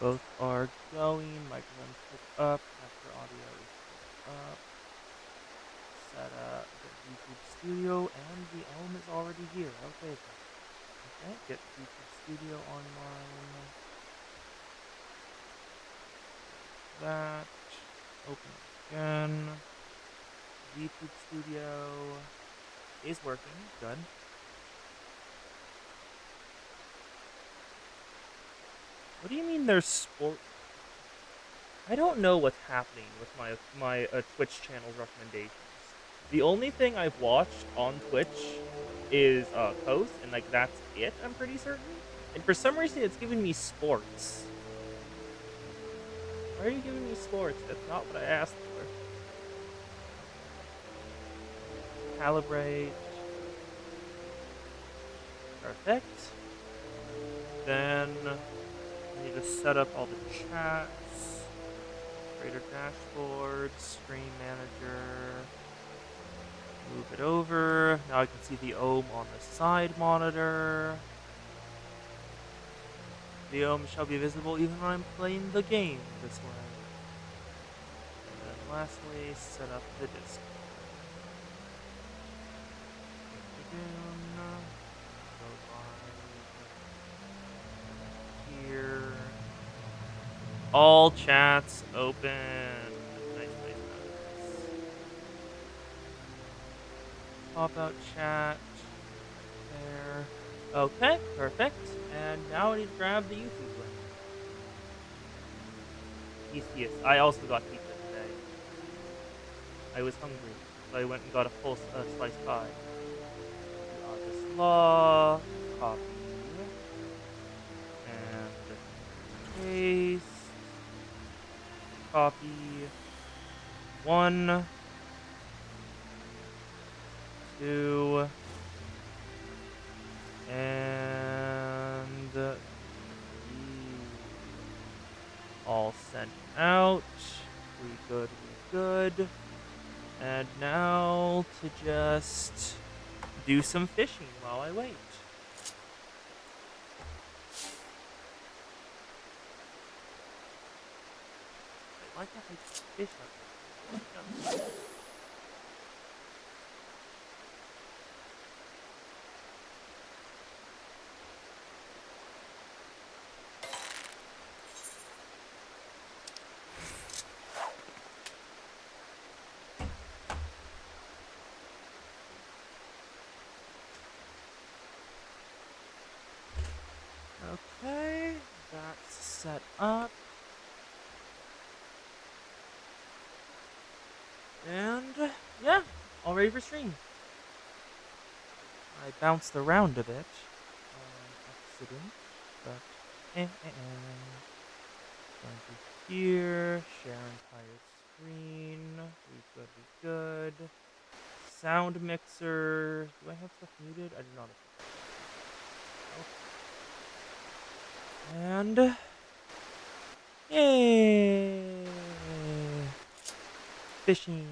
Both are going. Microphone's picked up. Capture audio is picked up. Set up. Get YouTube Studio, and the Elm is already here. Okay, then. Okay, get YouTube Studio online. That. Open it again. YouTube Studio is working. Good. What do you mean there's sport? I don't know what's happening with my Twitch channel's recommendations. The only thing I've watched on Twitch is Coast, and like that's it. I'm pretty certain. And for some reason, it's giving me sports. Why are you giving me sports? That's not what I asked for. Calibrate. Perfect. Then I need to set up all the chats. Creator dashboard, screen manager. Move it over. Now I can see the ohm on the side monitor. The ohm shall be visible even when I'm playing the game this way. And then lastly, set up the Discord. Go live here. All chats open. Nice, nice, nice. Pop out chat. There. Okay, perfect. And now I need to grab the YouTube link. Yes. I also got pizza today. I was hungry, so I went and got a full sliced pie. Azys Lla, copy, and paste, copy, 1, 2, and 3. All sent out. We good. And now to just do some fishing while I wait. I like how I fish up there. Okay, that's set up. And yeah, all ready for stream. I bounced around a bit on accident, but going through here, share entire screen. We good. Sound mixer. Do I have stuff muted? I do not have stuff. Okay. And yay! Fishing.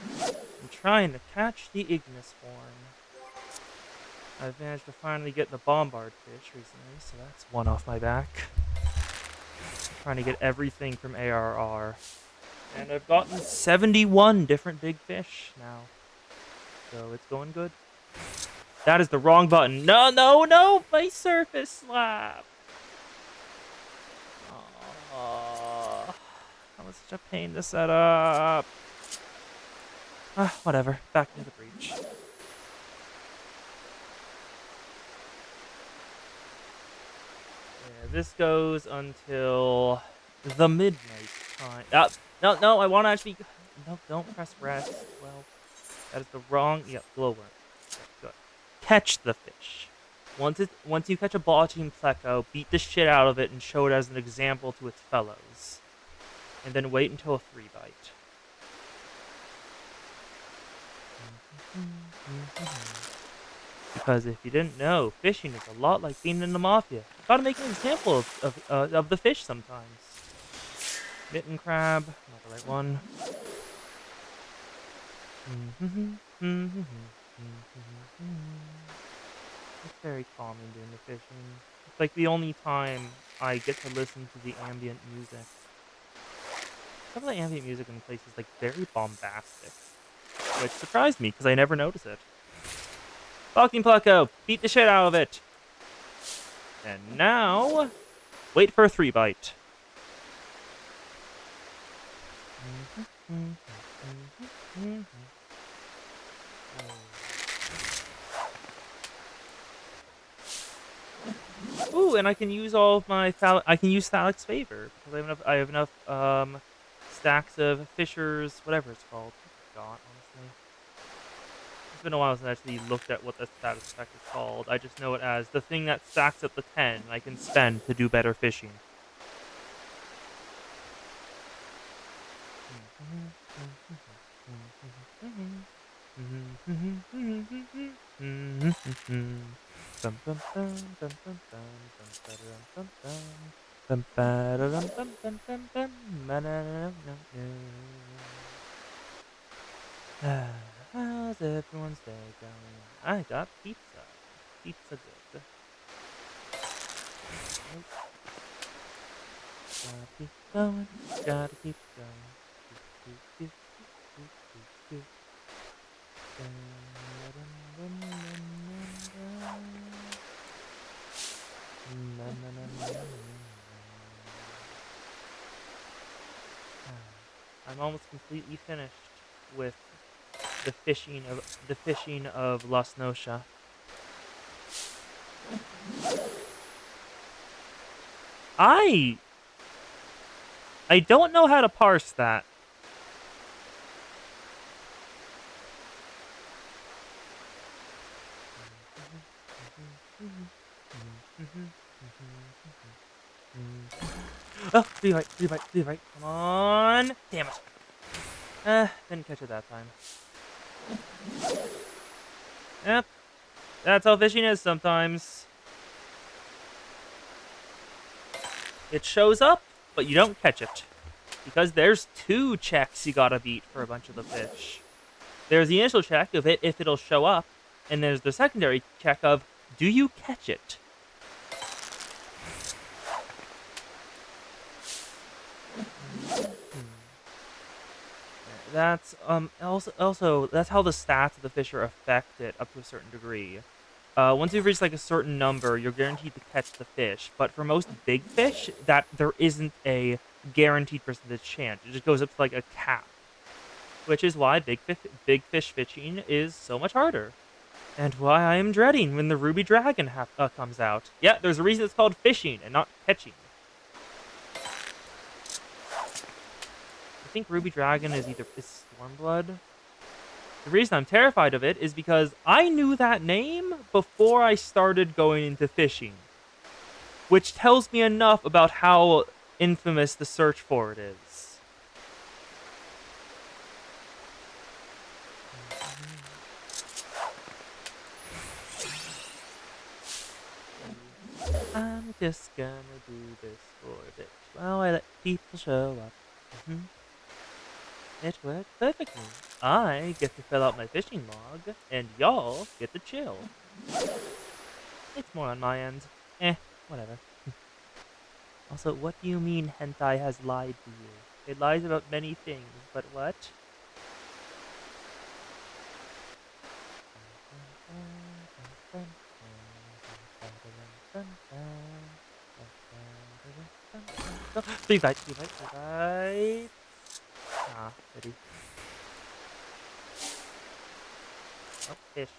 I'm trying to catch the Ignis form. I've managed to finally get the bombard fish recently, so that's one off my back. Trying to get everything from ARR. And I've gotten 71 different big fish now. So it's going good. That is the wrong button. No! My surface slap! Oh, that was such a pain to set up. Whatever. Back into the breach. Yeah, this goes until the midnight time. No, I want to actually... No, don't press rest. Well, that is the wrong... Yep, glowworm. Okay, good. Catch the fish. Once you catch a botching pleco, beat the shit out of it and show it as an example to its fellows. And then wait until a 3 bite. Because if you didn't know, fishing is a lot like being in the mafia. You gotta make an example of the fish sometimes. Mitten crab, not the right one. It's very calming doing the fishing. It's like the only time I get to listen to the ambient music. Some of the ambient music in the place is like very bombastic, which surprised me because I never notice it. Fucking Plucko, beat the shit out of it. And now, wait for a 3-bite. Ooh, and I can use all of my I can use Thalic's favor because I have enough stacks of Fisher's whatever it's called. I forgot, honestly. It's been a while since I actually looked at what the status effect is called. I just know it as the thing that stacks up the 10 I can spend to do better fishing. How's everyone's day going? I got pizza. Pizza good. Nope. Gotta keep going. Gotta keep going. Doop, doop, doop, doop, doop, doop. I'm almost completely finished with the fishing of Las Nosha. I don't know how to parse that. Oh, 3-bite, 3-bite, 3-bite. Come on. Damn it. Didn't catch it that time. Yep. That's how fishing is sometimes. It shows up, but you don't catch it. Because there's 2 checks you gotta beat for a bunch of the fish. There's the initial check of it if it'll show up, and there's the secondary check of do you catch it? That's also that's how the stats of the fish are affected up to a certain degree. Once you've reached like a certain number, you're guaranteed to catch the fish. But for most big fish, that there isn't a guaranteed percentage chance. It just goes up to like a cap, which is why big fish fishing is so much harder, and why I am dreading when the ruby dragon comes out. Yeah, there's a reason it's called fishing and not catching. I think ruby dragon is Stormblood. The reason I'm terrified of it is because I knew that name before I started going into fishing, which tells me enough about how infamous the search for it is. I'm just gonna do this for a bit while I let people show up. It worked perfectly. I get to fill out my fishing log, and y'all get to chill. It's more on my end. Whatever. Also, what do you mean hentai has lied to you? It lies about many things, but what? Three bites, 3 bites. Ah, ready. Oh, fish.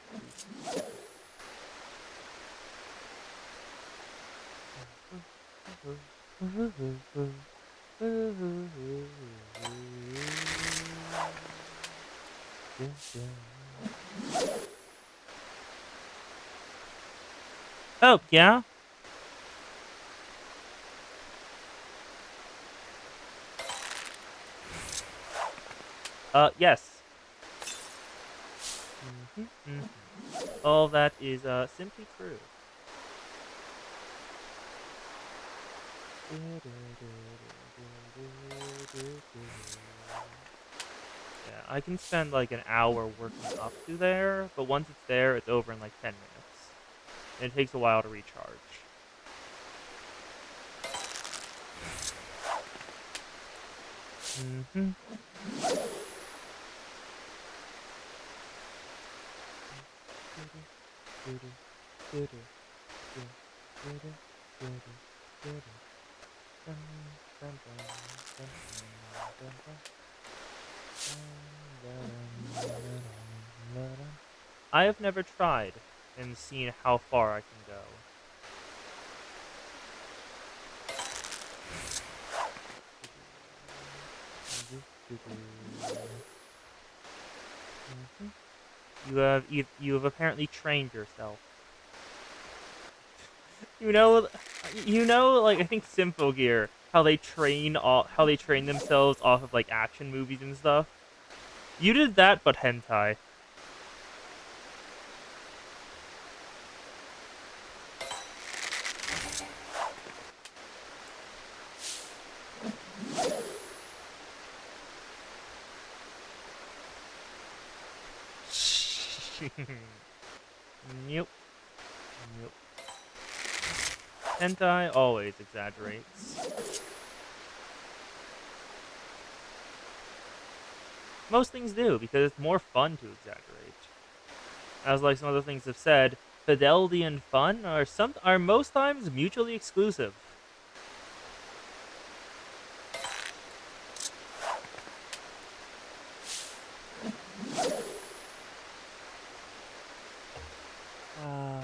Oh, yeah? Yes. All that is, simply true. Yeah, I can spend like an hour working up to there, but once it's there, it's over in like 10 minutes. And it takes a while to recharge. Mm-hmm. I have never tried and seen how far I can go. Mhm. You have apparently trained yourself. Like I think Simple Gear, how they train themselves off of like action movies and stuff. You did that, but hentai. Nope. Nope. Hentai always exaggerates. Most things do, because it's more fun to exaggerate. As like some other things have said, fidelity and fun are most times mutually exclusive. Uh,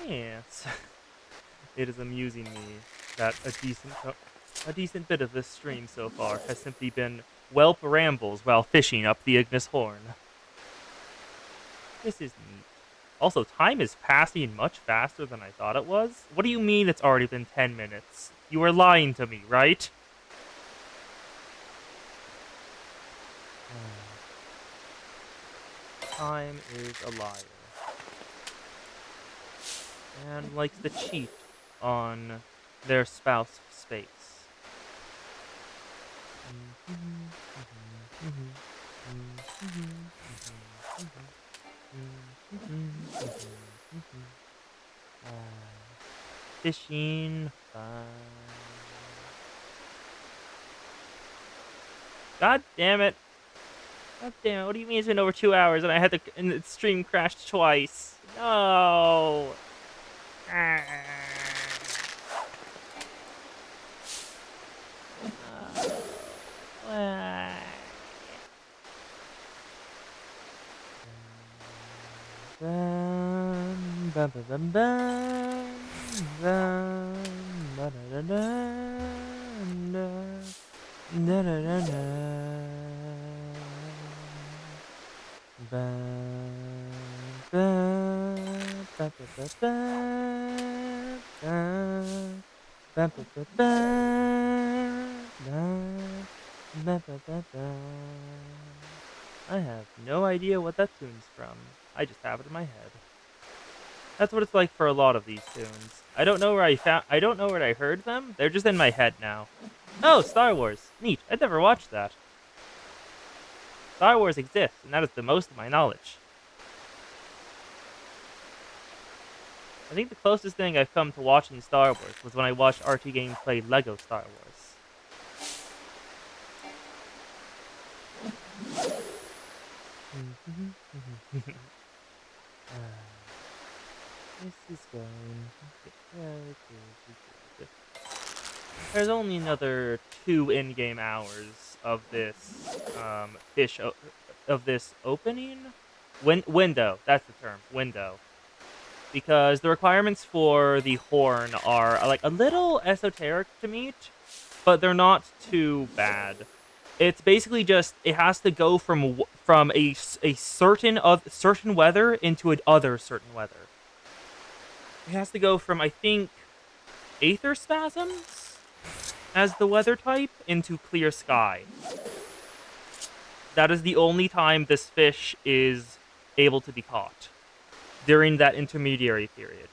yes. It is amusing me that a decent bit of this stream so far has simply been whelp rambles while fishing up the Ignis Horn. This is neat. Also, time is passing much faster than I thought it was. What do you mean it's already been 10 minutes? You were lying to me, right? Time is a liar. And likes to cheat on their spouse space. Fishing fun. God damn it. God damn it. What do you mean it's been over 2 hours and the stream crashed twice? No. Ah. Ah. Bum, bum, bum, bum, bum, bum, ba-da-da-dum, da-da-da-da. Bum, bum, ba, ba, ba, bum, bum, ba, ba, ba, bum, bum, ba, ba, ba, bum. I have no idea what that tune's from. I just have it in my head. That's what it's like for a lot of these tunes. I don't know where I heard them. They're just in my head now. Oh, Star Wars. Neat. I'd never watched that. Star Wars exists, and that is the most of my knowledge. I think the closest thing I've come to watching Star Wars was when I watched RT Games play Lego Star Wars. This is going to get very good. There's only another 2 in-game hours of this of this opening window. That's the term, window. Because the requirements for the horn are like a little esoteric to meet, but they're not too bad. It's basically just it has to go from a certain weather into another certain weather. It has to go from I think aether spasms as the weather type into clear sky. That is the only time this fish is able to be caught during that intermediary period.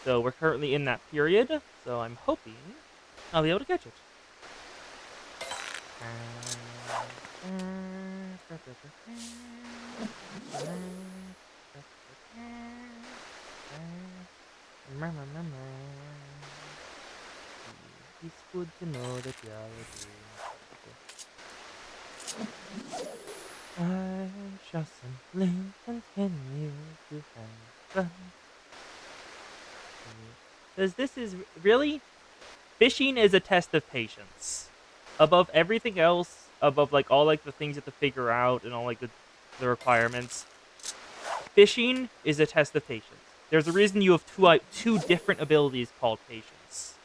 So we're currently in that period, so I'm hoping I'll be able to catch it. It's good to know that y'all are doing. I shall simply continue to have fun. Because this is really, fishing is a test of patience. Above everything else, above like all like the things you have to figure out and all like the requirements, fishing is a test of patience. There's a reason you have two different abilities called patience.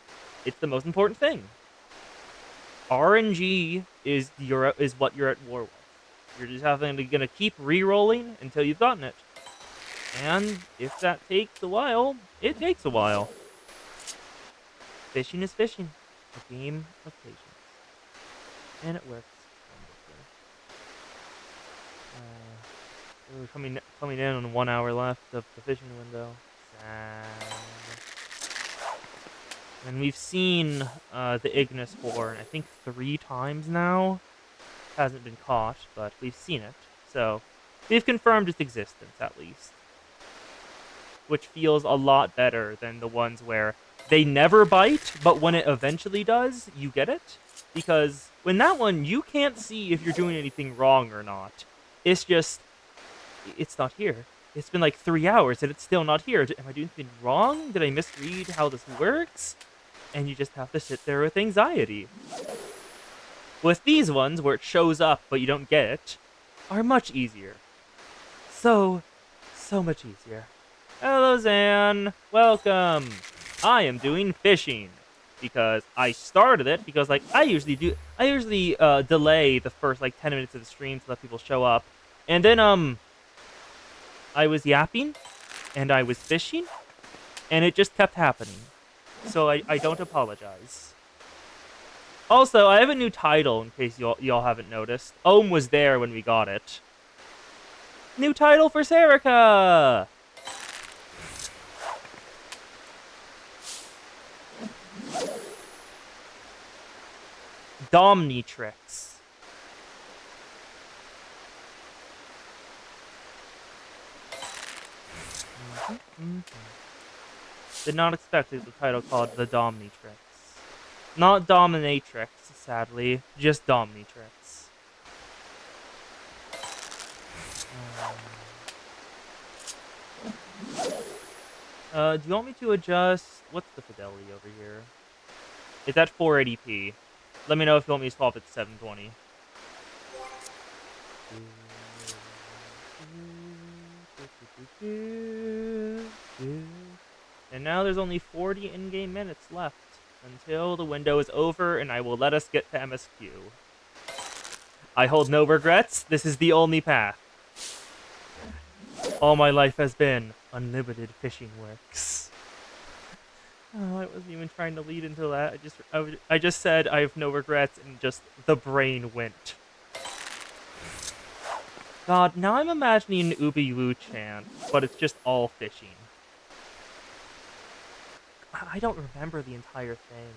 It's the most important thing. RNG is what you're at war with. You're just gonna keep re-rolling until you've gotten it. And if that takes a while, it takes a while. Fishing is fishing. A game of patience. And it works wonderfully. We're coming in on 1 hour left of the fishing window. Sad. And we've seen the Ignis Horn, I think 3 times now. Hasn't been caught, but we've seen it. So we've confirmed its existence, at least. Which feels a lot better than the ones where they never bite, but when it eventually does, you get it. Because when that one, you can't see if you're doing anything wrong or not. It's just, it's not here. It's been like 3 hours and it's still not here. Am I doing something wrong? Did I misread how this works? And you just have to sit there with anxiety. With these ones, where it shows up but you don't get it, are much easier. So much easier. Hello, Zan. Welcome. I am doing fishing because I started it because like I usually delay the first like 10 minutes of the stream to let people show up. And then I was yapping and I was fishing and it just kept happening. So I don't apologize. Also, I have a new title in case y'all haven't noticed. Ohm was there when we got it. New title for Serica! Domnitrix. Did not expect the title called the Domnitrix. Not Dominatrix, sadly. Just Domnitrix. Do you want me to adjust... What's the fidelity over here? It's at 480p. Let me know if you want me to swap it to 720. And now there's only 40 in-game minutes left until the window is over and I will let us get to MSQ. I hold no regrets. This is the only path. All my life has been unlimited fishing works. Oh, I wasn't even trying to lead into that. I just said I have no regrets and just the brain went. God, now I'm imagining an Ubi Wu chant, but it's just all fishing. I don't remember the entire thing.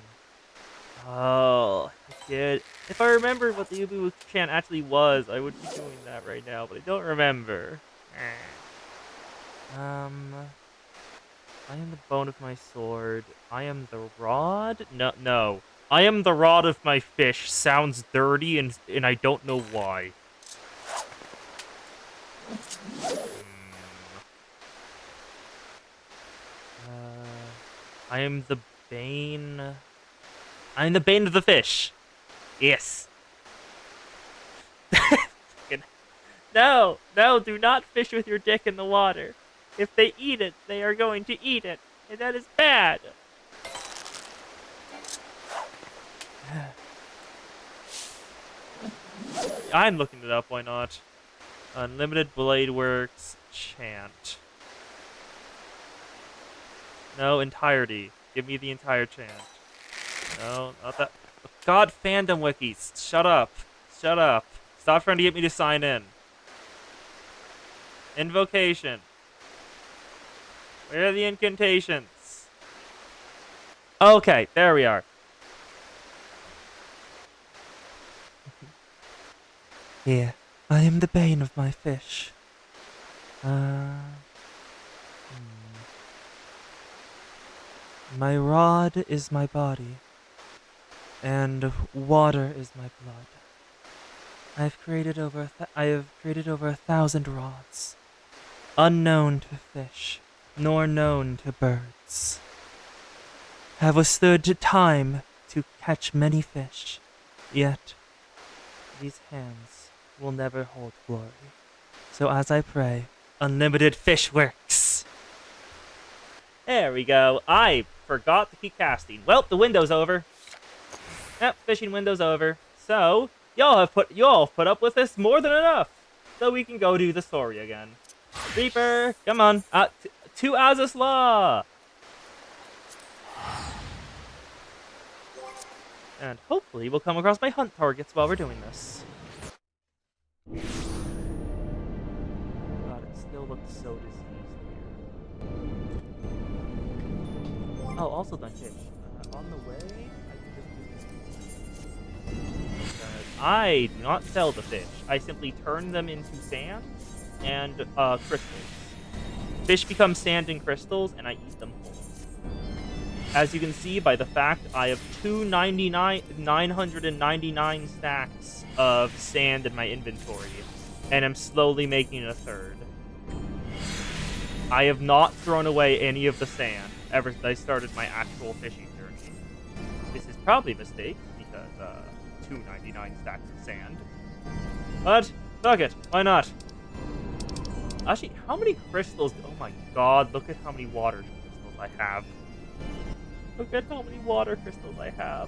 Oh, I did. If I remembered what the Ubi Wu chant actually was, I would be doing that right now, but I don't remember. I am the bone of my sword. I am the rod? No. I am the rod of my fish. Sounds dirty, and I don't know why. I am the bane... I am the bane of the fish. Yes. No, do not fish with your dick in the water. If they eat it, they are going to eat it, and that is bad. I'm looking it up, why not? Unlimited Blade Works chant. No, entirety. Give me the entire chant. No, not that. God, fandom wikis. Shut up. Shut up. Stop trying to get me to sign in. Invocation. Where are the incantations? Okay, there we are. Here, I am the bane of my fish. My rod is my body. and water is my blood. I have created over 1,000 rods, unknown to fish, nor known to birds. Have withstood time to catch many fish, yet these hands will never hold glory. So as I pray, unlimited fish works. There we go. I forgot to keep casting. Well, the window's over. Yep, fishing window's over. So, y'all put up with this more than enough. So we can go do the story again. Reaper, come on. To Azys Lla! And hopefully we'll come across my hunt targets while we're doing this. God, it still looks so diseased here. Oh, also done fish. On the way, I do not sell the fish. I simply turn them into sand and crystals. Fish become sand and crystals, and I eat them whole. As you can see by the fact I have 999 stacks of sand in my inventory, and I'm slowly making a third. I have not thrown away any of the sand ever since I started my actual fishing journey. This is probably a mistake, because 299 stacks of sand. But, fuck it, why not? Actually, how many crystals? Oh my god, look at how many water crystals I have. Look at how many water crystals I have.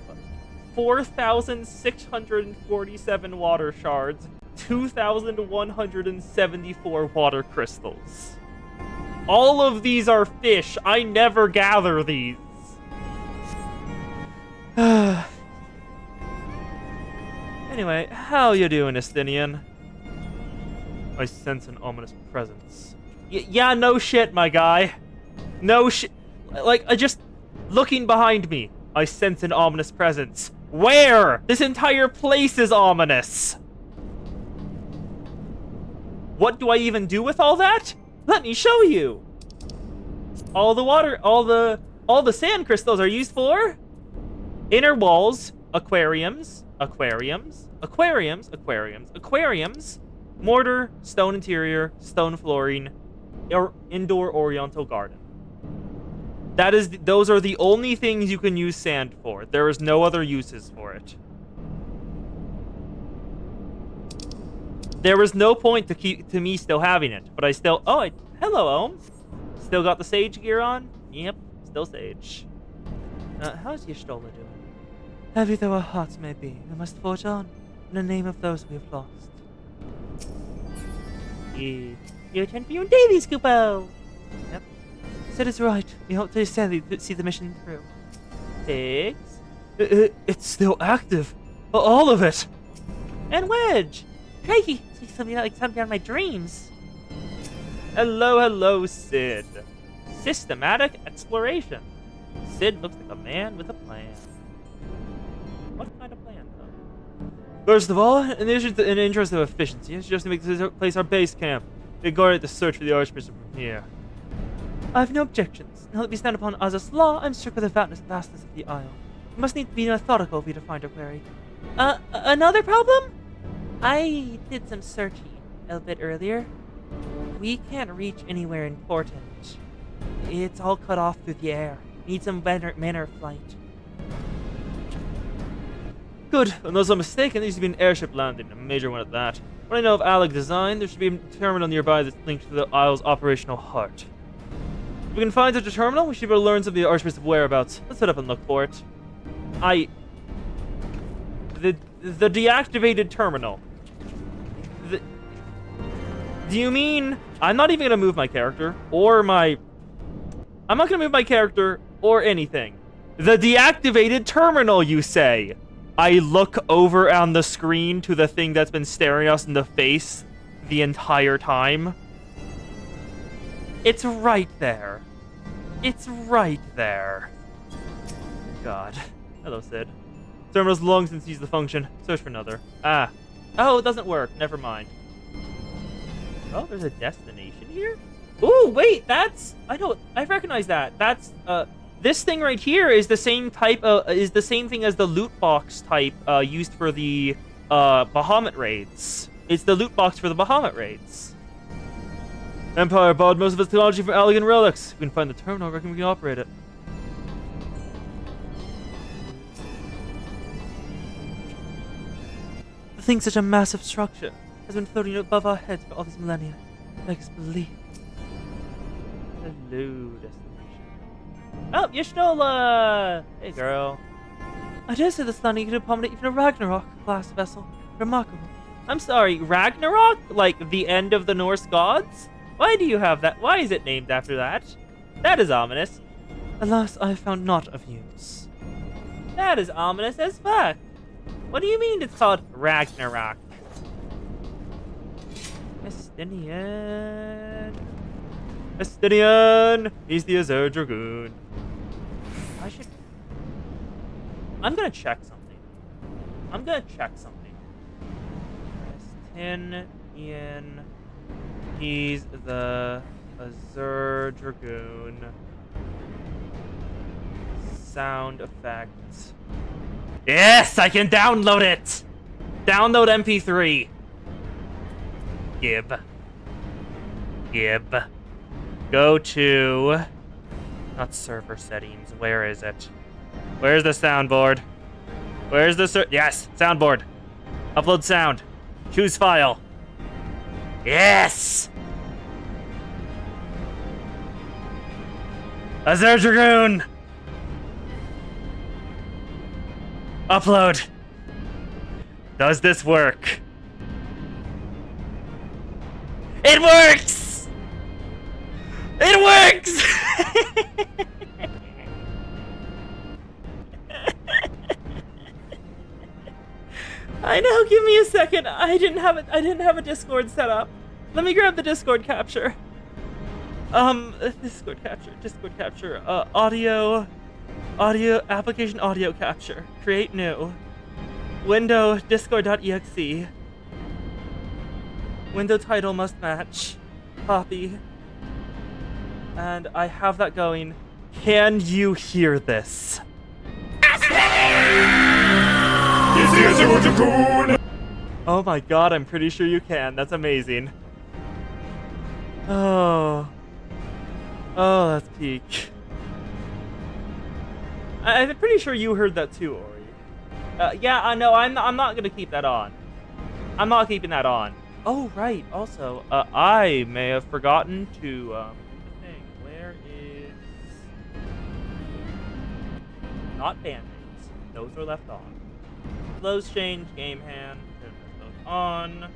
4,647 water shards, 2,174 water crystals. All of these are fish. I never gather these. Anyway, how you doing, Estinian? I sense an ominous presence. Yeah, no shit, my guy. No shit. Like, I just... Looking behind me, I sense an ominous presence. Where? This entire place is ominous. What do I even do with all that? Let me show you. All the sand crystals are used for inner walls, aquariums, mortar, stone interior, stone flooring, or indoor oriental garden. Those are the only things you can use sand for. There is no other uses for it. There was no point to me still having it, but I still... Oh, hello, Ohm. Still got the sage gear on? Yep, still sage. How's Y'shtola doing? Heavy though our hearts may be, we must forge on in the name of those we have lost. Your turn for your daily, Scoopo! Yep. Sid is right. We hope to see the mission through. Pigs? It's still active. All of it. And Wedge! Crikey! See something out of my dreams. Hello, Sid. Systematic exploration. Sid looks like a man with a plan. What kind of plan, though? First of all, in the interest of efficiency, it's just to make this place our base camp. We guard the search for the Archbishop from here. I have no objections. Now that we stand upon Azys Lla, I'm struck with the vastness of the isle. We must need to be methodical if we to find our quarry. Another problem? I did some searching a bit earlier. We can't reach anywhere important. It's all cut off through the air. Need some manner of flight. Good. Unless I'm mistaken, there needs to be an airship landing, a major one at that. What I know of Alec design, there should be a terminal nearby that's linked to the isle's operational heart. If we can find such a terminal, we should be able to learn some of the Archbishop's whereabouts. Let's head up and look for it. The deactivated terminal. Do you mean... I'm not even going to move my character, or my... I'm not going to move my character, or anything. The deactivated terminal, you say? I look over on the screen to the thing that's been staring us in the face the entire time. It's right there. It's right there. God. Hello, Sid. Terminal's long since used the function. Search for another. Ah. Oh, it doesn't work. Never mind. Oh, there's a destination here? Ooh, wait, that's... I recognize that. That's This thing right here is the same type is the same thing as the loot box type used for the Bahamut raids. It's the loot box for the Bahamut raids. Empire borrowed most of its technology from elegant relics. If we can find the terminal, I reckon we can operate it. To think such a massive structure has been floating above our heads for all these millennia. Makes us believe. Hello, destination. Oh, Y'shtola! Hey, girl. I dare say this landing could accommodate even a Ragnarok-class vessel. Remarkable. I'm sorry, Ragnarok? Like the end of the Norse gods? Why do you have that? Why is it named after that? That is ominous. Alas, I have found naught of use. That is ominous as fuck. What do you mean it's called Ragnarok? Estinian. Estinian! He's the Azure Dragoon. I'm gonna check something. Estinian. He's the Azure Dragoon. Sound effects. Yes, I can download it! Download MP3. Gib. Go to... Not server settings. Where is it? Where's the soundboard? Where's the yes, soundboard. Upload sound. Choose file. Yes! Azure Dragoon! Upload. Does this work? It works! It works! I know, give me a second. I didn't have a Discord set up. Let me grab the Discord capture. Discord capture. Audio, application audio capture. Create new. Window discord.exe. Window title must match. Copy. And I have that going. Can you hear this? Oh my god, I'm pretty sure you can. That's amazing. Oh, that's peak. I'm pretty sure you heard that too, Ori. Yeah, I know. I'm not gonna keep that on. I'm not keeping that on. Oh right. Also, I may have forgotten to thing. Where is? Not band-aids. Those are left on. Clothes change, game hand. Turn both on.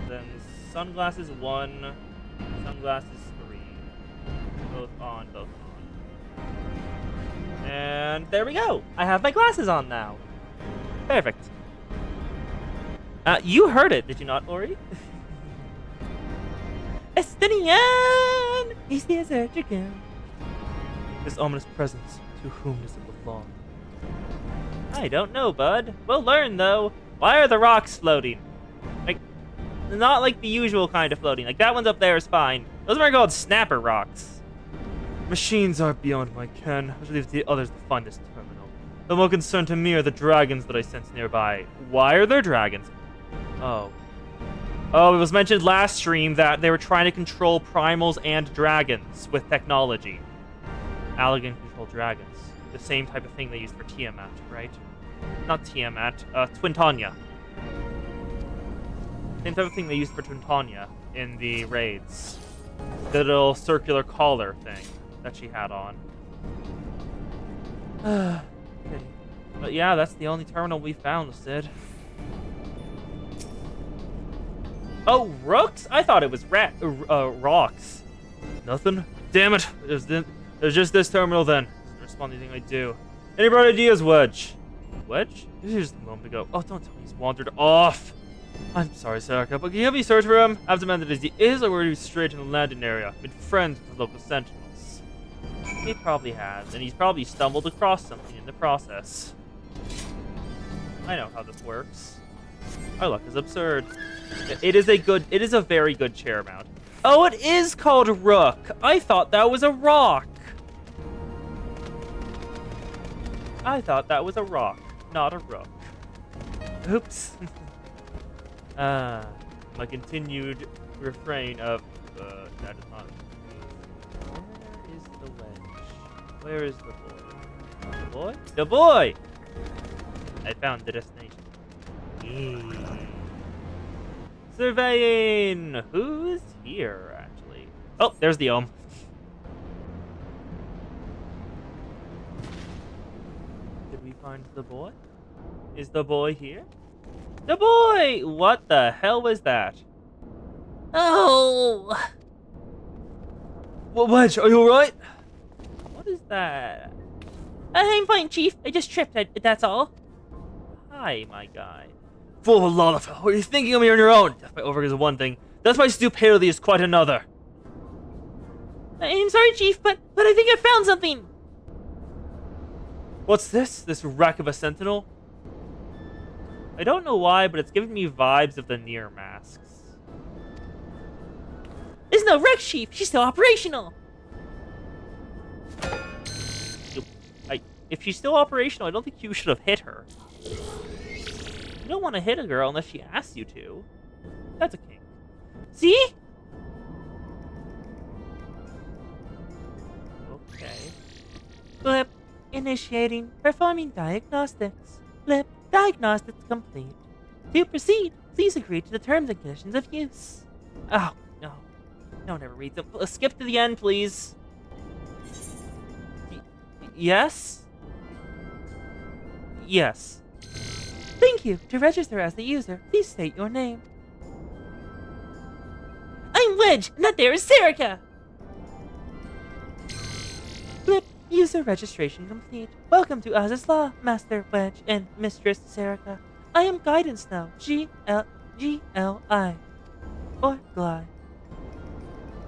Then sunglasses 1. Sunglasses 3. Both on, both on. And there we go. I have my glasses on now. Perfect. You heard it, did you not, Ori? Estinian! He's the Azure Dragoon. This ominous presence, to whom does it belong? I don't know, bud. We'll learn, though. Why are the rocks floating? Like, not like the usual kind of floating. Like, that one's up there is fine. Those are called snapper rocks. Machines are beyond my ken. I should leave the others to find this terminal. The more concerned to me are the dragons that I sense nearby. Why are there dragons? Oh, it was mentioned last stream that they were trying to control primals and dragons with technology. Allegan control dragons. The same type of thing they used for Tiamat, right? Not Tiamat, Twintanya. Same type of thing they used for Twintanya in the raids. The little circular collar thing that she had on. But yeah, that's the only terminal we found, Sid. Oh, rooks? I thought it was rocks. Nothing? Damn it. There's just this terminal then. Respond to anything I do. Any bright ideas, Wedge? Wedge? This was just a moment ago. Oh, don't tell me he's wandered off. I'm sorry, Saraka, but can you help me search for him? I've demanded as he is, or were he straight in the landing area? Been friends with the local sentinels. He probably has, and he's probably stumbled across something in the process. I know how this works. Our luck is absurd. It is a very good chair mount. Oh, it is called Rook. I thought that was a rock. I thought that was a rock, not a rook. Oops. My continued refrain of, that is not. Where is the wedge? Where is the boy? The boy? The boy! I found the destination. Surveying! Who's here, actually? Oh, there's the ohm. Did we find the boy? Is the boy here? The boy! What the hell was that? Oh! Well, Wedge, are you alright? What is that? I'm fine, Chief. I just tripped, that's all. Hi, my guy. Full of a lot of... What are you thinking of me on your own? Death by overwork is one thing. That's my stupidity is quite another. I'm sorry, Chief, but I think I found something. What's this? This wreck of a sentinel? I don't know why, but it's giving me vibes of the Nier masks. There's no wreck, Chief. She's still operational. If she's still operational, I don't think you should have hit her. You don't want to hit a girl unless she asks you to. That's a kink. See? Okay. Blip. Initiating. Performing diagnostics. Blip. Diagnostics complete. To proceed, please agree to the terms and conditions of use. Oh, no. No one ever reads them. Skip to the end, please. Yes? Yes. Thank you. To register as the user, please state your name. I'm Wedge, and that there is Serica! Blip. User registration complete. Welcome to Azys Lla, Master Wedge and Mistress Serica. I am Guidance now. G-L-I. Or Gly.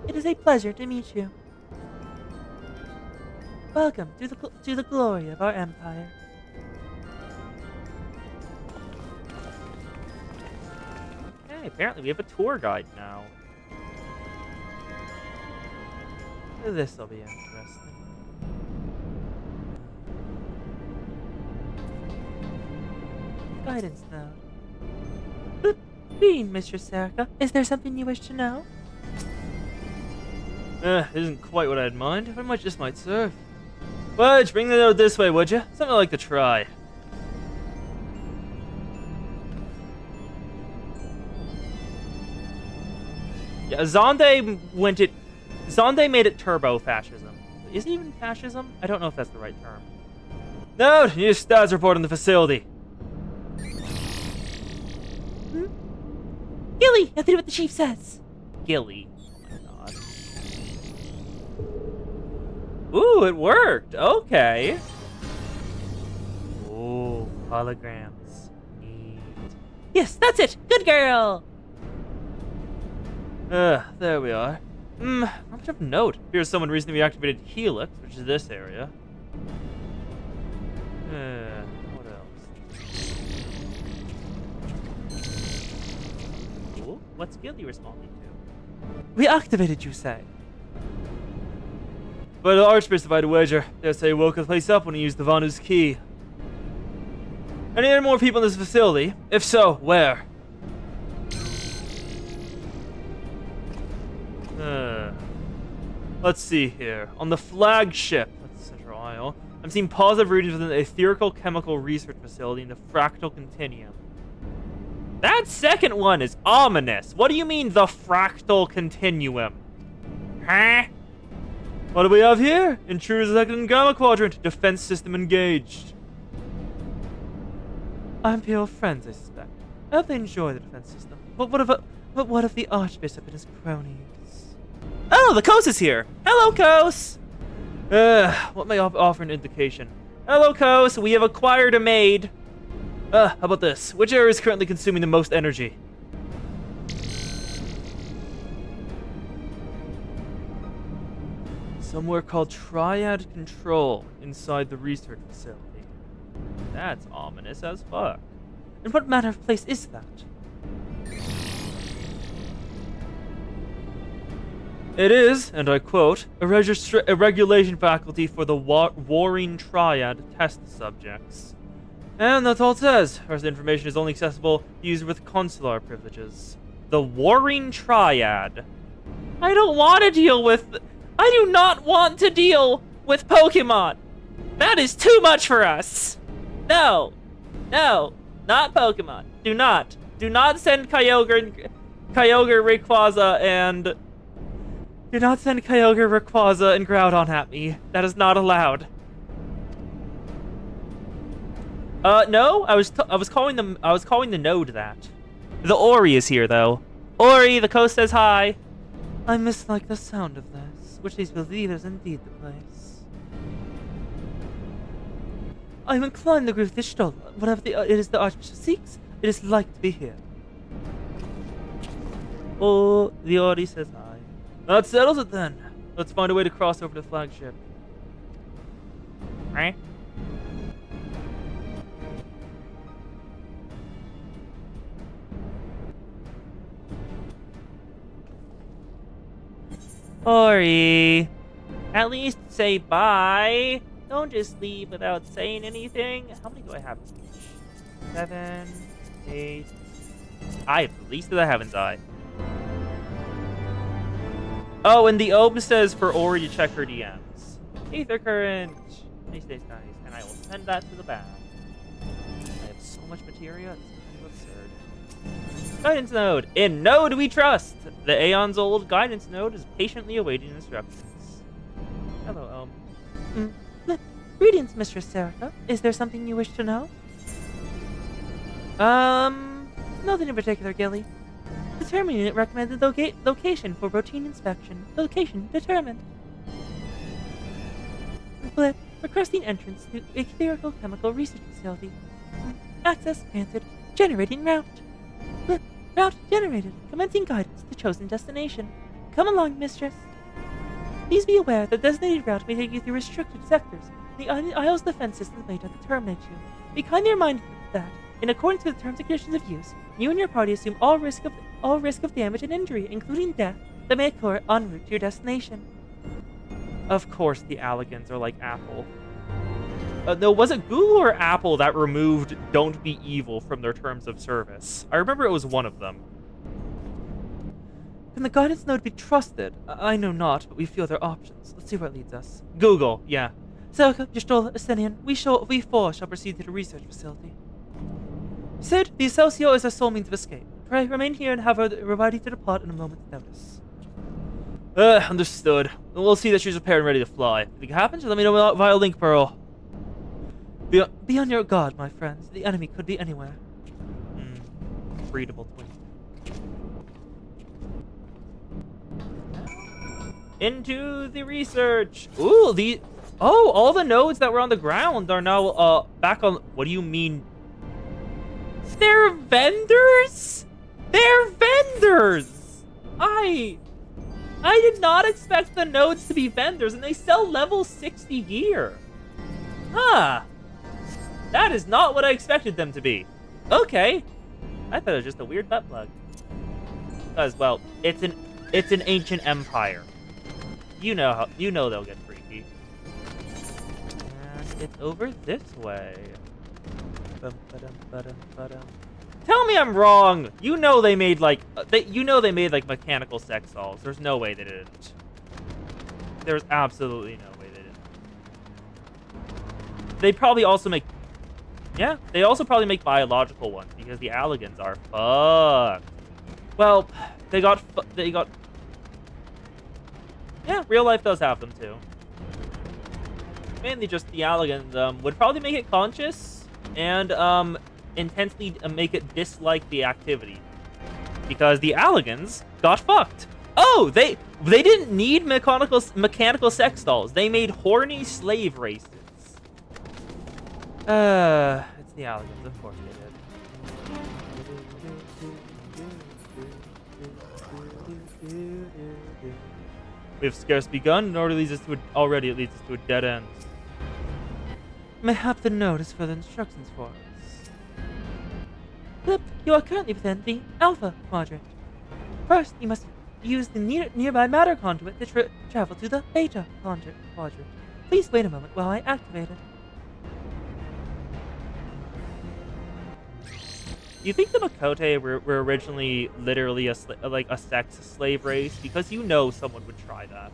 It is a pleasure to meet you. Welcome to the glory of our empire. Okay, apparently we have a tour guide now. This'll be interesting. Guidance now. Greeting, Mistress Serica. Is there something you wish to know? Isn't quite what I'd mind, but it just might serve. Wedge, bring the note this way, would you? Something I like to try. Yeah, Zonde made it turbo fascism. Is it even fascism? I don't know if that's the right term. Note, new status report on the facility. Gilly, nothing what the chief says. Gilly. Oh my god. Ooh, it worked. Okay. Ooh, holograms. Neat. Yes, that's it. Good girl. There we are. Not much of note. Here's someone recently reactivated Helix, which is this area. What else? Cool. What's Gilly responding to? Reactivated, you say? But the Archbishop divided wager. Dare say he woke the place up when he used the Vanu's key. Any other more people in this facility? If so, where? Let's see here. On the flagship, that's Central Isle, I'm seeing positive readings within the Etherical Chemical Research Facility in the Fractal Continuum. That second one is ominous. What do you mean, the Fractal Continuum? Huh? What do we have here? Intruders detected in Gamma Quadrant. Defense system engaged. Imperial friends, I suspect. I hope they enjoy the defense system. But what of the Archbishop and his cronies? Oh, the Kos is here. Hello, Kos. What may offer an indication? Hello, Kos. We have acquired a maid. How about this? Which area is currently consuming the most energy? Somewhere called Triad Control inside the research facility. That's ominous as fuck. And what manner of place is that? It is, and I quote, a regulation faculty for the warring triad test subjects. And that's all it says. Our information is only accessible to users with consular privileges. The warring triad. I don't want to deal with... I do not want to deal with Pokemon. That is too much for us. No. No. Not Pokemon. Do not. Do not send Kyogre, Rayquaza, and... Do not send Kyogre, Rayquaza, and Groudon at me. That is not allowed. No, I was calling the node that. The Ori is here though. Ori, the coast says hi. I mislike the sound of this, which leads me to believe is indeed the place. I am inclined to agree with this Stoll. Whatever it is the Archbishop seeks, it is like to be here. Oh, the Ori says hi. That settles it then. Let's find a way to cross over to the flagship. Right? Ori, at least say bye. Don't just leave without saying anything. How many do I have? 7, 8. I have the least of the Heaven's Eye. Oh, and the Ohm says for Ori to check her DMs. Ether current. Nice, and I will send that to the bath. I have so much materia, it's kind of absurd. Guidance node. In node we trust. The aeons-old guidance node is patiently awaiting instructions. Hello, Ohm. Greetings, Mistress Serica. Is there something you wish to know? Nothing in particular, Gilly. Determining it recommended location for routine inspection. Location determined. Blip. Requesting entrance to Etherical Chemical Research Facility. Access granted. Generating route. Blip. Route generated. Commencing guidance to chosen destination. Come along, Mistress. Please be aware that the designated route may take you through restricted sectors. The Isle's defense system may not terminate you. Be kindly reminded that, in accordance with the terms and conditions of use, you and your party assume all risk of damage and injury, including death, that may occur en route to your destination. Of course, the Alligans are like Apple. No, was it Google or Apple that removed "Don't be evil" from their terms of service? I remember it was one of them. Can the guidance node be trusted? I know not, but we feel there are options. Let's see where it leads us. Google, yeah. Serica, Y'shtola, Ascenian, we four shall proceed to the research facility. Sid, the Associo is our sole means of escape. Pray, remain here and have her ready to depart in a moment's notice. Understood. We'll see that she's prepared and ready to fly. If anything happens, let me know via link pearl. Be on your guard, my friends. The enemy could be anywhere. Breedable twin. Into the research. Ooh, all the nodes that were on the ground are now back on. What do you mean? They're vendors? They're vendors! I did not expect the nodes to be vendors, and they sell level 60 gear. Huh. That is not what I expected them to be. Okay. I thought it was just a weird butt plug. Because, well, it's an ancient empire. You know they'll get freaky. And it's over this way. Tell me I'm wrong. You know they made like mechanical sex dolls. There's no way they didn't. There's absolutely no way they didn't. They probably also make. Yeah, they also probably make biological ones because the Alligans are fucked. Well, they got. Yeah, real life does have them too. Mainly just the Alligans would probably make it conscious and intensely make it dislike the activity because the Alligans got fucked. Oh, they didn't need mechanical sex dolls. They made horny slave races. It's the Alligans, of course they did. We've scarce begun, nor leads us to already it leads us to a dead end. Mayhap the node has further instructions for us. Flip, you are currently within the Alpha Quadrant. First, you must use the nearby matter conduit to travel to the Beta quadrant. Please wait a moment while I activate it. Do you think the Makote were originally literally a sex slave race? Because you know someone would try that.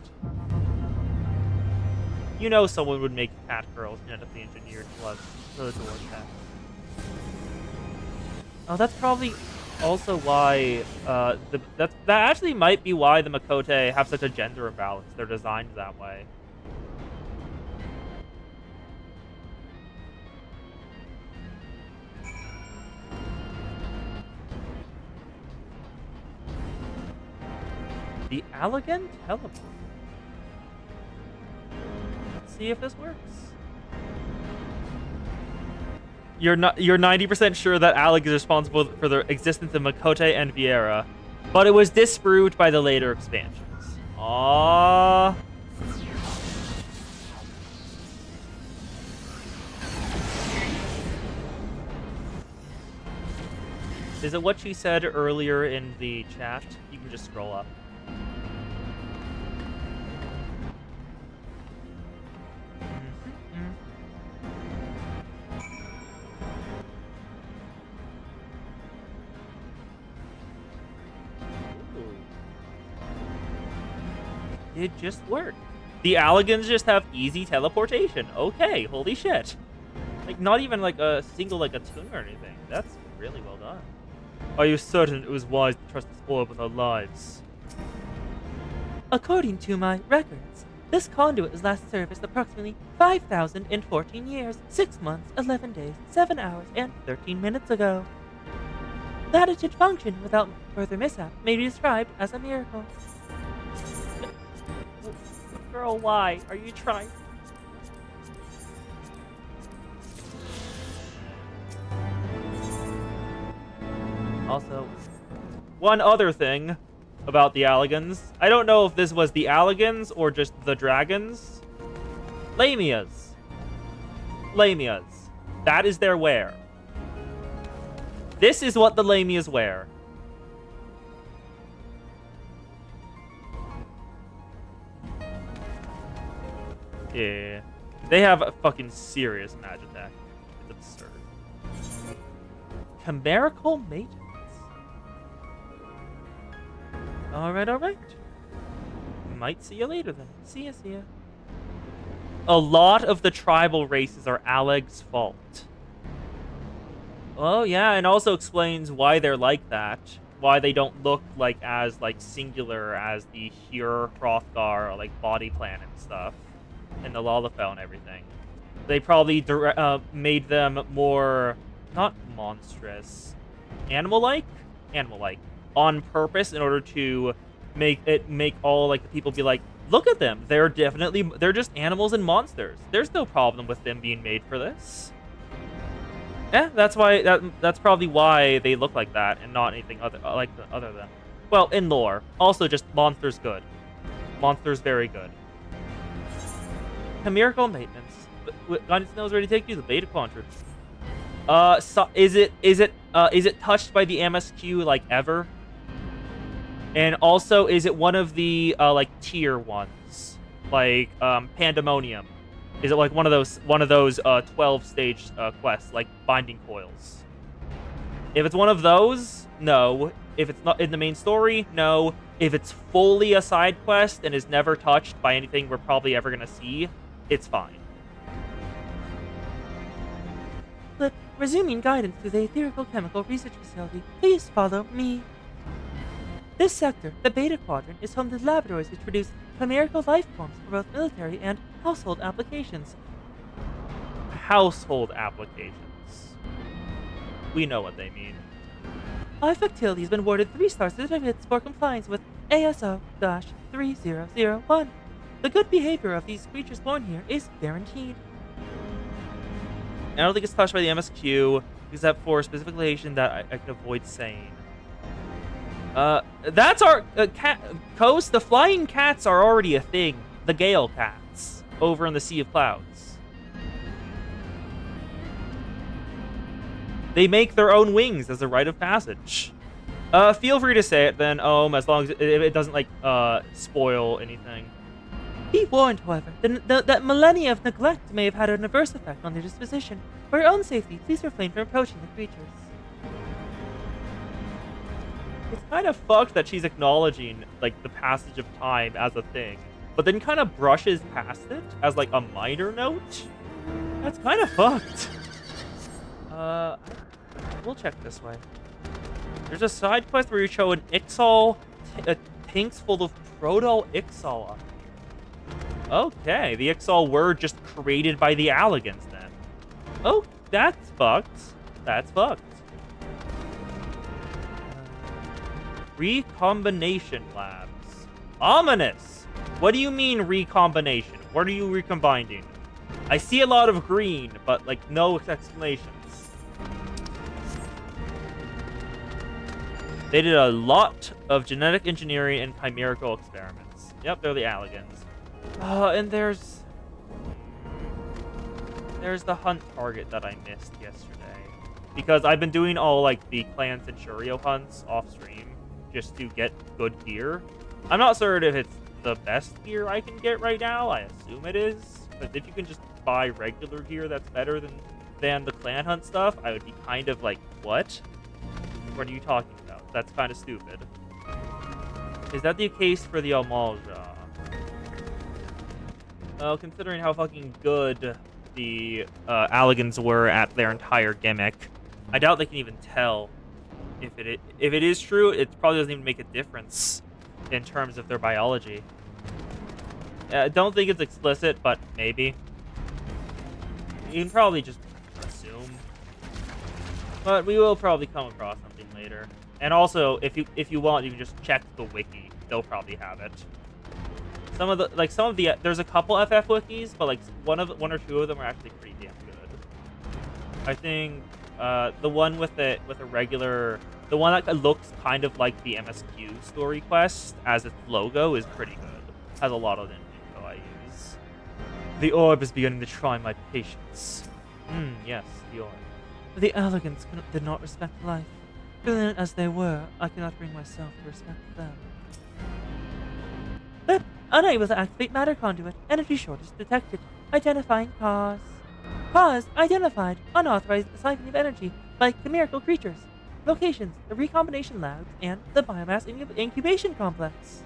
You know someone would make cat girls genetically engineered blood for the door tech. Oh, that's probably also why that actually might be why the Makote have such a gender imbalance. They're designed that way. The Allegan teleport. Let's see if this works. You're 90% sure that Alec is responsible for the existence of Makote and Viera, but it was disproved by the later expansions. Aww. Is it what she said earlier in the chat? You can just scroll up. It just worked. The Allegans just have easy teleportation. Okay, holy shit. Like, not even like a single, like, attune or anything. That's really well done. Are you certain it was wise to trust this orb with our lives? According to my records, this conduit was last serviced approximately 5,014 years, 6 months, 11 days, 7 hours, and 13 minutes ago. That it should function without further mishap may be described as a miracle. Girl, why are you trying? Also, one other thing about the Allegans. I don't know if this was the Allegans or just the dragons. Lamias. Lamias. That is their wear. This is what the Lamias wear. Yeah. They have a fucking serious Magitech. It's absurd. Chimerical Maintenance. Alright. Might see you later then. See ya. A lot of the tribal races are Aleg's fault. Oh yeah, and also explains why they're like that. Why they don't look like as like singular as the Hyur, Hrothgar, or like body plan and stuff. And the Lalafell and everything. They probably made them more, not monstrous, animal-like, on purpose in order to make all like the people be like, look at them, they're just animals and monsters. There's no problem with them being made for this. Yeah, that's probably why they look like that and not anything other than, well, in lore. Also, just monsters good, monsters very good. Chimerical Maintenance. Guidance knows where to take you. The Beta quadrant. So is it touched by the MSQ like ever? And also, is it one of the like tier ones, like Pandemonium? Is it like one of those 12-stage quests like Binding Coils? If it's one of those, no. If it's not in the main story, no. If it's fully a side quest and is never touched by anything we're probably ever gonna see, it's fine. But resuming guidance to the Ethereal Chemical Research Facility, please follow me. This sector, the Beta Quadrant, is home to laboratories which produce chimerical life forms for both military and household applications. Household applications. We know what they mean. iFactility has been awarded 3-star certificates for compliance with ASO-3001. The good behavior of these creatures born here is guaranteed. I don't think it's touched by the MSQ, except for a specific location that I can avoid saying. That's our cat coast. The flying cats are already a thing. The Gale cats over in the Sea of Clouds. They make their own wings as a rite of passage. Feel free to say it then, as long as it doesn't, like, spoil anything. Be warned, however, that millennia of neglect may have had an adverse effect on their disposition. For your own safety, please refrain from approaching the creatures. It's kind of fucked that she's acknowledging, like, the passage of time as a thing, but then kind of brushes past it as, like, a minor note. That's kind of fucked. We'll check this way. There's a side quest where you show an Ixal, tanks full of Proto Ixal up here. Okay, the Ixal were just created by the Alligans then. Oh, that's fucked. That's fucked. Recombination labs. Ominous! What do you mean recombination? What are you recombining? I see a lot of green, but, like, no explanations. They did a lot of genetic engineering and chimerical experiments. Yep, they're the Alligans. And there's the hunt target that I missed yesterday. Because I've been doing all, like, the Clan Centurio hunts off-stream just to get good gear. I'm not certain if it's the best gear I can get right now. I assume it is. But if you can just buy regular gear that's better than the clan hunt stuff, I would be kind of like, what? What are you talking about? That's kind of stupid. Is that the case for the Almalja? Well, considering how fucking good the Alligans were at their entire gimmick, I doubt they can even tell if it is true. It probably doesn't even make a difference in terms of their biology. I don't think it's explicit, but maybe. You can probably just assume. But we will probably come across something later. And also, if you want, you can just check the wiki. They'll probably have it. Some of the there's a couple FF wikis, but like one or two of them are actually pretty damn good. I think the one with a regular, the one that looks kind of like the MSQ story quest as its logo is pretty good. Has a lot of info I use. The orb is beginning to try my patience. Yes, the orb. The Alligans did not respect life. Brilliant as they were, I cannot bring myself to respect them. But unable to activate matter conduit. Energy shortage detected. Identifying cause. Cause identified. Unauthorized siphoning of energy by chimerical creatures. Locations: the recombination labs and the biomass incubation complex.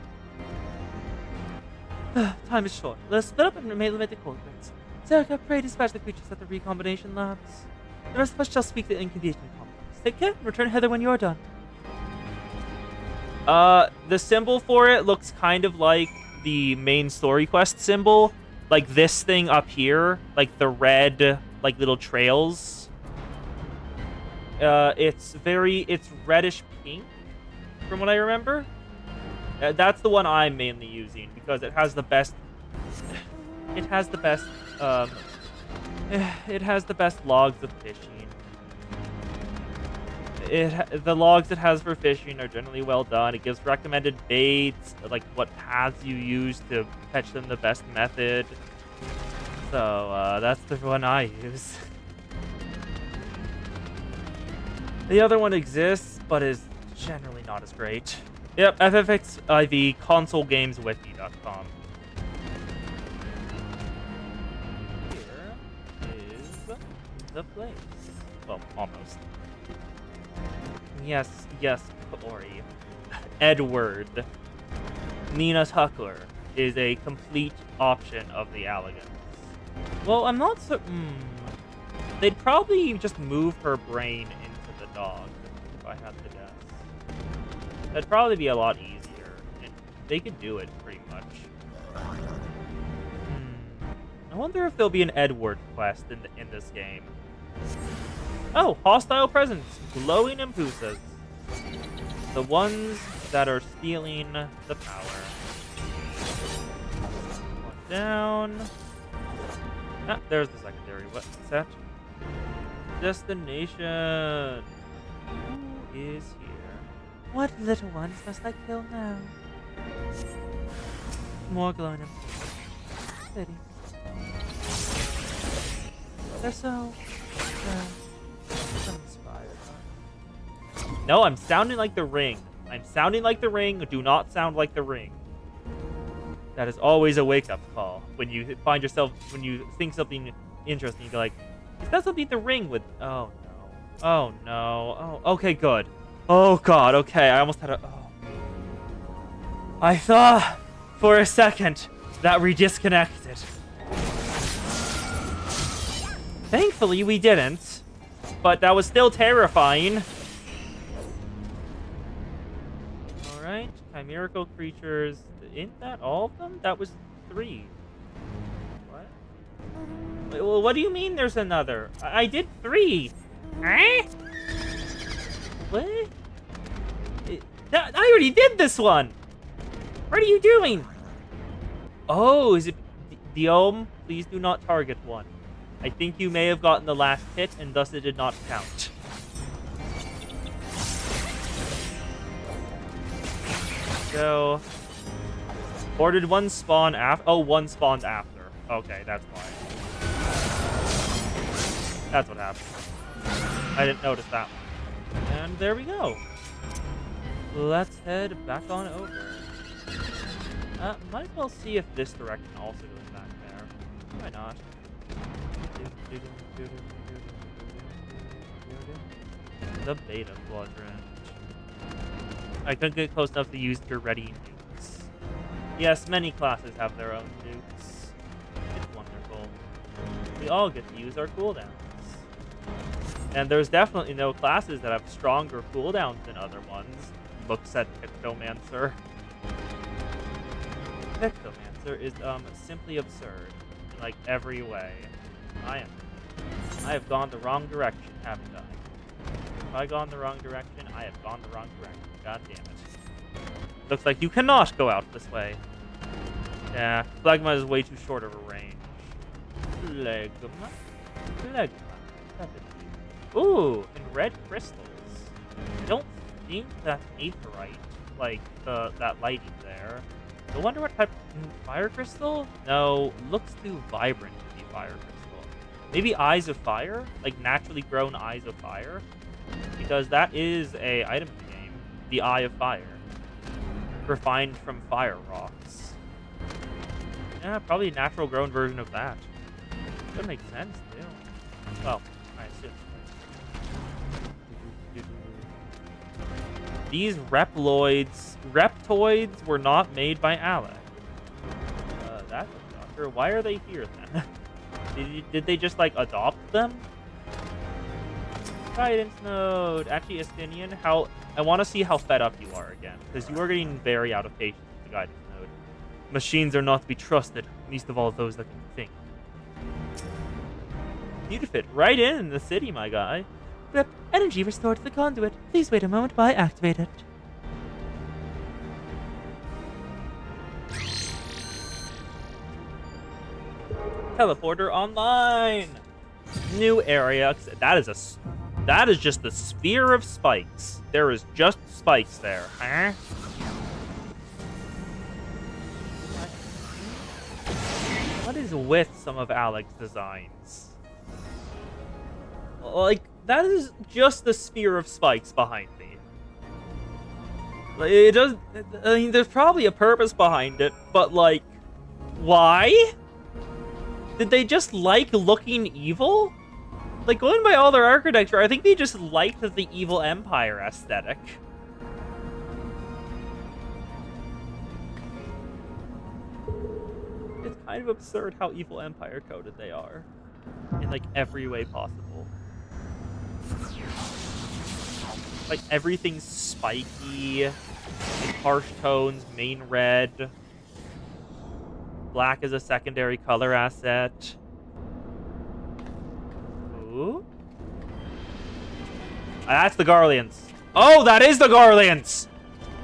Time is short. Let us split up and limit the culprits. Zerka, pray dispatch the creatures at the recombination labs. The rest of us shall speak the incubation complex. Take care and return hither when you are done. The symbol for it looks kind of like the main story quest symbol. Like this thing up here. Like the red, like little trails. It's reddish pink, from what I remember. That's the one I'm mainly using because it has the best. It has the best. It has the best logs of fishing. The logs it has for fishing are generally well done. It gives recommended baits, like what paths you use to catch them the best method. So that's the one I use. The other one exists, but is generally not as great. Yep, FFXIV, consolegameswiki.com. Here is the place. Well, almost. Yes, Corey. Edward. Nina Tucker is a complete option of the Alligans. Well, I'm not so... They'd probably just move her brain into the dog, if I had to guess. That'd probably be a lot easier. And they could do it, pretty much. I wonder if there'll be an Edward quest in this game. Oh, hostile presence. Glowing Impusas. The ones that are stealing the power. One down. Ah, there's the secondary set. Destination. Who is here? What little ones must I kill now? More glowing. Pity. They're so uninspired. No, I'm sounding like the ring. I'm sounding like the ring. Do not sound like the ring. That is always a wake-up call. When you find yourself, when you think something interesting, you go like, is that something the ring would... Oh, no. Oh, no. Oh, okay, good. Oh, God, okay. I almost had a... Oh. I thought for a second that we disconnected. Thankfully, we didn't. But that was still terrifying. Alright, chimerical creatures. Isn't that all of them? That was 3. What? Wait, well, what do you mean there's another? I did 3. Huh? What? I already did this one. What are you doing? Oh, is it the Ohm? Please do not target one. I think you may have gotten the last hit, and thus it did not count. So, or did one spawn after? Oh, one spawned after. Okay, that's why. That's what happened. I didn't notice that one. And there we go. Let's head back on over. Might as well see if this direction also goes back there. Why not? The beta quadrant. I couldn't get close enough to use your ready nukes. Yes, many classes have their own nukes. It's wonderful. We all get to use our cooldowns. And there's definitely no classes that have stronger cooldowns than other ones. Looks at Pictomancer. Pictomancer is simply absurd in like every way. I have gone the wrong direction, haven't I? Have I gone the wrong direction? I have gone the wrong direction. God damn it. Looks like you cannot go out this way. Yeah, Phlegma is way too short of a range. Phlegma? Ooh, and red crystals. I don't think that's aetheryte, like that lighting there. I wonder what type of fire crystal? No, looks too vibrant to be fire crystal. Maybe eyes of fire? Like naturally grown eyes of fire? Because that is a item in the game. The Eye of Fire. Refined from fire rocks. Yeah, probably a natural grown version of that. That makes sense, too. Well, I assume. These reptoids were not made by Alec. That's a shocker. Why are they here, then? Did they just, like, adopt them? Guidance node. Actually, Estinian, I want to see how fed up you are again, because you are getting very out of patience with the guidance node. Machines are not to be trusted, least of all those that can think. You'd fit right in the city, my guy. Rep, energy restored to the conduit. Please wait a moment while I activate it. Teleporter online. New area. That is just the sphere of spikes. There is just spikes there, huh? What is with some of Alec's designs? Like, that is just the sphere of spikes behind me. Like, it does. I mean, there's probably a purpose behind it, but like, why? Did they just like looking evil? Like, going by all their architecture, I think they just liked the evil empire aesthetic. It's kind of absurd how evil empire coded they are. In, like, every way possible. Like, everything's spiky, like, harsh tones, main red. Black is a secondary color asset. Ooh. That's the Garleans. Oh, that is the Garleans!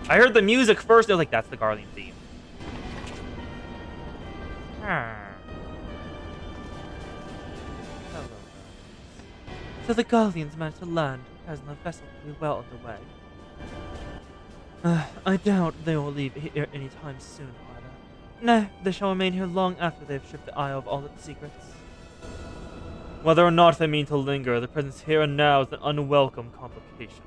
I heard the music first, I was like, that's the Garlean theme. Hello. So the Guardians managed to land, as the vessel will be well underway. I doubt they will leave here anytime soon, however. No, they shall remain here long after they have stripped the Isle of all its secrets. Whether or not they mean to linger, the presence here and now is an unwelcome complication.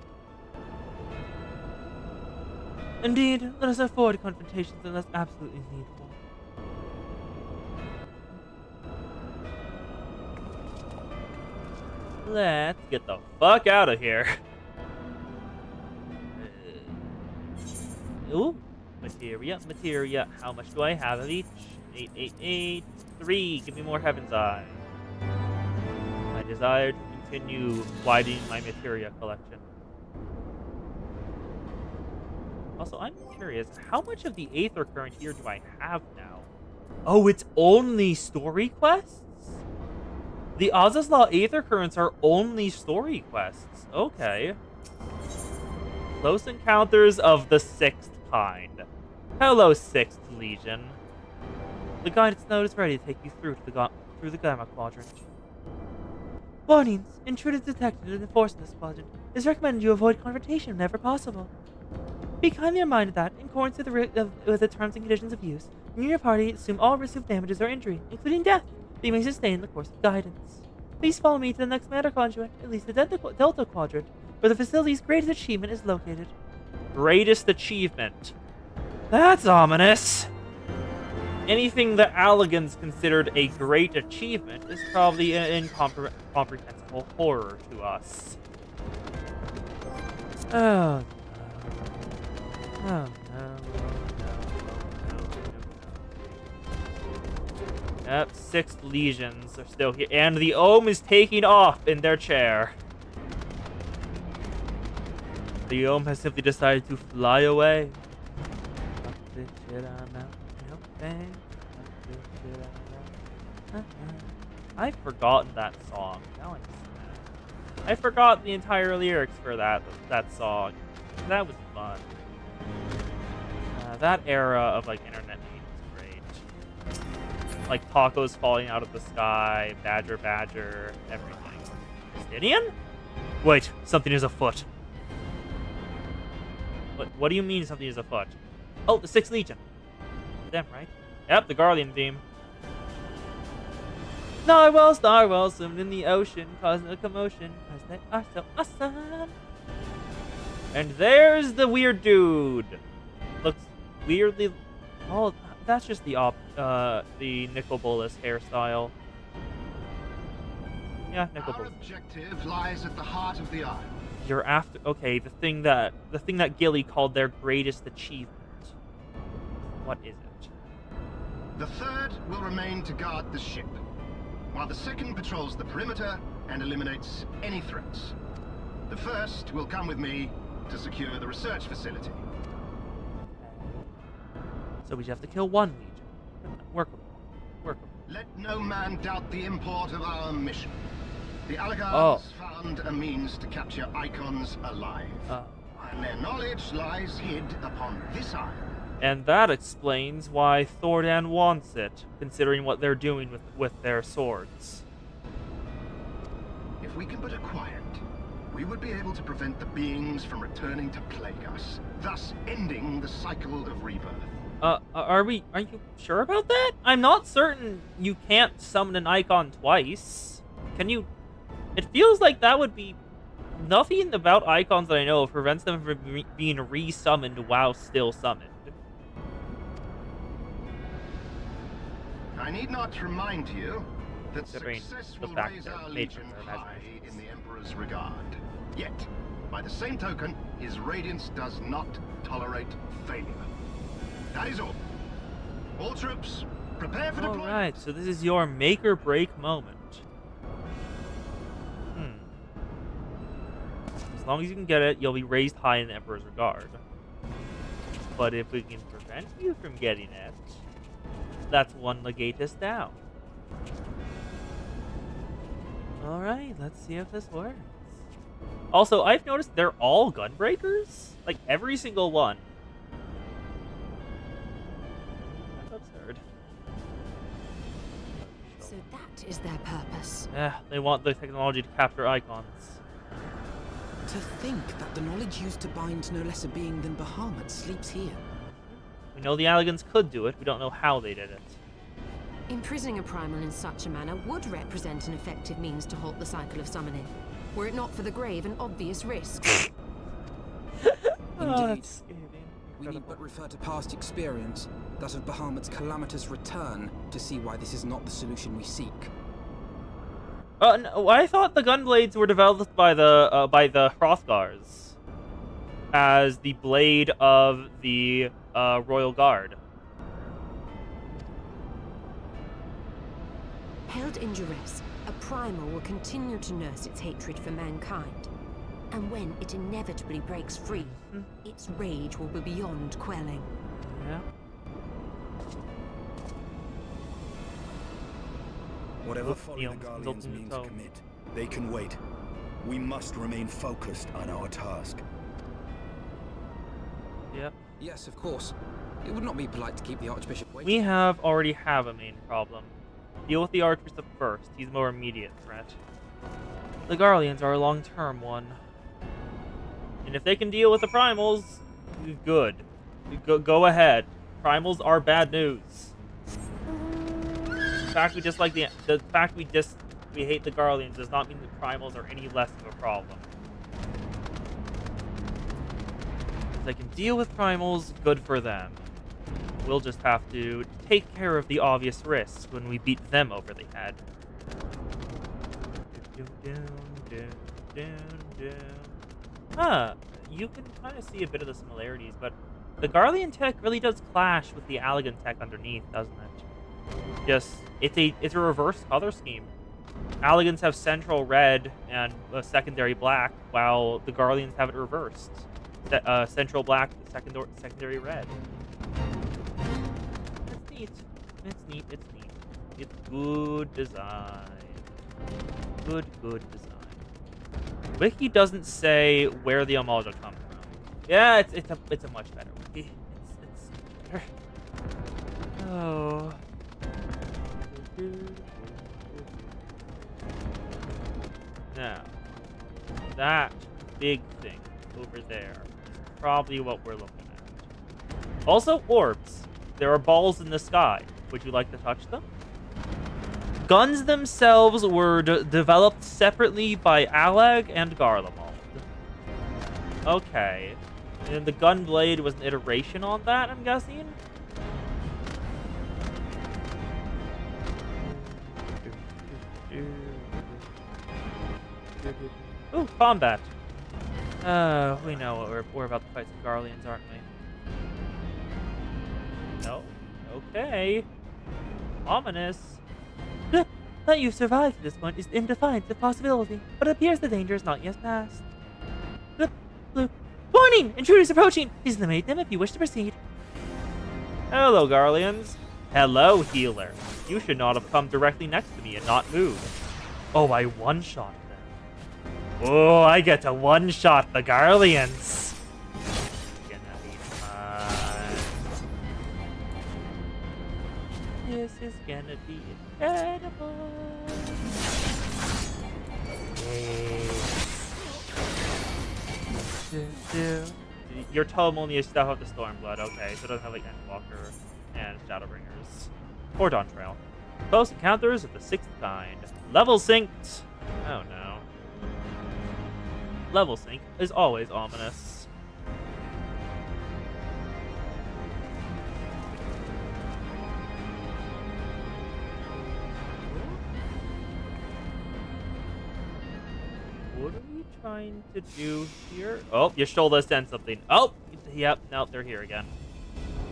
Indeed, let us avoid confrontations unless absolutely needful. Let's get the fuck out of here. Ooh, materia. How much do I have of each? 8. 3. Give me more Heaven's Eye. I desire to continue widening my materia collection. Also, I'm curious, how much of the Aether Current here do I have now? Oh, it's only story quests? The Azys Lla Aether Currents are only story quests. Okay. Close Encounters of the Sixth Kind. Hello, Sixth Legion. The guidance node is ready to take you through the Gamma Quadrant. Warnings. Intruders detected in the Force in this quadrant. It is recommended you avoid confrontation whenever possible. Be kindly reminded that, in accordance with the terms and conditions of use, you and your party assume all risks of damages or injury, including death, that you may sustain in the course of guidance. Please follow me to the next matter conduit, at least the Delta Quadrant, where the facility's greatest achievement is located. Greatest achievement? That's ominous! Anything that Allagans considered a great achievement is probably an incomprehensible horror to us. Oh, no. Yep, 6 legions are still here, and the Ohm is taking off in their chair. The Ohm has simply decided to fly away. I've forgotten that song. Now I'm sad. I forgot the entire lyrics for that song. That was fun. That era of like internet memes was great. Like tacos falling out of the sky, badger, everything. Justinian? Wait, something is afoot. What do you mean something is afoot? Oh, the 6th Legion. Them, right? Yep, the Guardian theme. Narwhals swimming in the ocean, causing a commotion, because they are so awesome. And there's the weird dude. Looks weirdly... Oh, that's just the Nicol Bolas hairstyle. Yeah, Nicol Bolas. Our objective lies at the heart of the isle. You're after... Okay, the thing that Gilly called their greatest achievement. What is it? The 3rd will remain to guard the ship, while the 2nd patrols the perimeter and eliminates any threats. The 1st will come with me to secure the research facility. So we just have to kill 1 legion. Work with them. Let no man doubt the import of our mission. The Allagans found a means to capture icons alive. And their knowledge lies hid upon this isle. And that explains why Thordan wants it, considering what they're doing with their swords. If we can but acquire it, we would be able to prevent the beings from returning to plague us, thus ending the cycle of rebirth. Are you sure about that? I'm not certain you can't summon an icon twice. Can you? It feels like that would be... Nothing about icons that I know of prevents them from being re-summoned while still summoned. I need not remind you that Considering success the will fact raise that our Matron legion are high imaginations. in the Emperor's regard. Yet, by the same token, his radiance does not tolerate failure. That is all. All troops, prepare for deployment. Alright, so this is your make or break moment. As long as you can get it, you'll be raised high in the Emperor's regard. But if we can prevent you from getting it, that's 1 legatus down. Alright, let's see if this works. Also, I've noticed they're all gunbreakers. Like, every single one. That's absurd. So that is their purpose. They want the technology to capture icons. To think that the knowledge used to bind no less a being than Bahamut sleeps here. We know the Allagans could do it, we don't know how they did it. Imprisoning a primal in such a manner would represent an effective means to halt the cycle of summoning, were it not for the grave and obvious risk. Oh, that's scathing. We need but refer to past experience, that of Bahamut's calamitous return, to see why this is not the solution we seek. No, I thought the gunblades were developed by the Hrothgars as the blade of the Royal Guard. Held in duress, a primal will continue to nurse its hatred for mankind. And when it inevitably breaks free, its rage will be beyond quelling. Yeah. Whatever folly the Neon's Garleans built in mean the to toe. commit, they can wait. We must remain focused on our task. Yep. Yes, of course. It would not be polite to keep the Archbishop waiting. We already have a main problem. Deal with the Archbishop first. He's a more immediate threat. The Garleans are a long-term one. And if they can deal with the Primals, good. Go ahead. Primals are bad news. The fact we dislike the fact we hate the Garleans does not mean the Primals are any less of a problem. If they can deal with Primals, good for them. We'll just have to take care of the obvious risks when we beat them over the head. Huh, you can kind of see a bit of the similarities, but the Garlean tech really does clash with the Allagan tech underneath, doesn't it? Just, it's a reverse color scheme. Allagans have central red and a secondary black, while the Garleans have it reversed. Central black, secondary red. It's neat. It's neat. It's neat. It's good design. Good design. Wiki doesn't say where the Amalja come from. Yeah, it's a much better wiki. It's better. Oh. Now, that big thing over there is probably what we're looking at. Also, orbs. There are balls in the sky. Would you like to touch them? Guns themselves were developed separately by Allag and Garlemald. Okay. And the gun blade was an iteration on that, I'm guessing? Ooh, combat. We know what we're about to fight some Garleans, aren't we? No? Okay. Ominous. That you've survived to this point is in defiance of possibility, but it appears the danger is not yet past. Warning! Intruders approaching! Please eliminate them if you wish to proceed. Hello, Garleans. Hello, healer. You should not have come directly next to me and not moved. Oh, I one-shot them. Oh, I get to one-shot the Garleans. Gonna be fun. This is gonna be incredible. Your tome only is stuff of the Stormblood. Okay, so it doesn't have like Endwalker and Shadowbringers. Or Dawn Trail. Close encounters of the sixth kind. Level synced. Oh no. Level sync is always ominous. What are we trying to do here? Oh, your shoulder sent something. Oh, yep, no, they're here again.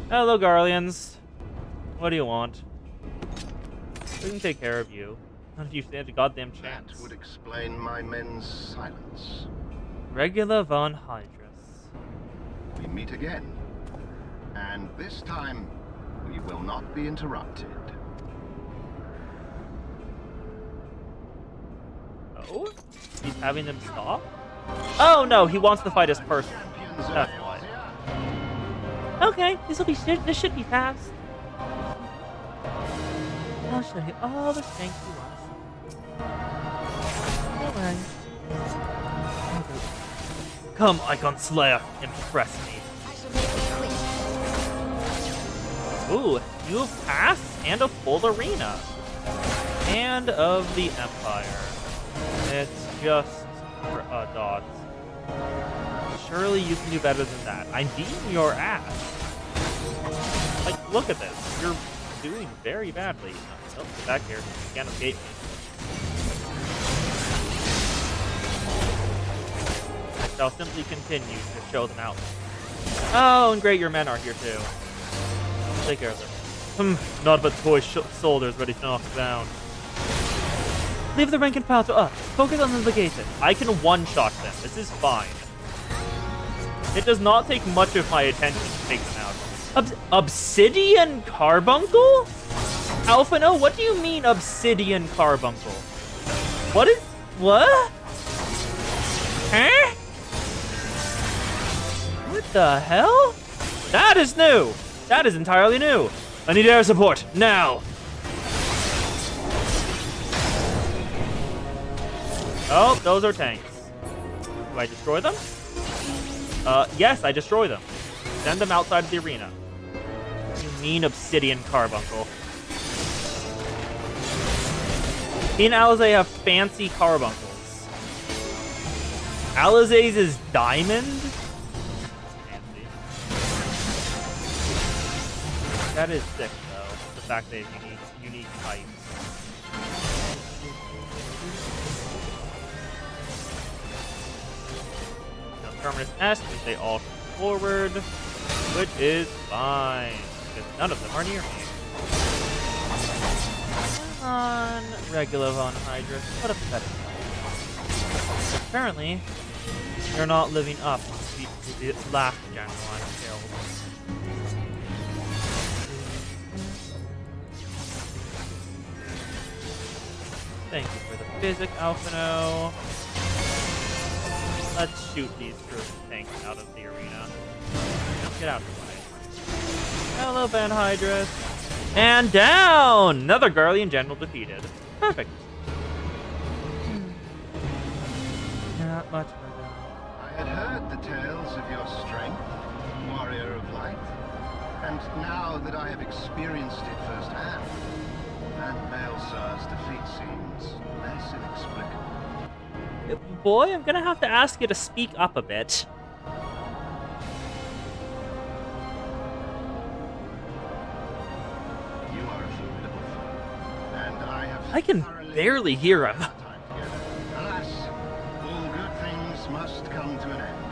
Hello, Garleans. What do you want? We can take care of you. None of you stand a goddamn chance. That would explain my men's silence. Regula von Hydrus. We meet again. And this time, we will not be interrupted. Oh? He's having them stop? Oh no, he wants to fight us personally. That's why. Okay, this should be fast. I'll show you all the strength you want. Don't worry. Come, Icon Slayer, impress me. Ooh, you have pass and a full arena. Hand of the Empire. It's just dots. Surely you can do better than that. I'm beating your ass. Like, look at this. You're doing very badly. Oh, get back here. You can't escape me. I shall simply continue to show them out. Oh, and great, your men are here too. Take care of them. Not but toy soldiers ready to knock down. Leave the rank and file to us. Focus on the legation. I can one-shot them. This is fine. It does not take much of my attention to take them out. Obsidian Carbuncle? Alphino, what do you mean Obsidian Carbuncle? What? Huh? What the hell? That is new. That is entirely new. I need air support, now. Oh, those are tanks. Do I destroy them? Yes, I destroy them. Send them outside of the arena. You mean Obsidian Carbuncle. Me and Alizé have fancy carbuncles. Alizé's is diamond? Fancy. That is sick, though. The fact that you need types. Terminus S, which they all come forward, which is fine, because none of them are near me. Come on, regular Von Hydrus, what a pathetic fight. Apparently, you're not living up to the last gen one killed. Thank you for the physic, Alphino. Let's shoot these groups of tanks out of the arena. Get out of the way. Hello, Van Hydrus. And down! Another Guardian General defeated. Perfect. Not much of that. I had heard the tales of your strength, warrior of light, and now that I have experienced it firsthand, Van Baelsar's defeat seems less inexplicable. Boy, I'm gonna have to ask you to speak up a bit. You are a formidable foe, and I have I can thoroughly barely hear him. time together. Alas, all good things must come to an end.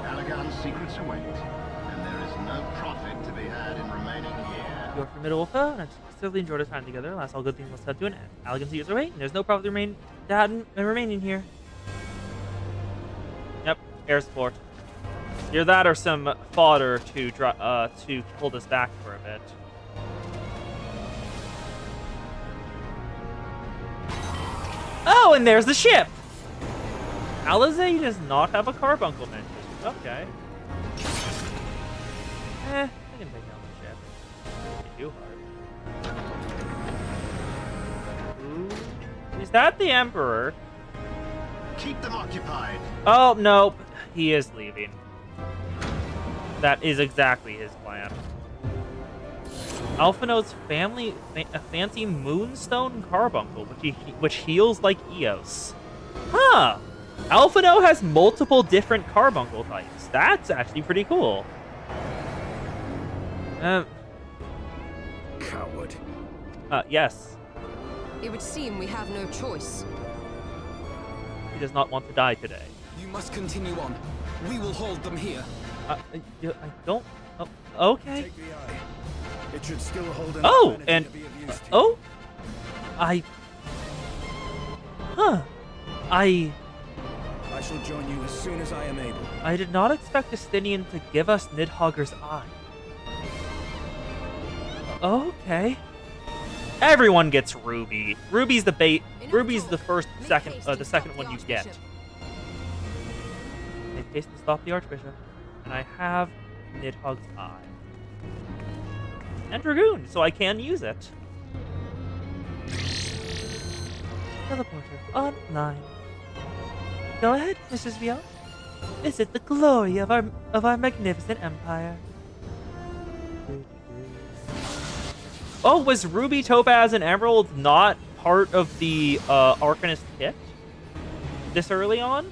Allagan's secrets await, and there is no profit to be had in remaining here. You're formidable foe, and I've certainly enjoyed our time together. Last all good things must come to an end. Elegance years away, and there's no profit remaining here. Yep, air support. Either that or some fodder to hold us back for a bit. Oh, and there's the ship! Alizé does not have a carbuncle mentioned. Okay. I can take down the ship. It's too hard. Ooh. Is that the Emperor? Keep them occupied. Oh, nope. He is leaving. That is exactly his plan. Alphino's family, a fancy moonstone carbuncle, which heals like Eos. Huh. Alphino has multiple different carbuncle types. That's actually pretty cool. Coward. Yes. It would seem we have no choice. He does not want to die today. You must continue on. We will hold them here. I don't... Oh, okay. Take the eye. It should still hold enough Oh, energy and... to be of use to you. Oh? Huh. I shall join you as soon as I am able. I did not expect Justinian to give us Nidhogger's eye. Okay. Everyone gets Ruby. Ruby's the bait. Ruby's the the second one you get. Make haste to stop the Archbishop. And I have Nidhogg's eye. And Dragoon, so I can use it. Teleporter online. Go ahead, Mrs. Vial. Visit the glory of our magnificent empire. Oh, was Ruby, Topaz, and Emerald not part of the Arcanist kit this early on?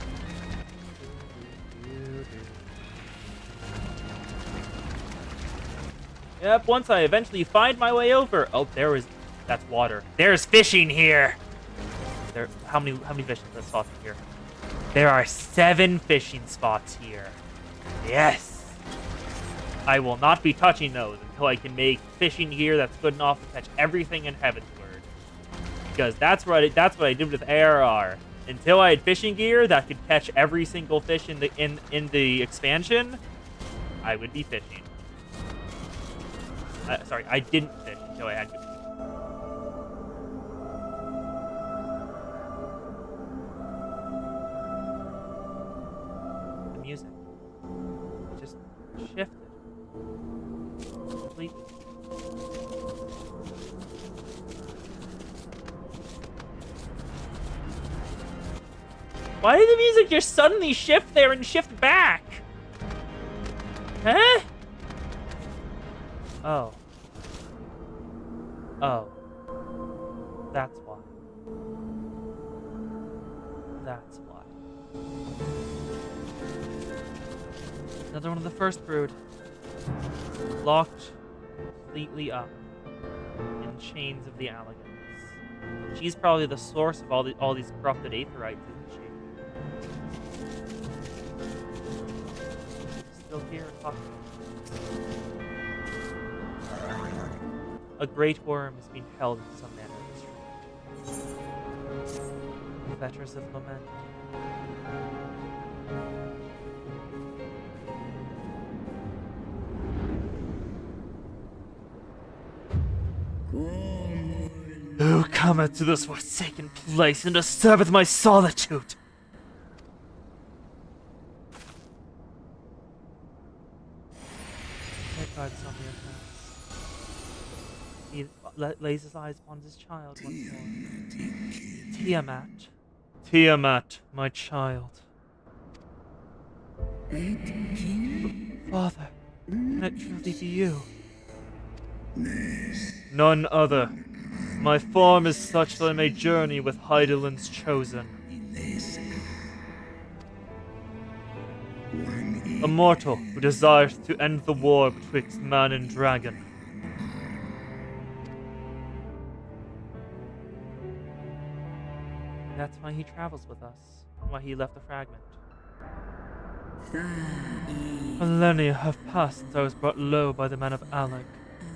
Yep, once I eventually find my way over. Oh, that's water. There's fishing here. How many fishing spots are here? There are 7 fishing spots here. Yes. I will not be touching those until I can make fishing gear that's good enough to catch everything in Heavensward. Because that's what I did with ARR. Until I had fishing gear that could catch every single fish in the expansion, I would be fishing. Sorry, I didn't fish until I had fishing. The music just shifted completely. Why did the music just suddenly shift there and shift back? Huh? Oh. Oh. That's why. That's why. Another one of the first brood. Locked completely up in chains of the Alligans. She's probably the source of all these corrupted aetherites, isn't she? Still here talking. A great worm is being held in some manner of restraint. Fetters of lament. Who cometh to this forsaken place and disturbeth my solitude? God, he lays his eyes upon his child once more. Tiamat. Tiamat, my child. Father, can it truly be you? None other. My form is such that I may journey with Hydaelyn's chosen. A mortal who desires to end the war betwixt man and dragon. That's why he travels with us, why he left the fragment. Millennia have passed since I was brought low by the men of Alec.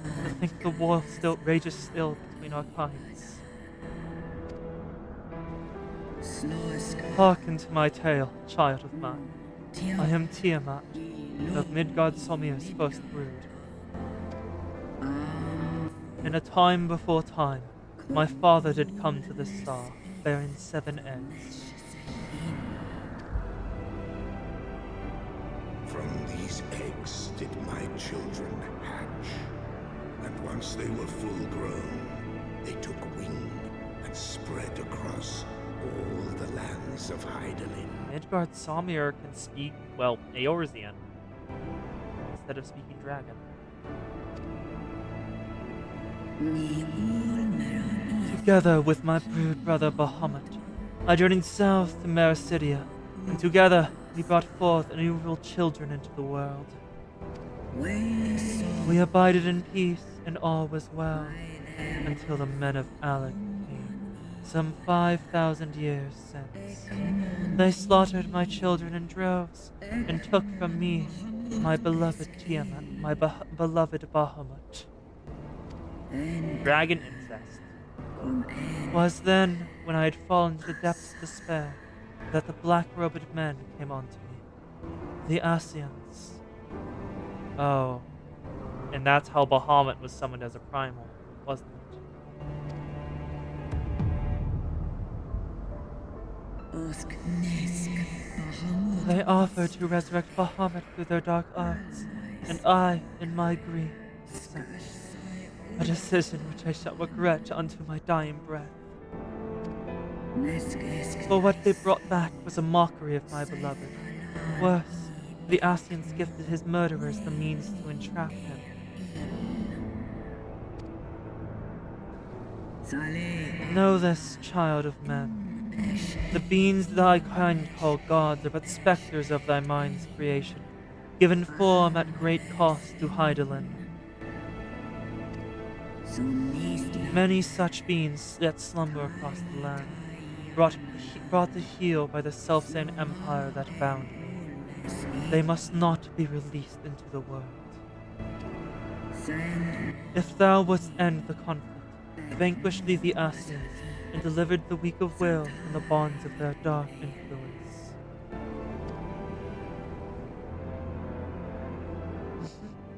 To think the war still rages still between our kinds. Hearken to my tale, child of mine. I am Tiamat, of Midgard Somir's first brood. In a time before time, my father did come to this star, bearing 7 eggs. From these eggs did my children hatch. And once they were full grown, they took wing and spread across all the lands of Hydaelyn. Midgard Somir can speak, well, Eorzean, instead of speaking dragon. Together with my brood brother Bahamut, I journeyed south to Mericidia, and together we brought forth innumerable children into the world. We abided in peace, and all was well, until the men of Alec came, some 5,000 years since. They slaughtered my children in droves, and took from me my beloved Tiamat, my beloved Bahamut. Dragon incest. Was then, when I had fallen to the depths of despair, that the black-robed men came on to me. The Asians. Oh. And that's how Bahamut was summoned as a primal, wasn't it? They offered to resurrect Bahamut through their dark arts, and I, in my grief, accept. A decision which I shall regret unto my dying breath. For what they brought back was a mockery of my beloved. Worse, the Asians gifted his murderers the means to entrap him. Know this, child of men. The beings thy kind call gods are but spectres of thy mind's creation, given form at great cost to Hydaelyn. Many such beings yet slumber across the land, brought to heel by the selfsame empire that bound me. They must not be released into the world. If thou wouldst end the conflict, vanquish thee the Asyans, and delivered the weak of will from the bonds of their dark influence.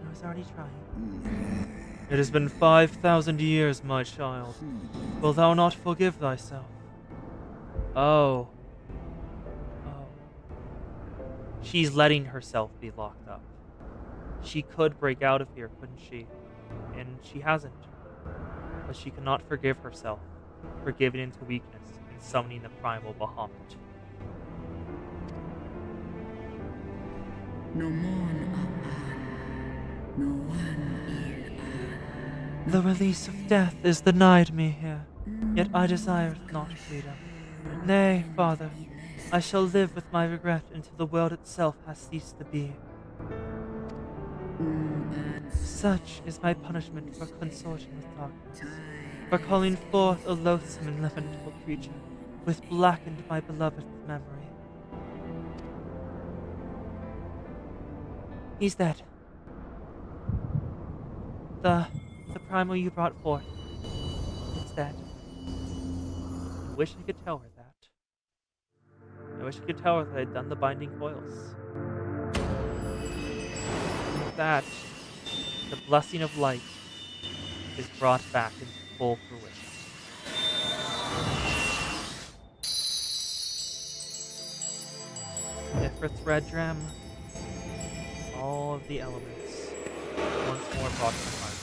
I was already trying. It has been 5,000 years, my child. Wilt thou not forgive thyself? Oh. Oh. She's letting herself be locked up. She could break out of here, couldn't she? And she hasn't. But she cannot forgive herself for giving into weakness and summoning the primal Bahamut. The release of death is denied me here, yet I desire not freedom. Nay, father, I shall live with my regret until the world itself has ceased to be. Such is my punishment for consorting with darkness, for calling forth a loathsome and lamentable creature, which blackened my beloved's memory. He's dead. The primal you brought forth, it's dead. I wish I could tell her that. I wish I could tell her that I'd done the binding coils. With that, the blessing of light is brought back into full fruition. Ifrit's red gem, all of the elements once more brought to harmony.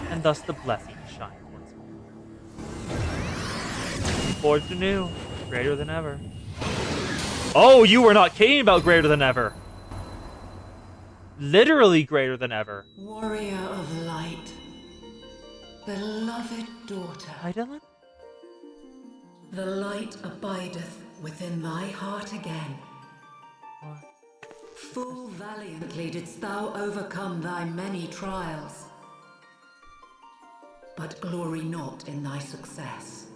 And thus the blessing shines once more. Forged anew, greater than ever. Oh, you were not kidding about greater than ever! Literally greater than ever. Warrior of light, beloved daughter, Hydaelyn? the light abideth within thy heart again. What? Full valiantly didst thou overcome thy many trials, but glory not in thy success.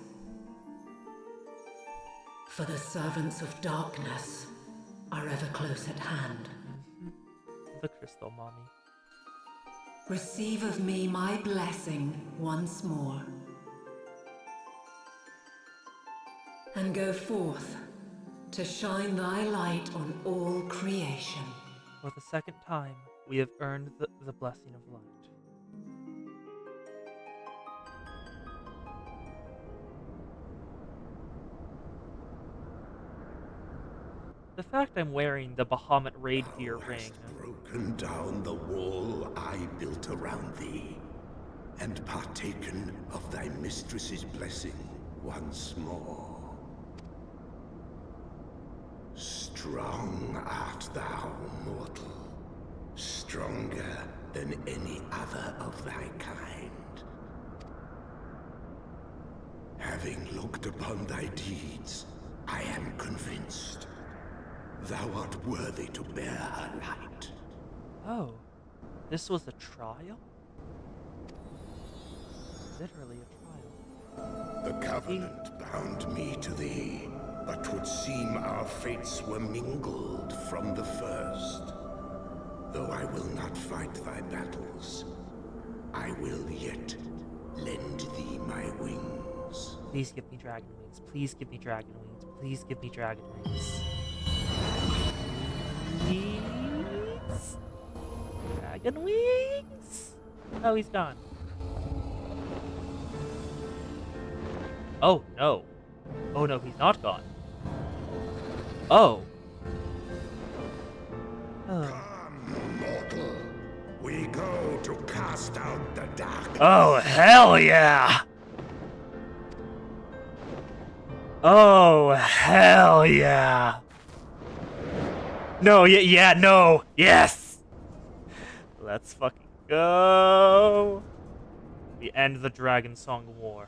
For the servants of darkness are ever close at hand. The crystal mommy. Receive of me my blessing once more, and go forth to shine thy light on all creation. For the second time, we have earned the blessing of light. The fact I'm wearing the Bahamut raid gear Thou ring. hast broken down the wall I built around thee, and partaken of thy mistress's blessing once more. Strong art thou, mortal, stronger than any other of thy kind. Having looked upon thy deeds, I am convinced thou art worthy to bear her light. Oh, this was a trial? Literally a trial. The covenant bound me to thee, but 'twould seem our fates were mingled from the first. Though I will not fight thy battles, I will yet lend thee my wings. Please give me dragon wings. Please give me dragon wings. Please give me dragon wings. Please? Dragon wings? Oh, he's gone. Oh, no. Oh, no, he's not gone. Oh. Oh. Come, mortal. We go to cast out the dark. Oh, hell yeah! Oh, hell yeah! No, yeah, no, yes! Let's fucking go! We end the Dragon Song War.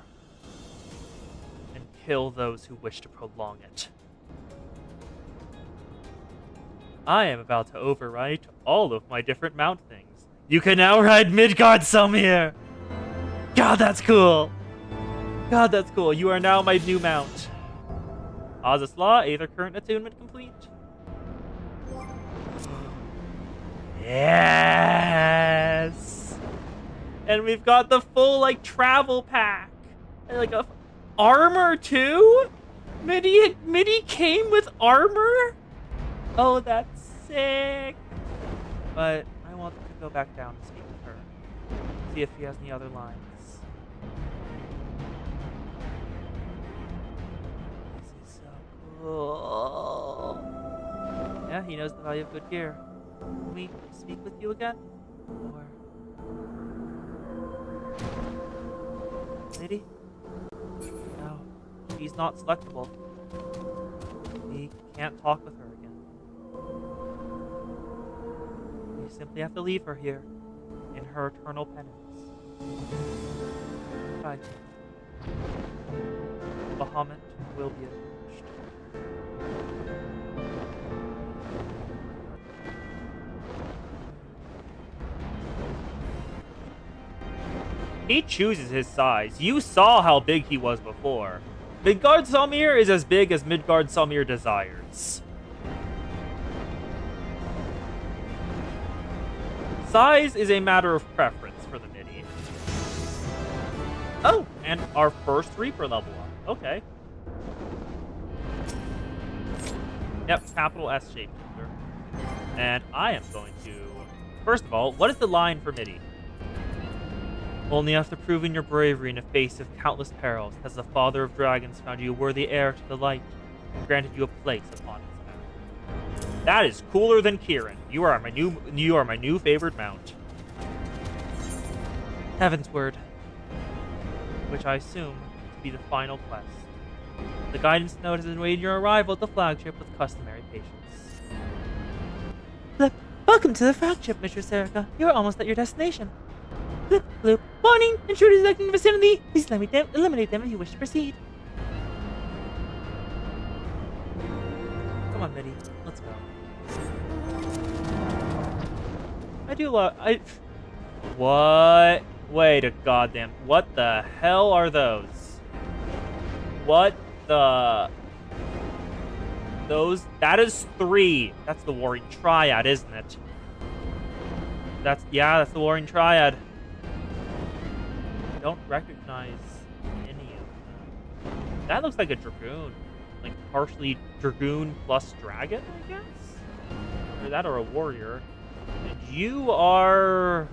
And kill those who wish to prolong it. I am about to overwrite all of my different mount things. You can now ride Midgard-Selmir! God, that's cool! God, that's cool. You are now my new mount. Azys Lla, Aether Current Attunement complete. Yes! And we've got the full, like, travel pack. And, like, armor, too? Midi came with armor? Oh, that's sick. But I want to go back down and speak with her. See if she has any other lines. This is so cool. Yeah, he knows the value of good gear. Can we speak with you again? Or... Lady? No, she's not selectable. We can't talk with her again. We simply have to leave her here, in her eternal penance. Bye. Bahamut will be avenged. He chooses his size. You saw how big he was before. Midgard-Selmir is as big as Midgard-Selmir desires. Size is a matter of preference for the midi. Oh, and our first Reaper level up. Okay. Yep, capital S shape. And I am going to... First of all, what is the line for midi? Only after proving your bravery in the face of countless perils has the Father of Dragons found you a worthy heir to the light and granted you a place upon his path. That is cooler than Kieran. You are my new favorite mount. Heaven's Word, which I assume to be the final quest. The guidance note has awaited your arrival at the flagship with customary patience. Blip, welcome to the flagship, Mistress Erica. You are almost at your destination. Blip, bloop. Warning! Intruders acting in the vicinity! Please eliminate them if you wish to proceed. Come on, Midi. Let's go. I do love... What? Wait a goddamn... What the hell are those? What the... Those... That is 3. That's the Warring Triad, isn't it? That's... Yeah, that's the Warring Triad. I don't recognize any of them. That looks like a Dragoon. Like, partially Dragoon plus Dragon, I guess? Or that or a Warrior. And you are...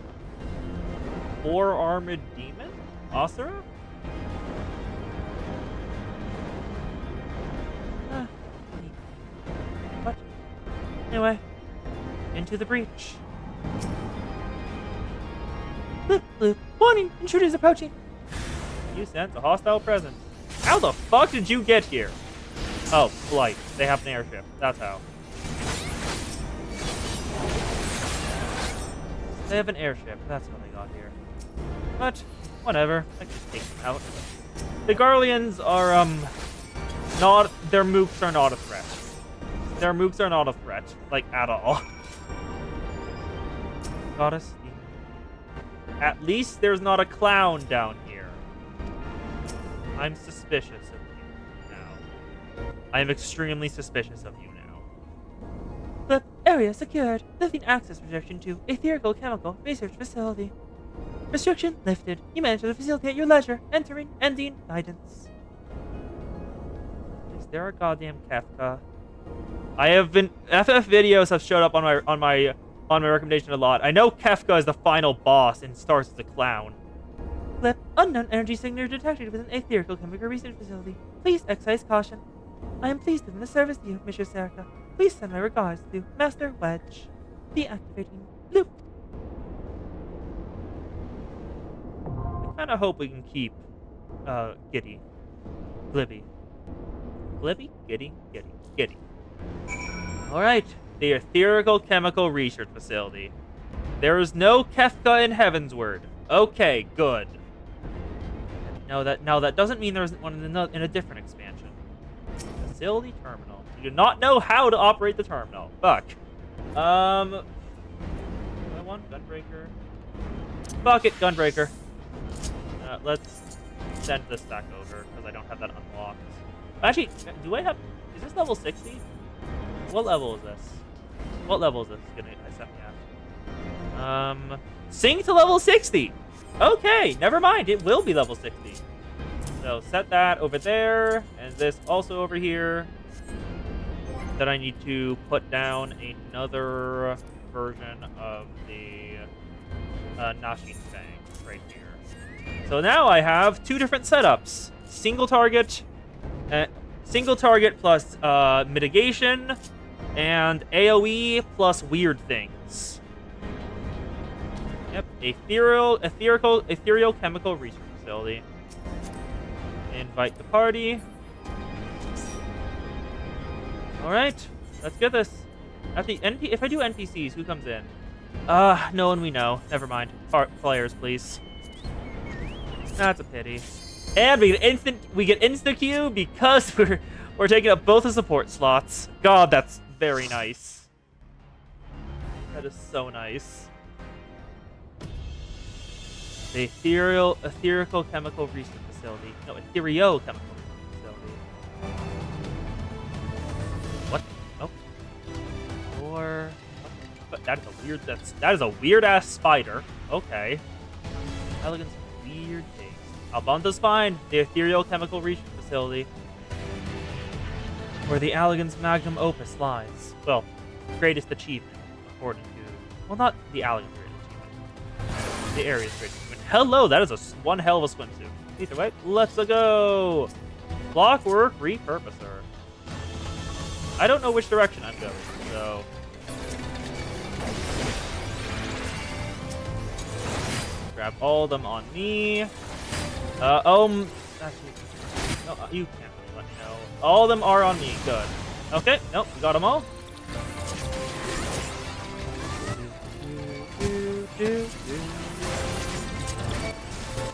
4-armored Demon? Asura? What? Anyway, into the breach. Bloop, bloop. Warning! Intruders approaching! You sense a hostile presence. How the fuck did you get here? Oh, flight. They have an airship. That's how. They have an airship. That's how they got here. But, whatever. I can take them out. The Garleans are, not... Their mooks are not a threat. Their mooks are not a threat. Like, at all. Goddess. At least there's not a clown down here. I'm suspicious of you now. I am extremely suspicious of you now. The area secured. Lifting access restriction to Etherical Chemical Research Facility. Restriction lifted. You may enter the facility at your leisure. Entering, ending, guidance. Is there a goddamn Kefka? I have been... FF videos have showed up on my recommendation a lot. I know Kefka is the final boss and starts as a clown. Blip. Unknown energy signature detected within Etherical Chemical Research Facility. Please exercise caution. I am pleased to be in the service to you, Mistress Erica. Please send my regards to Master Wedge. Deactivating loop. I kind of hope we can keep Giddy. Glibby. Glibby? Giddy? Giddy. Giddy. Alright. The Etherical Chemical Research Facility. There is no Kefka in Heaven's Word. Okay, good. No, that doesn't mean there isn't one in a different expansion. Facility terminal. You do not know how to operate the terminal. Fuck. I want gunbreaker. Fuck it, gunbreaker. Let's send this back over because I don't have that unlocked. Actually, do I have? Is this level 60? What level is this? What level is this gonna set me at? Sing to level 60. Okay, never mind. It will be level 60. So set that over there, and this also over here. Then I need to put down another version of the Nashin Fang right here. So now I have two different setups: single target plus mitigation, and AOE plus weird things. Yep, ethereal chemical research facility. Invite the party. All right, let's get this. At the if I do NPCs, who comes in? No one we know. Never mind. Players, please. That's a pity. And we get insta queue because we're taking up both the support slots. God, that's very nice. That is so nice. The ethereal chemical research facility. No, ethereal chemical research facility. What? Oh. Or that is a weird. That is a weird ass spider. Okay. Elegance weird thing. Up on the spine, the ethereal chemical research facility, where the Allegan's magnum opus lies. Well, greatest achievement, according to... Well, not the Allegan's greatest achievement. The area's greatest achievement. Hello, that is one hell of a swimsuit. Either way, let's go! Clockwork Repurposer. I don't know which direction I'm going, so... Grab all of them on me. Actually, no, you can't really let me know. All of them are on me. Good. Okay. Nope. We got them all.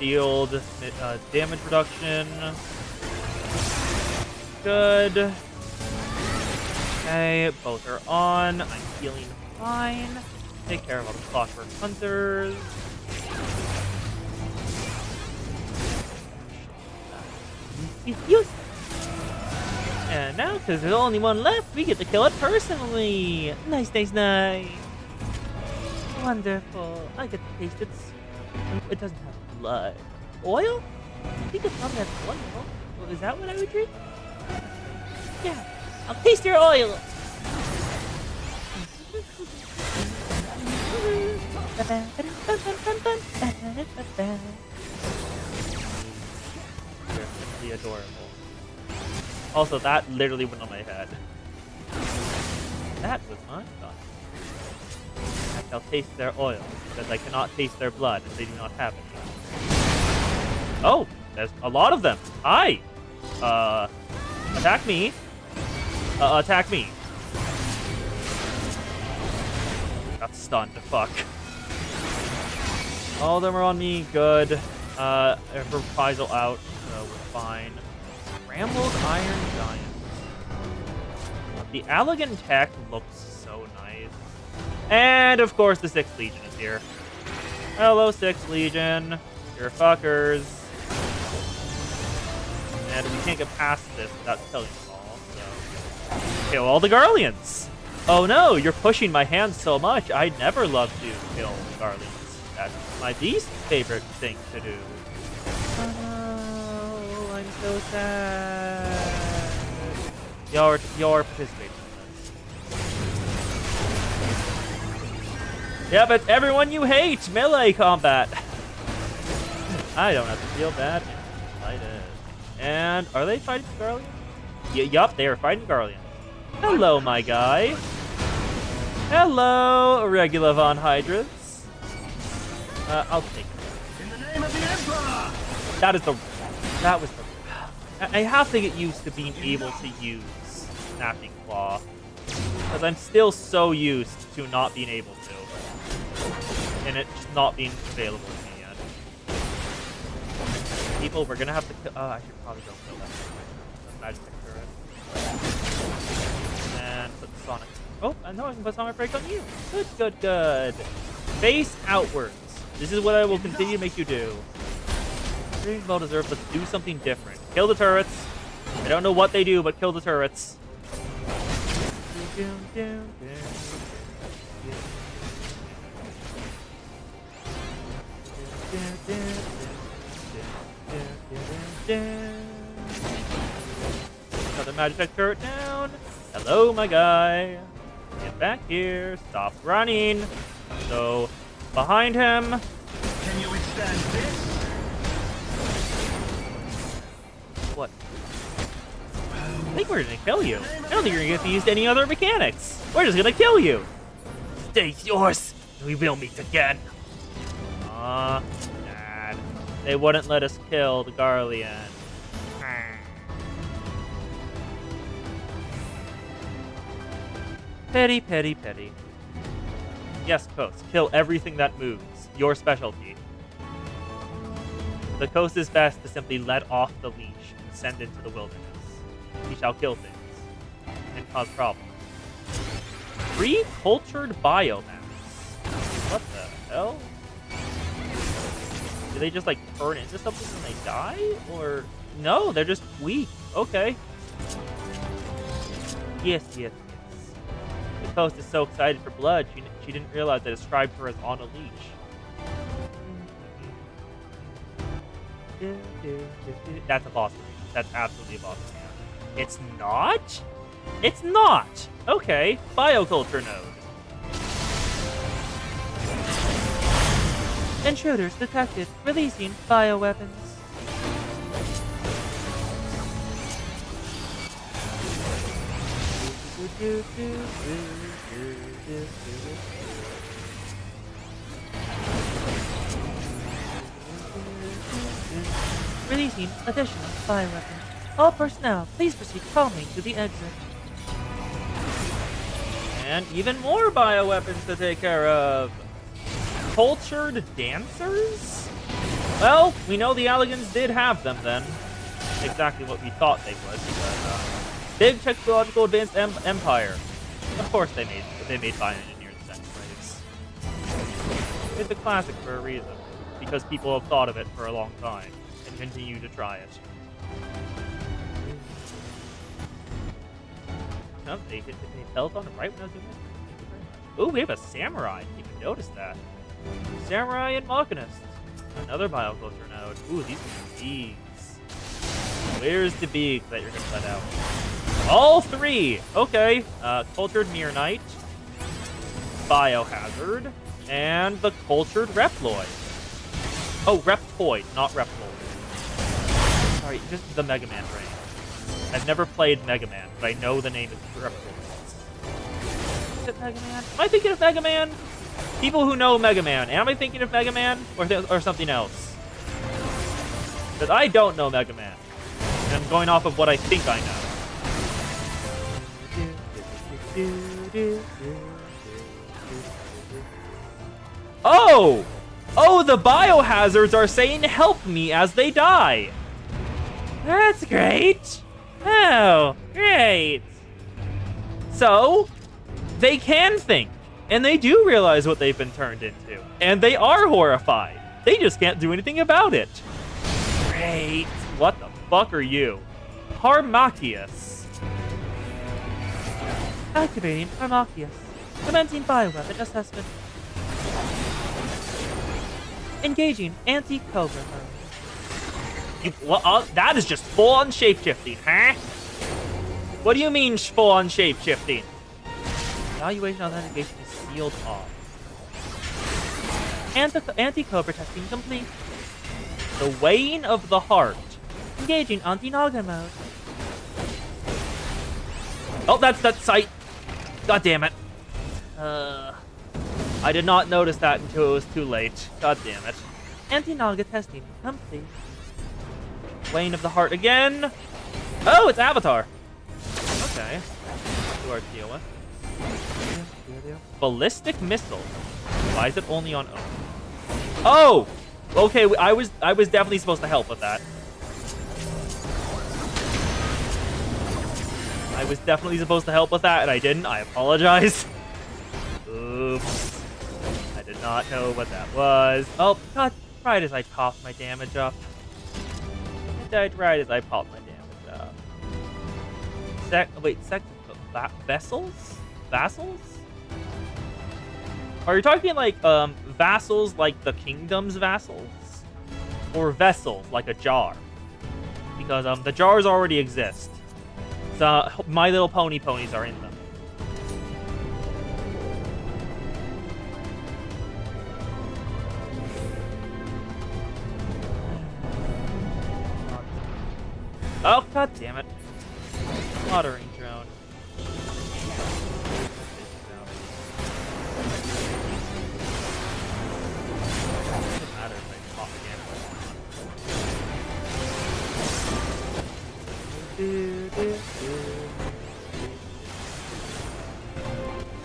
Field damage reduction. Good. Okay, both are on. I'm feeling fine. Take care of all the clockwork hunters. And now, because there's only one left, we get to kill it personally. Nice, nice, nice. Wonderful. I get to taste it. It doesn't have blood. Oil? I think it's not that wonderful. Well, is that what I would drink? Yeah. I'll taste your oil. You're simply adorable. Also, that literally went on my head. That was my thought. I shall taste their oil, because I cannot taste their blood, and they do not have any. Oh, there's a lot of them. Hi! Attack me. Attack me. Got stunned. Fuck. All of them are on me. Good. Reprisal out, so we're fine. Scrambled Iron Giant. The Allegan tech looks so nice. And, of course, the 6th Legion is here. Hello, 6th Legion. You're fuckers. And we can't get past this without killing them all, so... Kill all the Garleans! Oh no, you're pushing my hand so much, I'd never love to kill the Garleans. That's my least favorite thing to do. Oh no, I'm so sad. You're participating in this. Yeah, but everyone you hate, melee combat. I don't have to feel bad. I did. And are they fighting Garlean? Yup, they are fighting Garlean. Hello, my guy. Hello, Regula von Hydras. I'll take it. In the name of the Emperor! That was the... I have to get used to being able to use Snapping Claw. Because I'm still so used to not being able to. And it just not being available to me yet. people. We're gonna have to kill. I should probably go kill that magic turret. And put the Sonic. Oh, I know I can put Sonic Break on you. Good, good, good. Face outwards. This is what I will continue to make you do. Pretty well deserved. Let's do something different. Kill the turrets. I don't know what they do, but kill the turrets. Another Magitech turret down. Hello, my guy. Get back here. Stop running. So, behind him. Can you withstand this? What? I think we're gonna kill you. I don't think you're gonna get to use any other mechanics. We're just gonna kill you. State's yours. We will meet again. Nah. They wouldn't let us kill the Garlean. Petty, petty, petty. Yes, Coast. Kill everything that moves. Your specialty. The Coast is best to simply let off the leash and send into the wilderness. He shall kill things and cause problems. Pre-cultured biomass. What the hell? Do they just like turn into something when they die? Or no, they're just weak. Okay. Yes, yes, yes. The Coast is so excited for blood, she didn't realize that it described her as on a leash. That's a boss arena. That's absolutely a boss arena. It's not? It's not! Okay, bioculture node. Intruders detected, releasing bioweapons. Releasing additional bioweapons. All personnel, please proceed calmly to the exit. And even more bioweapons to take care of. Cultured dancers? Well, we know the Alligans did have them then. Exactly what we thought they would. But, big technological advanced empire. Of course they made bioengineered sex slaves. It's a classic for a reason. Because people have thought of it for a long time and continue to try it. No, they felt on it right when I was doing this. Ooh, we have a samurai. I didn't even notice that. Samurai and Machinist. Another bioculture node. Ooh, these are beads. Where's the beads that you're going to let out? All three! Okay. Cultured Mirror Knight. Biohazard. And the Cultured Reploid. Oh, Reptoid, not Reploid. Sorry, just the Mega Man brain. I've never played Mega Man, but I know the name is Reptoid. Is it Mega Man? Am I thinking of Mega Man? People who know Mega Man, am I thinking of Mega Man or something else? Because I don't know Mega Man. And I'm going off of what I think I know. Oh! Oh, the biohazards are saying help me as they die. That's great. Oh, great. So, they can think. And they do realize what they've been turned into. And they are horrified. They just can't do anything about it. Great. What the fuck are you? Harmachius. Activating Harmachius. Commencing bioweapon assessment. Engaging anti-cobra mode. That is just full-on shapeshifting, huh? What do you mean full-on shapeshifting? Evaluation authentication is sealed off. Anti-cobra testing complete. The weighing of the heart. Engaging anti-Naga mode. Oh, that's that sight. God damn it. I did not notice that until it was too late. God damn it. Anti-Naga testing complete. Weighing of the heart again. Oh, it's Avatar. Okay. Who are to deal with? Ballistic missile. Why is it only on O? Oh! Okay, I was definitely supposed to help with that. I was definitely supposed to help with that, and I didn't. I apologize. Oops. I did not know what that was. Oh, God. Right as I popped my damage up. I died right as I popped my damage up. Vessels? Vassals? Are you talking like, vassals like the kingdom's vassals? Or vessels, like a jar? Because, the jars already exist. So, My Little Pony ponies are in them. Oh, god damn it. Watering drone. Doesn't matter if I pop again.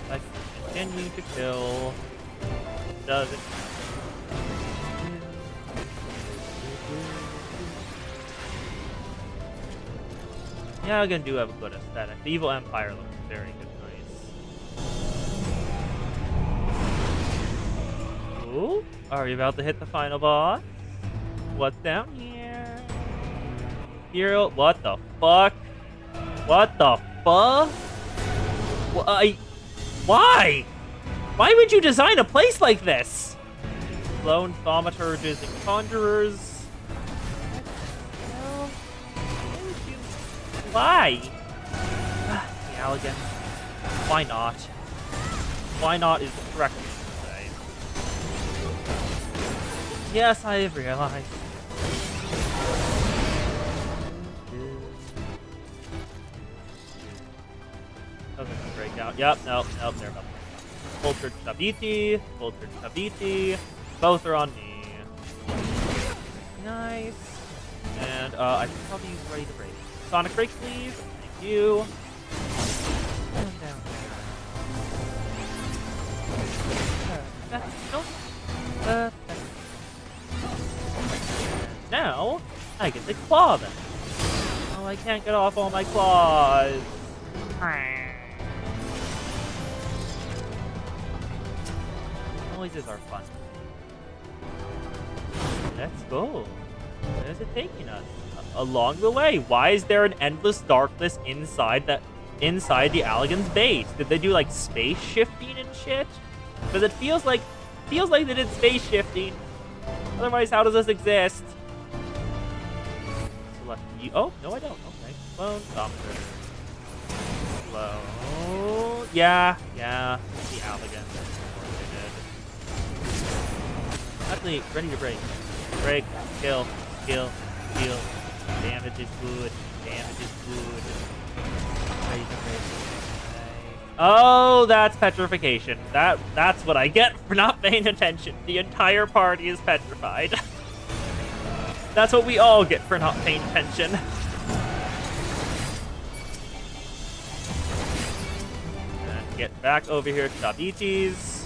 I can continue to kill. Does it? Yeah, I'm gonna do have a good aesthetic. The Evil Empire looks very good, nice. Ooh, are we about to hit the final boss? What's down here? Hero, what the fuck? What the fuck? Why? Why would you design a place like this? Lone thaumaturges and conjurers. Why? The Allagans. Why not? Why not is the correct thing to say. Yes, I have realized. Those are gonna break out. Yep, nope, they're about to break out. Vulture Chaviti. Both are on me. Nice. And, I should probably use Ready to Break. Sonic Break, please. Thank you. And down there. And now, I get the claw them. Oh, I can't get off all my claws. Noises are fun. Let's go. Where is it taking us? Along the way. Why is there an endless darkness inside the Allagan's base? Did they do like space shifting and shit? Because it feels like they did space shifting. Otherwise, how does this exist? Select you. Oh no, I don't. Okay. Clone Thaumaturge. Slow. Yeah. The Allagan. Actually, Ready to Break. Break. Kill. Heal. Damage is good. Ready to break. Oh, that's petrification. That's what I get for not paying attention. The entire party is petrified. That's what we all get for not paying attention. And get back over here to Davites.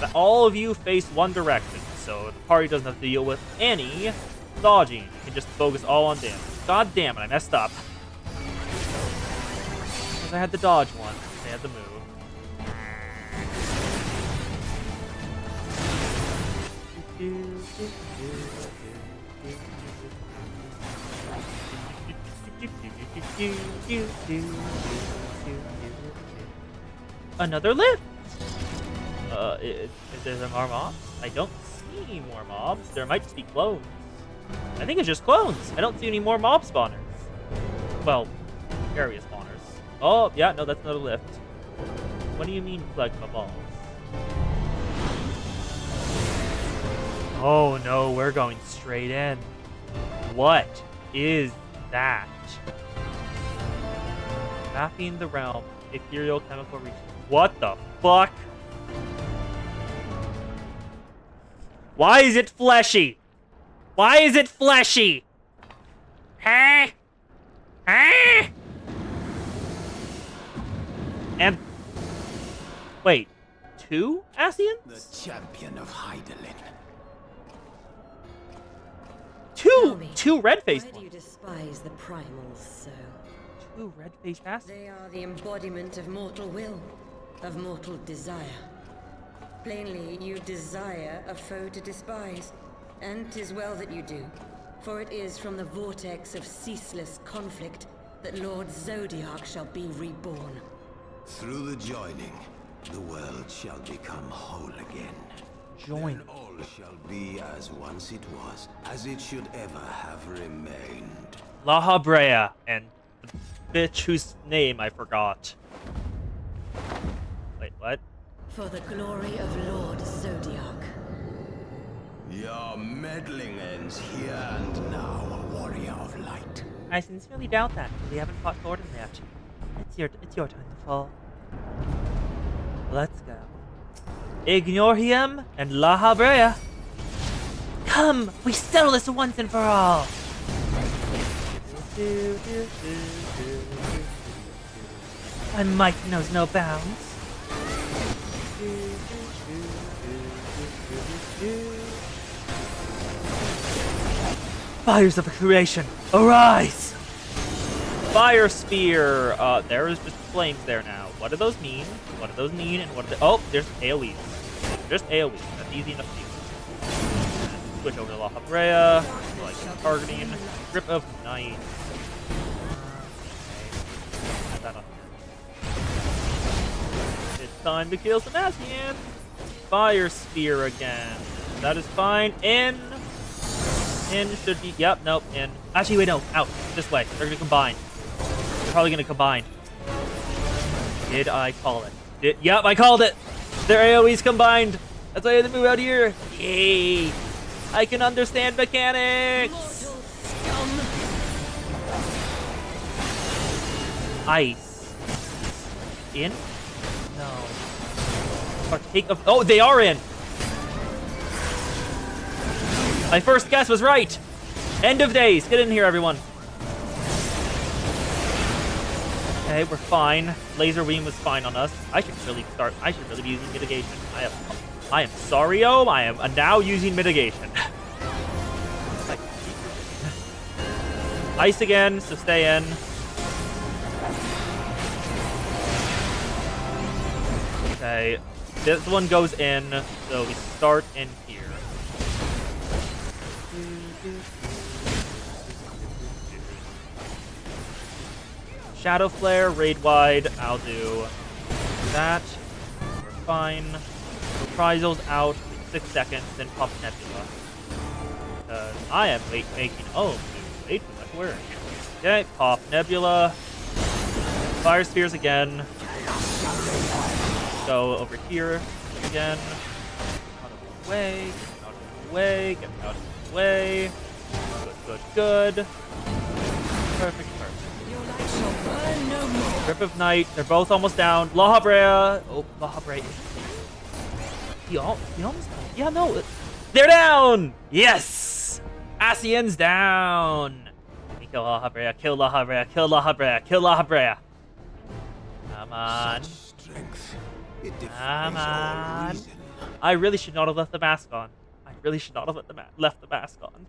And all of you face one direction, so the party doesn't have to deal with any dodging. You can just focus all on damage. God damn it, I messed up. Because I had to dodge one. They had to move. Another lift! Is there more mobs? I don't see more mobs. There might just be clones. I think it's just clones. I don't see any more mob spawners. Well, area spawners. Oh, yeah, no, that's another lift. What do you mean, collect my balls? Oh, no, we're going straight in. What is that? Mapping the realm. Ethereal chemical research. What the fuck? Why is it fleshy? Why is it fleshy? Huh? Huh? And wait, 2 Asians? The champion of Hydaelyn. Tell me, Two red-faced why do you ones. despise the primals so? Ooh, red-faced ass. They are the embodiment of mortal will, of mortal desire. Plainly, you desire a foe to despise, and 'tis well that you do, for it is from the vortex of ceaseless conflict that Lord Zodiac shall be reborn. Through the joining, the world shall become whole again. Join. Then all shall be as once it was, as it should ever have remained. La Habrea and the bitch whose name I forgot. Wait, what? For the glory of Lord Zodiac. Your meddling ends here and now, warrior of light. I sincerely doubt that. We haven't fought Gordon yet. It's your time to fall. Let's go. Ignore him and La Habrea. Come, we settle this once and for all. My might knows no bounds. Fires of creation, arise! Fire spear. There is just flames there now. What do those mean? What do those mean? And what do they? Oh, there's AOE's. Just AOE's. That's easy enough to use. Switch over to La Habrea. Like targeting. Grip of Night. Okay. Add that on here. It's time to kill some Asians. Fire spear again. That is fine. In should be. Yep. Nope. In. Actually, wait. No. Out. This way. They're gonna combine. They're probably gonna combine. Did I call it? Yep, I called it! Their AoE's combined! That's why I had to move out here! Yay! I can understand mechanics! Ice. In? No. Partake of. Oh, they are in! My first guess was right! End of days! Get in here, everyone! Okay, we're fine. Laser beam was fine on us. I should really be using mitigation. I am sorry, I am now using mitigation. Like, ice again, so stay in. Okay, this one goes in, so we start in here. Shadow Flare, raid wide, I'll do that. We're fine. Reprisals out in 6 seconds, then pop Nebula. I am making, way too much work. Okay, pop Nebula. Fire Spheres again. Go over here again. Out of the way, get out of the way, get out of the way. Good. Perfect. Grip of Night. They're both almost down. La Habrea. Oh, La Habrea. He almost. Yeah, no. They're down. Yes. Asian's down. Let me kill La Habrea. Kill La Habrea. Kill La Habrea. Kill La Habrea. Come on. Strength. It Come defies all on. reason. I really should not have left the mask on. I really should not have left the mask on.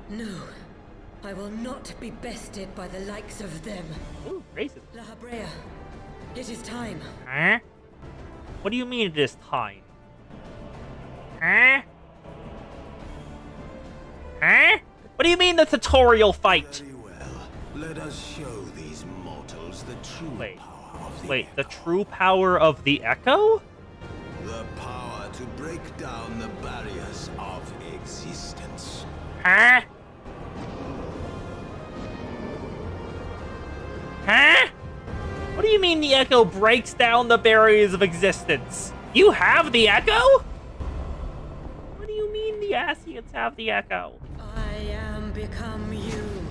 No, I will not be bested by the likes of them. Ooh, racist. La Habrea, it is time. Huh? What do you mean it is time? Huh? Huh? What do you mean the tutorial fight? Very well. Let us show these mortals the true power of The true power of the Echo? the power to break down the barriers of existence. Huh? Huh? What do you mean the Echo breaks down the barriers of existence? You have the Echo? What do you mean the Asians have the Echo? I am become you.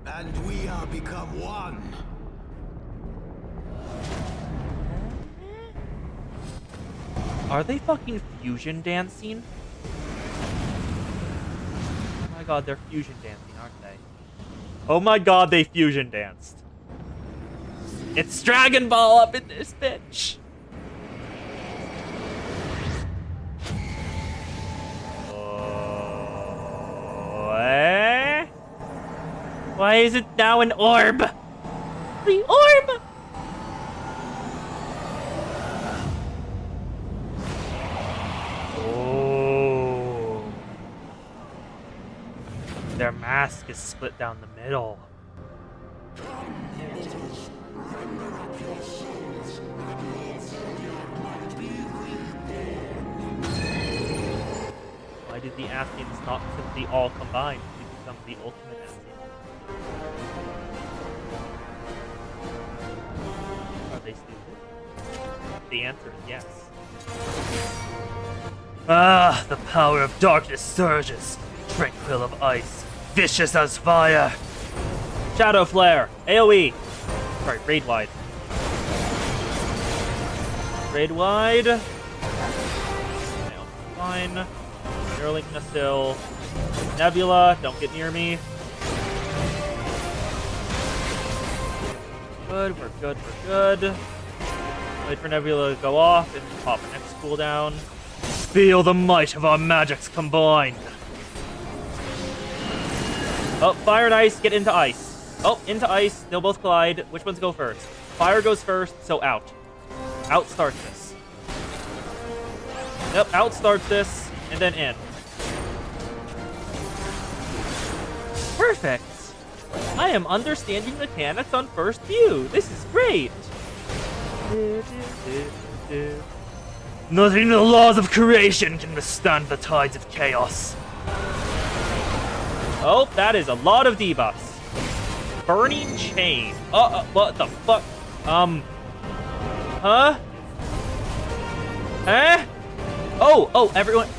And we are become one. Are they fucking fusion dancing? Oh my god, they're fusion dancing, aren't they? Oh my god, they fusion danced. It's Dragon Ball up in this bitch. Why is it now an orb? The orb! Oh. Their mask is split down the middle. Why did the Ascians not simply all combine to become the ultimate Ascian? Are they stupid? The answer is yes. Ah, the power of darkness surges, tranquil of ice, vicious as fire. Shadow Flare, AoE. Sorry, raid wide. Raid wide. Okay, fine. Neuralink Nacil. Nebula, don't get near me. Good, we're good, we're good. Wait for Nebula to go off and pop the next cooldown. Feel the might of our magics combined. Oh, fire and ice, get into ice. Oh, into ice, they'll both collide. Which ones go first? Fire goes first, so out. Out starts this. Yep, out starts this, and then in. Perfect! I am understanding mechanics on first view. This is great! Nothing in the laws of creation can withstand the tides of chaos. Oh, that is a lot of debuffs. Burning Chain. What the fuck? Huh? Eh? Oh, everyone.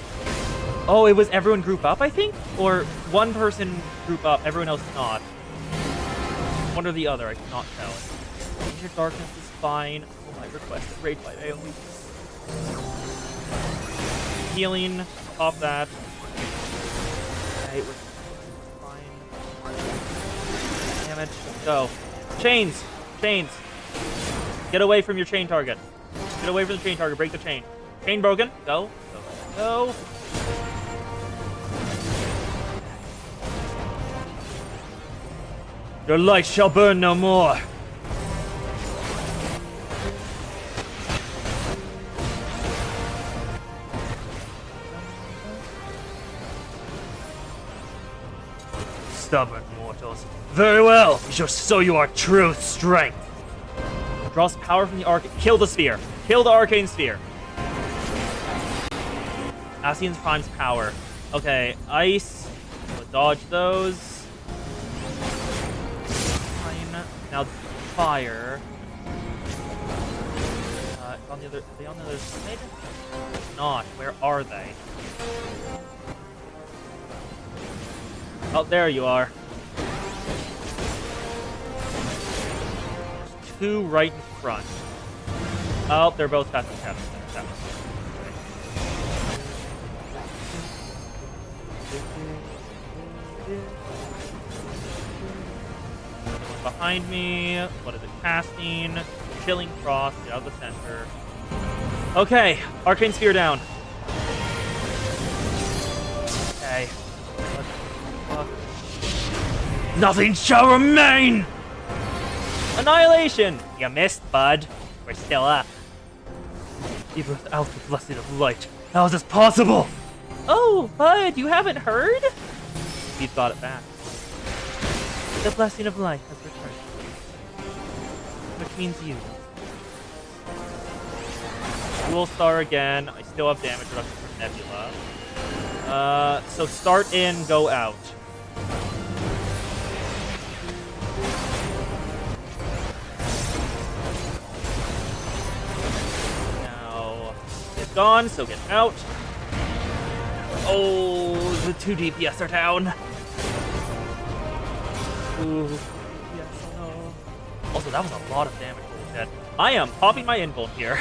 Oh, it was everyone group up, I think? Or one person group up, everyone else not. One or the other, I cannot tell. Danger Darkness is fine. Oh, my requested raid fight AoE. Healing, pop that. Okay, we're fine. Damage, go. Chains! Chains! Get away from your chain target. Get away from the chain target, break the chain. Chain broken, go. Go. Your light shall burn no more. Stubborn mortals. Very well, we shall show you our true strength. Draws power from the arc. Kill the sphere. Kill the arcane sphere. Ascian's Prime's power. Okay, ice. We'll dodge those. Fine. Now fire. On the other. Are they on the other side? Not. Where are they? Oh, there you are. There's two right in front. Oh, they're both passing shadows. Behind me. What is it? Casting. Chilling Frost. Get out of the center. Okay. Arcane Sphere down. Okay. What the fuck? Nothing shall remain! Annihilation! You missed, bud. We're still up. Even without the blessing of light, how is this possible? Oh, bud, you haven't heard? He got it back. The blessing of light has returned. Which means you. Dual Star again. I still have damage reduction from Nebula. So start in, go out. Now, it's gone, so get out. Oh, the 2 DPS are down. Ooh, yes, no. Also, that was a lot of damage. Holy shit. I am popping my invuln here.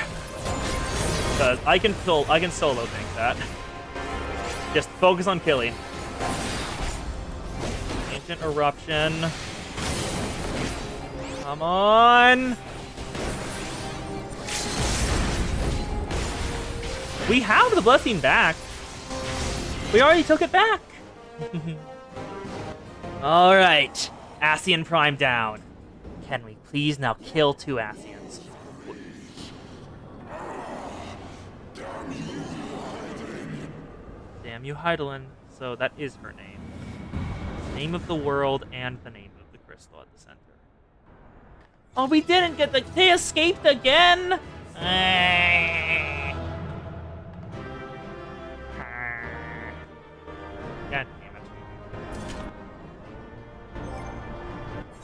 Because I can solo tank that. Just focus on killing. Ancient Eruption. Come on! We have the blessing back. We already took it back. Alright. Ascian Prime down. Can we please now kill 2 Ascians? Damn you, Heidelin. So that is her name. Name of the world and the name of the crystal at the center. Oh, we didn't get the... They escaped again? God damn it.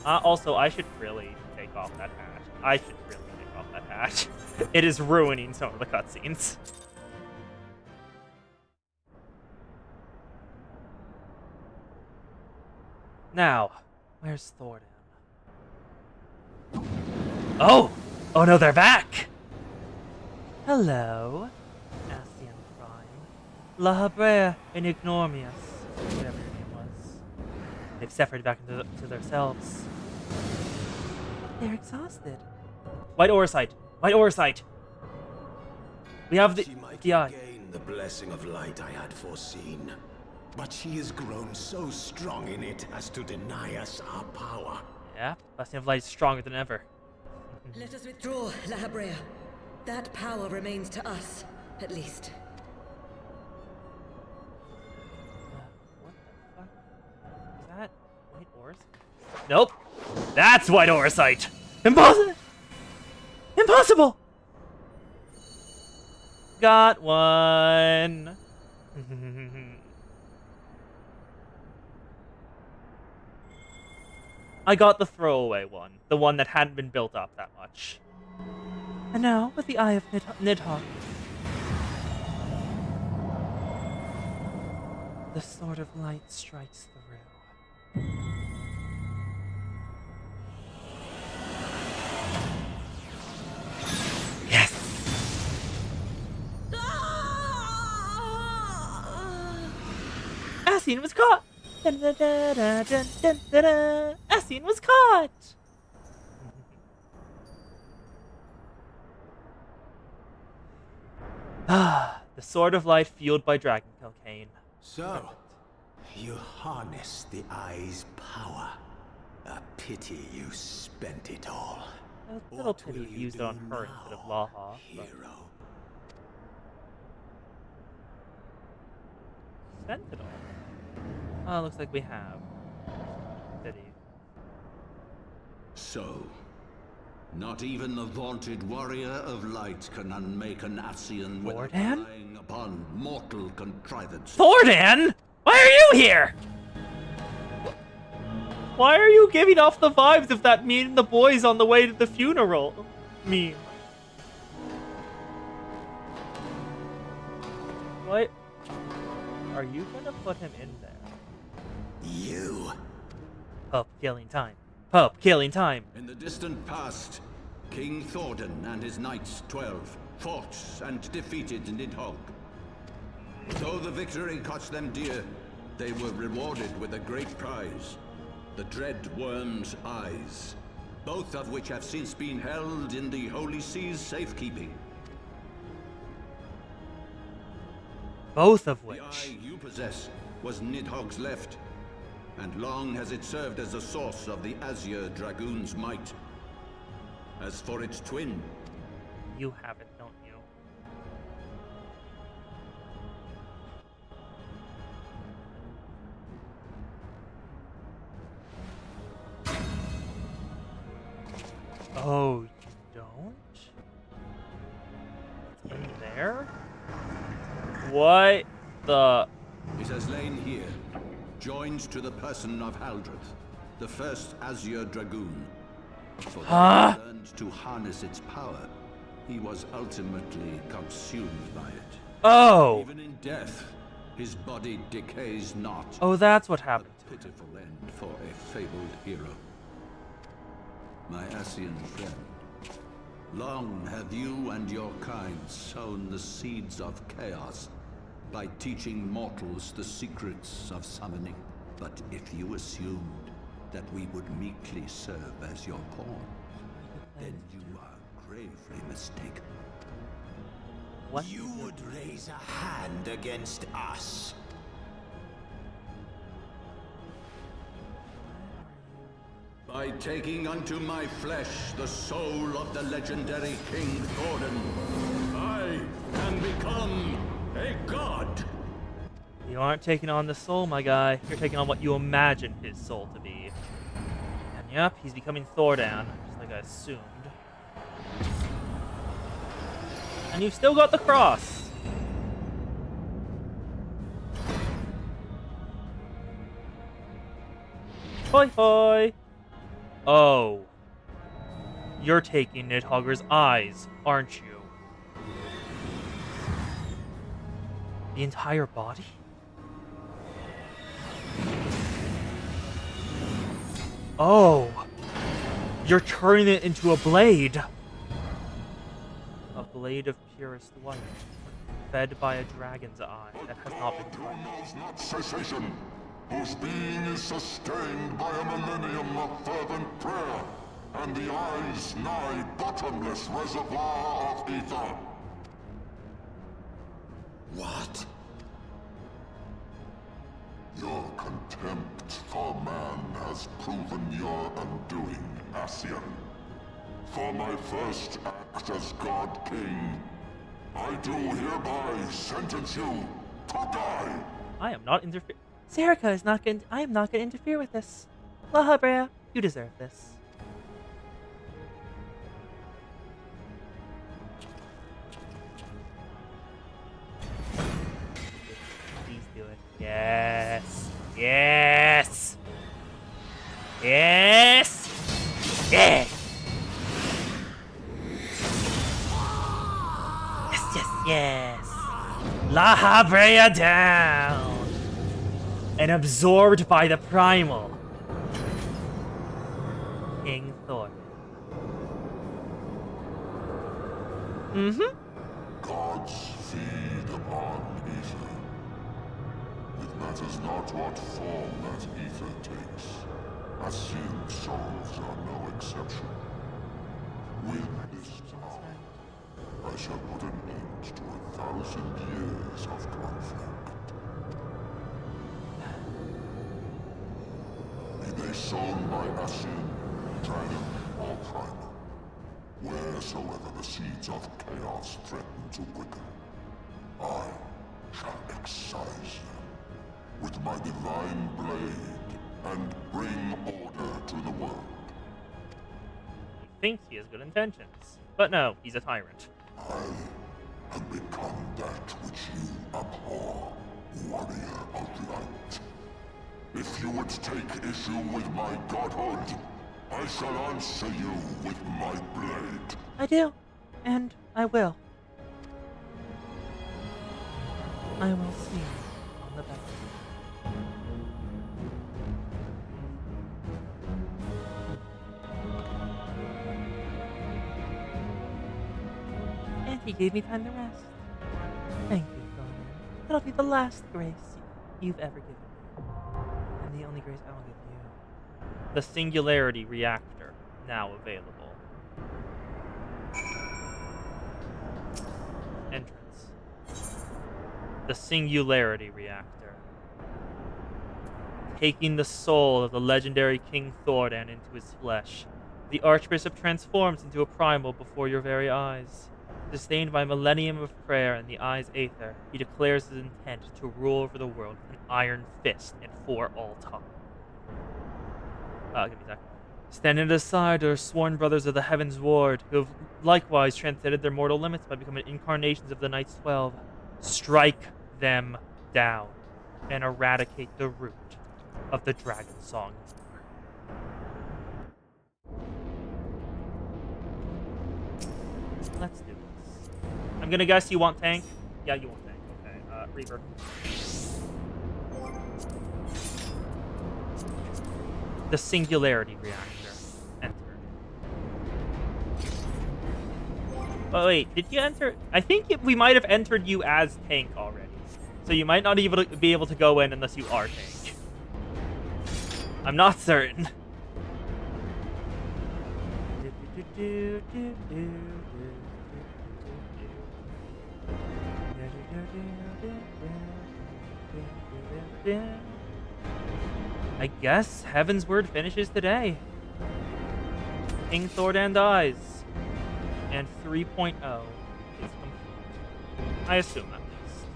Also, I should really take off that hat. I should really take off that hat. It is ruining some of the cutscenes. Now, where's Thordan? Oh! Oh no, they're back! Hello, Ascian Prime. La Habrea Inignormius, whatever your name was. They've separated back into themselves. They're exhausted. White Oversight! White Oversight! We have She might the eye. regain the blessing of light I had foreseen. But she has grown so strong in it as to deny us our power. Yeah, Blessing of Light is stronger than ever. Let us withdraw, La Habrea. That power remains to us, at least. What the fuck? Is that White Oversight? Nope! That's White Oversight! Impossible! Impossible! Got one! I got the throwaway one. The one that hadn't been built up that much. And now, with the Eye of Nidhogg. The Sword of Light strikes through. Yes! Ascian was caught! Ascian was caught! Ah, the Sword of Light fueled by Dragon Cocaine. So, you harness the eye's power. A pity you spent it all. A little What pity will you you used it do on her instead of now, Laha. But hero? spent it all. Oh, looks like we have. Pity. So, not even the vaunted warrior of light can unmake an Ascian without Thordan? relying upon mortal contrivance. Thordan? Why are you here? Why are you giving off the vibes of that meeting the boys on the way to the funeral meme? What? Are you gonna put him in there? You. Pup killing time. Pup killing time. In the distant past, King Thordan and his knights 12 fought and defeated Nidhogg. Though the victory cost them dear, they were rewarded with a great prize. The dread worm's eyes, both of which have since been held in the Holy Sea's safekeeping. Both of The which. eye you possess was Nidhogg's left, and long has it served as the source of the Azure Dragoon's might. As for its twin, You have it, don't you? Oh, you don't? It's in there? What the... it has lain here, joined to the person of Haldreth, the first Azure Dragoon. For Huh? though he learned to harness its power, he was ultimately consumed by it. Oh! Even in death, his body decays not. Oh, that's what A happened to him. pitiful end for a fabled hero. My Ascian friend, long have you and your kind sown the seeds of chaos by teaching mortals the secrets of summoning. But if you assumed that we would meekly serve as your pawns, then you are gravely mistaken. What? You would raise a hand against us. by taking unto my flesh the soul of the legendary King Thordan, I can become a god. You aren't taking on the soul, my guy. You're taking on what you imagine his soul to be. And yep, he's becoming Thordan, just like I assumed. And you've still got the cross. Hoi hoi. Oh. You're taking Nidhogger's eyes, aren't you? The entire body? Oh. You're turning it into a blade. A blade of purest white, fed by a dragon's eye that has not been touched. knows not cessation, whose being is sustained by a millennium of fervent prayer, and the eye's nigh bottomless reservoir of ether. What? Your contempt for man has proven your undoing, Ascian. For my first act as God King, I do hereby sentence you to die. I am not interfering. Serica is not going. I am not going to interfere with this. Lla Brea, you deserve this. Please do it. Yes. Yes. Yes. Yes. Yes, yes, yes. Lla Brea down. And absorbed by the primal King Thor. Gods feed upon ether. It matters not what form that ether takes. Ascian souls are no exception. With this power, I shall put an end to 1,000 years of conflict. Be they sown by Ascian, dragon, or primal, wheresoever the seeds of chaos threaten to quicken, I shall excise them with my divine blade and bring order to the world. He thinks he has good intentions. But no, he's a tyrant. I have become that which you abhor, warrior of light. If you would take issue with my godhood, I shall answer you with my blade. I do, and I will. I will see you on the battlefield. And he gave me time to rest. Thank you, Thorman. That'll be the last grace you've ever given me. And the only grace I will give you. The Singularity Reactor, now available. Entrance. The Singularity Reactor. Taking the soul of the legendary King Thordan into his flesh, the Archbishop transforms into a primal before your very eyes. Sustained by a millennium of prayer and the eye's aether, he declares his intent to rule over the world with an iron fist and for all time. Give me a sec. Standing aside are sworn brothers of the Heaven's Ward, who have likewise transcended their mortal limits by becoming incarnations of the Knights 12. Strike them down and eradicate the root of the Dragon Song. Let's do this. I'm gonna guess you want tank? Yeah, you want tank. Okay, Reaper. The Singularity Reactor entered. Oh wait, did you enter? I think we might have entered you as tank already. So you might not even be able to go in unless you are tank. I'm not certain. I guess Heaven's Word finishes today. King Thordan dies. And 3.0 is complete. I assume at least.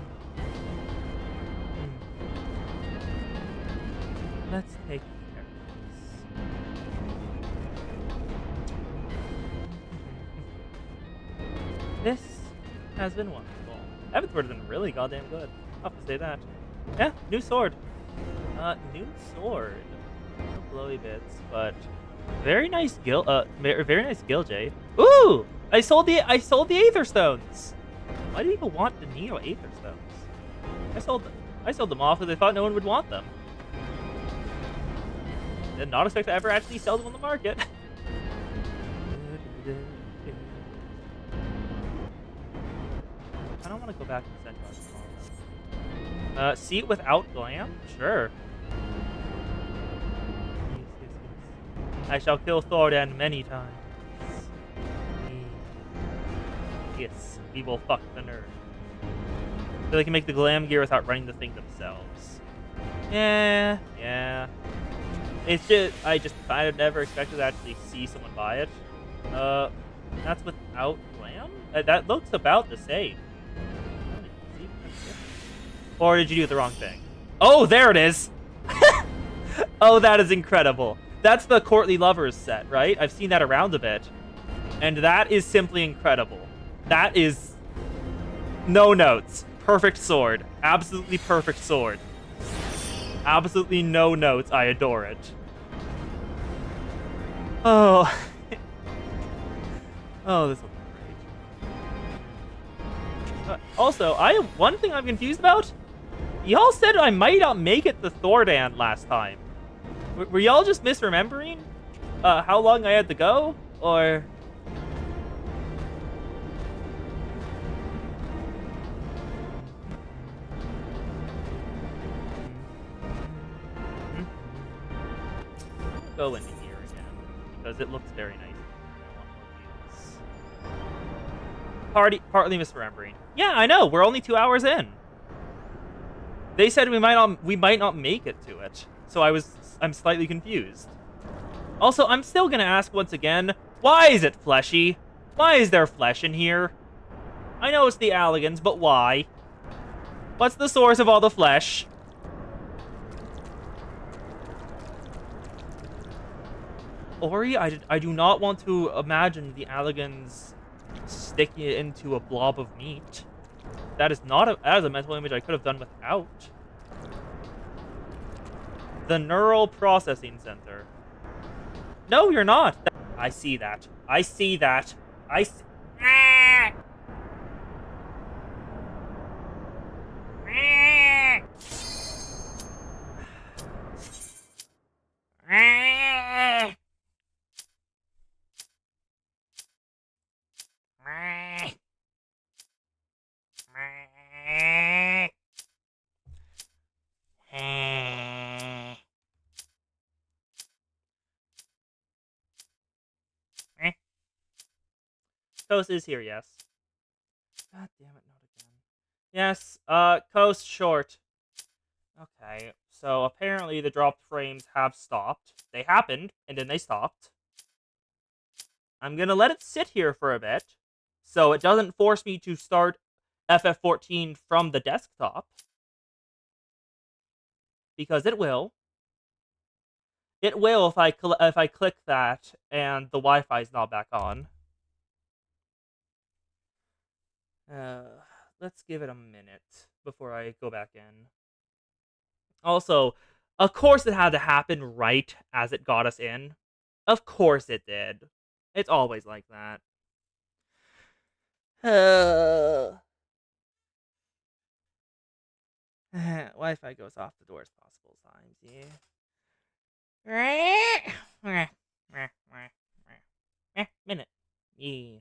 Let's take care of this. This has been wonderful. Evansward has been really goddamn good. I'll have to say that. Yeah, new sword. New sword. No blowy bits, but very nice very nice gil jade. Ooh! I sold the Aether Stones. Why do people want the Neo Aether Stones? I sold them off because I thought no one would want them. Did not expect to ever actually sell them on the market. I don't want to go back to Sentinel tomorrow. Seat without glam? Sure. Yes. I shall kill Thordan many times. Yes, we will fuck the nerd. So they can make the glam gear without running the thing themselves. Yeah. It's just, I just kind of never expected to actually see someone buy it. That's without glam? That looks about the same. Or did you do the wrong thing? Oh, there it is! Oh, that is incredible. That's the Courtly Lovers set, right? I've seen that around a bit. And that is simply incredible. That is... no notes. Perfect sword. Absolutely perfect sword. Absolutely no notes. I adore it. Oh. Oh, this will be great. Also, one thing I'm confused about. Y'all said I might not make it to Thordan last time. Were y'all just misremembering how long I had to go? Or... go into here again, because it looks very nice. Partly misremembering. Yeah, I know. We're only 2 hours in. They said we might not make it to it, so I'm slightly confused. Also, I'm still gonna ask once again, why is it fleshy? Why is there flesh in here? I know it's the Alligans, but why? What's the source of all the flesh? Ori, I do not want to imagine the Alligans sticking it into a blob of meat. That is a mental image I could have done without. The Neural Processing Center. No, you're not. I see that. I see that. I see... Ah! Ah! Coast is here, yes. God damn it, not again. Yes, Coast short. Okay, so apparently the dropped frames have stopped. They happened, and then they stopped. I'm gonna let it sit here for a bit, so it doesn't force me to start FF14 from the desktop. Because it will. It will if I click that and the Wi-Fi's not back on. Let's give it a minute before I go back in. Also, of course it had to happen right as it got us in. Of course it did. It's always like that. Wi-Fi goes off the worst possible times, yeah. Minute. Yeah.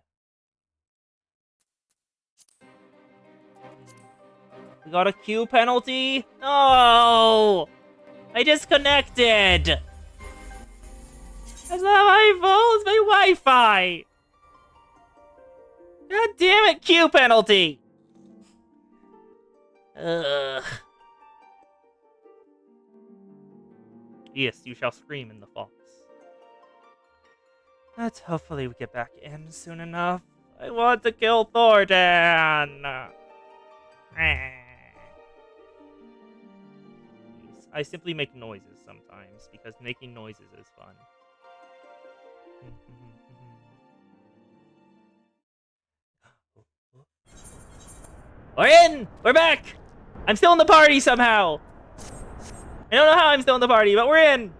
We got a queue penalty? No! I disconnected! That's not my fault, it's my Wi-Fi! God damn it, queue penalty! Ugh. Yes, you shall scream in the fox. Let's hopefully we get back in soon enough. I want to kill Thordan! I simply make noises sometimes, because making noises is fun. We're in! We're back! I'm still in the party somehow! I don't know how I'm still in the party, but we're in!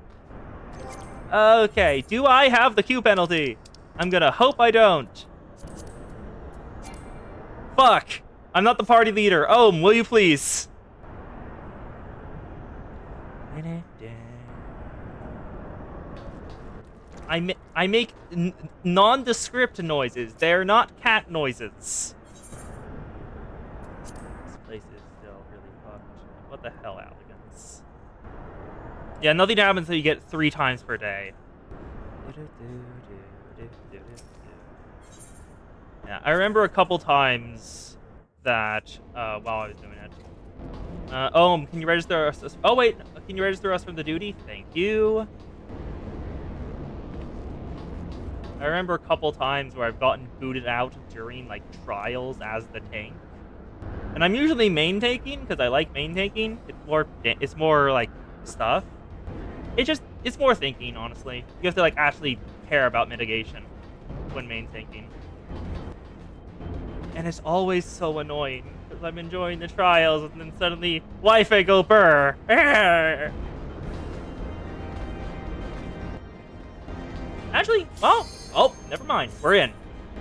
Okay, do I have the Q penalty? I'm gonna hope I don't. Fuck! I'm not the party leader. Ohm, will you please? I make nondescript noises. They're not cat noises. This place is still really fucked. What the hell, Alligans? Yeah, nothing happens until you get 3 times per day. Yeah, I remember a couple times that while I was doing it. Ohm, can you register us? Oh wait, can you register us from the duty? Thank you. I remember a couple times where I've gotten booted out during like trials as the tank, and I'm usually main taking because I like main taking. It's more like stuff. It's more thinking, honestly. You have to like actually care about mitigation when main tanking, and it's always so annoying because I'm enjoying the trials and then suddenly Wi-Fi go burr. Actually, well. Oh, never mind. We're in.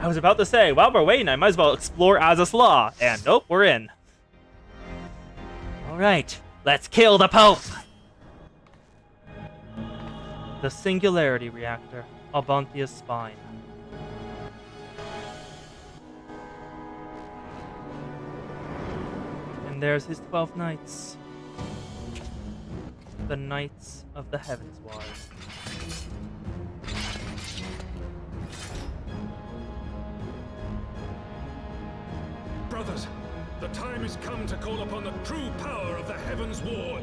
I was about to say, while we're waiting, I might as well explore Azys Lla. And nope, we're in. Alright, let's kill the Pope! The Singularity Reactor, Abanthia's Spine. And there's his 12 knights. The Knights of the Heavens Ward. Brothers, the time has come to call upon the true power of the Heavens Ward.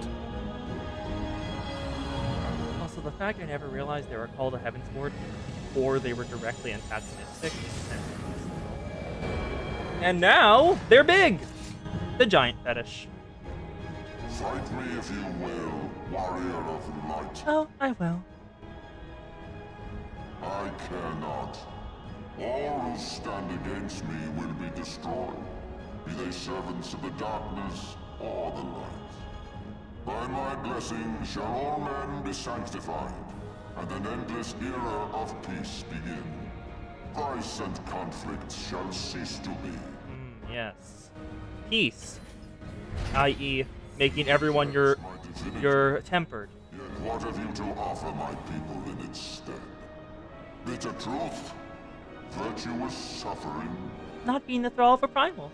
Also, the fact I never realized they were called a Heavens Ward before they were directly antagonistic. And now, they're big! The Giant Fetish. Fight me if you will, warrior of light. Oh, I will. I care not. All who stand against me will be destroyed, be they servants of the darkness or the light. By my blessing shall all men be sanctified, and an endless era of peace begin. Vice and conflict shall cease to be. Yes. Peace. I.e., making everyone your tempered. Yet what have you to offer my people in its stead? Bitter truth? Virtuous suffering? Not being the thrall of a primal.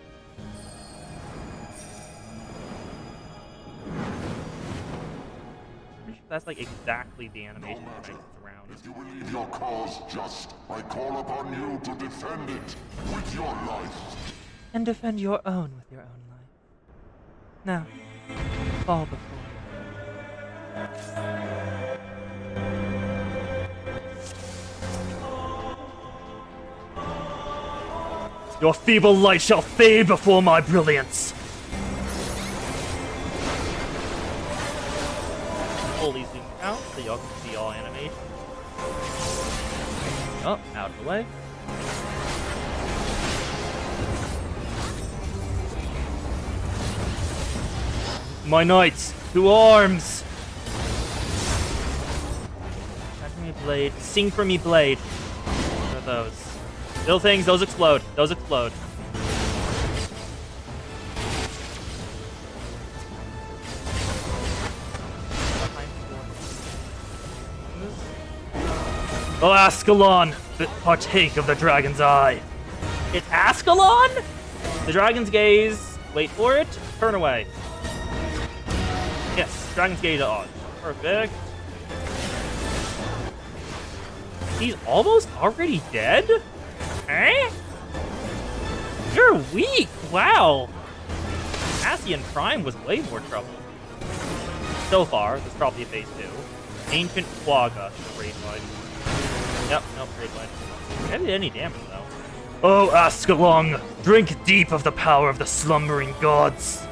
That's like exactly the animation that makes it around. If you believe your cause just, I call upon you to defend it with your life. And defend your own with your own life. Now, fall before me. Your feeble light shall fade before my brilliance. Fully zoomed out so y'all can see all animation. Oh, out of the way. My knights, to arms! Catch me blade. Sing for me blade. What are those? Little things, those explode. Those explode. Oh, Ascalon, partake of the dragon's eye. It's Ascalon? The dragon's gaze. Wait for it. Turn away. Yes, dragon's gaze dodge. Perfect. He's almost already dead? Eh? You're weak. Wow. Cassian Prime was way more trouble. So far, this is probably a phase 2. Ancient Quagga, rage life. Yep, nope, great light. Haven't did any damage though. Oh, Ascalon, drink deep of the power of the slumbering gods.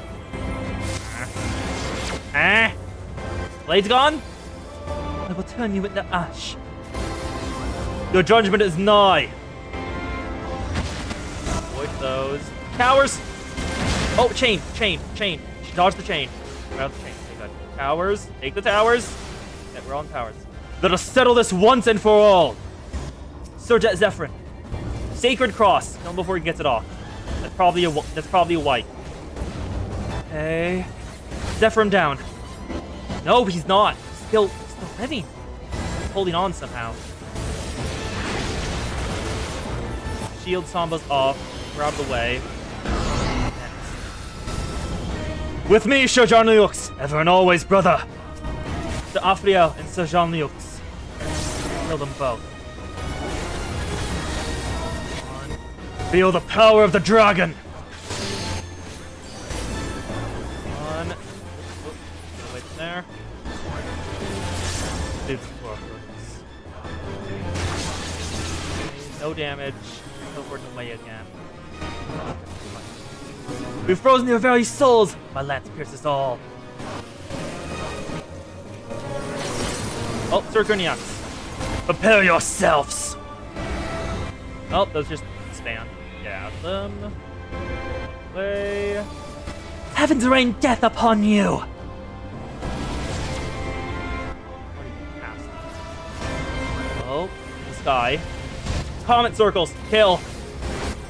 Blade's gone? I will turn you into ash. Your judgment is nigh. Avoid those. Towers! Oh, chain. Dodge the chain. Grab the chain. Okay, good. Towers. Take the towers. Okay, we're on towers. Let us settle this once and for all. Sir Jet Zephyrin. Sacred Cross. Kill him before he gets it off. That's probably a white. Okay. Zephyrin down. No, he's not. He's still living. He's holding on somehow. Shield Samba's off. We're out of the way. With me, Sir Jean Liux, ever and always, brother. Sir Afriel and Sir Jean Liux. Kill them both. Feel the power of the dragon. One. Wait there. Do the no damage. Teleporting away again. We've frozen your very souls. My lance pierces all. Oh, Sir Gurniax. Prepare yourselves. Oh, those just expand. Get them. Away. Heavens rain death upon you! Oh, in the sky. Comet circles. Kill.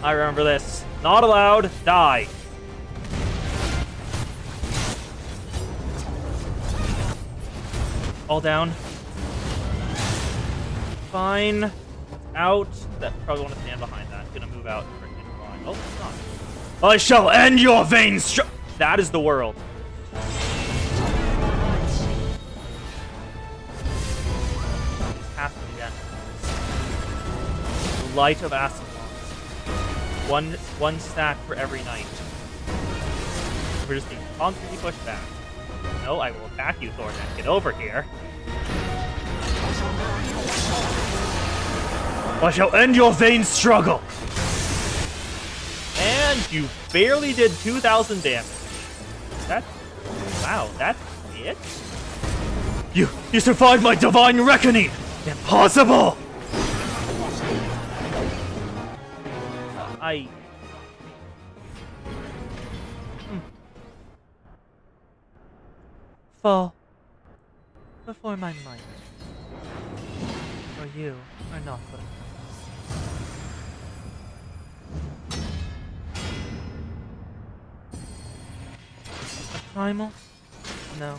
I remember this. Not allowed. Die. All down. Fine. Out. That probably want to stand behind that. Gonna move out. Oh, it's not. I shall end your vain That is the world. This has to be that. The light of Ascalon. One stack for every night. We're just being constantly pushed back. No, I will attack you, Thornak. Get over here. I shall end your vain struggle. And you barely did 2,000 damage. Wow, that's it? You survived my divine reckoning! Impossible! Fall before my might. For you are not what it comes. A primal? No.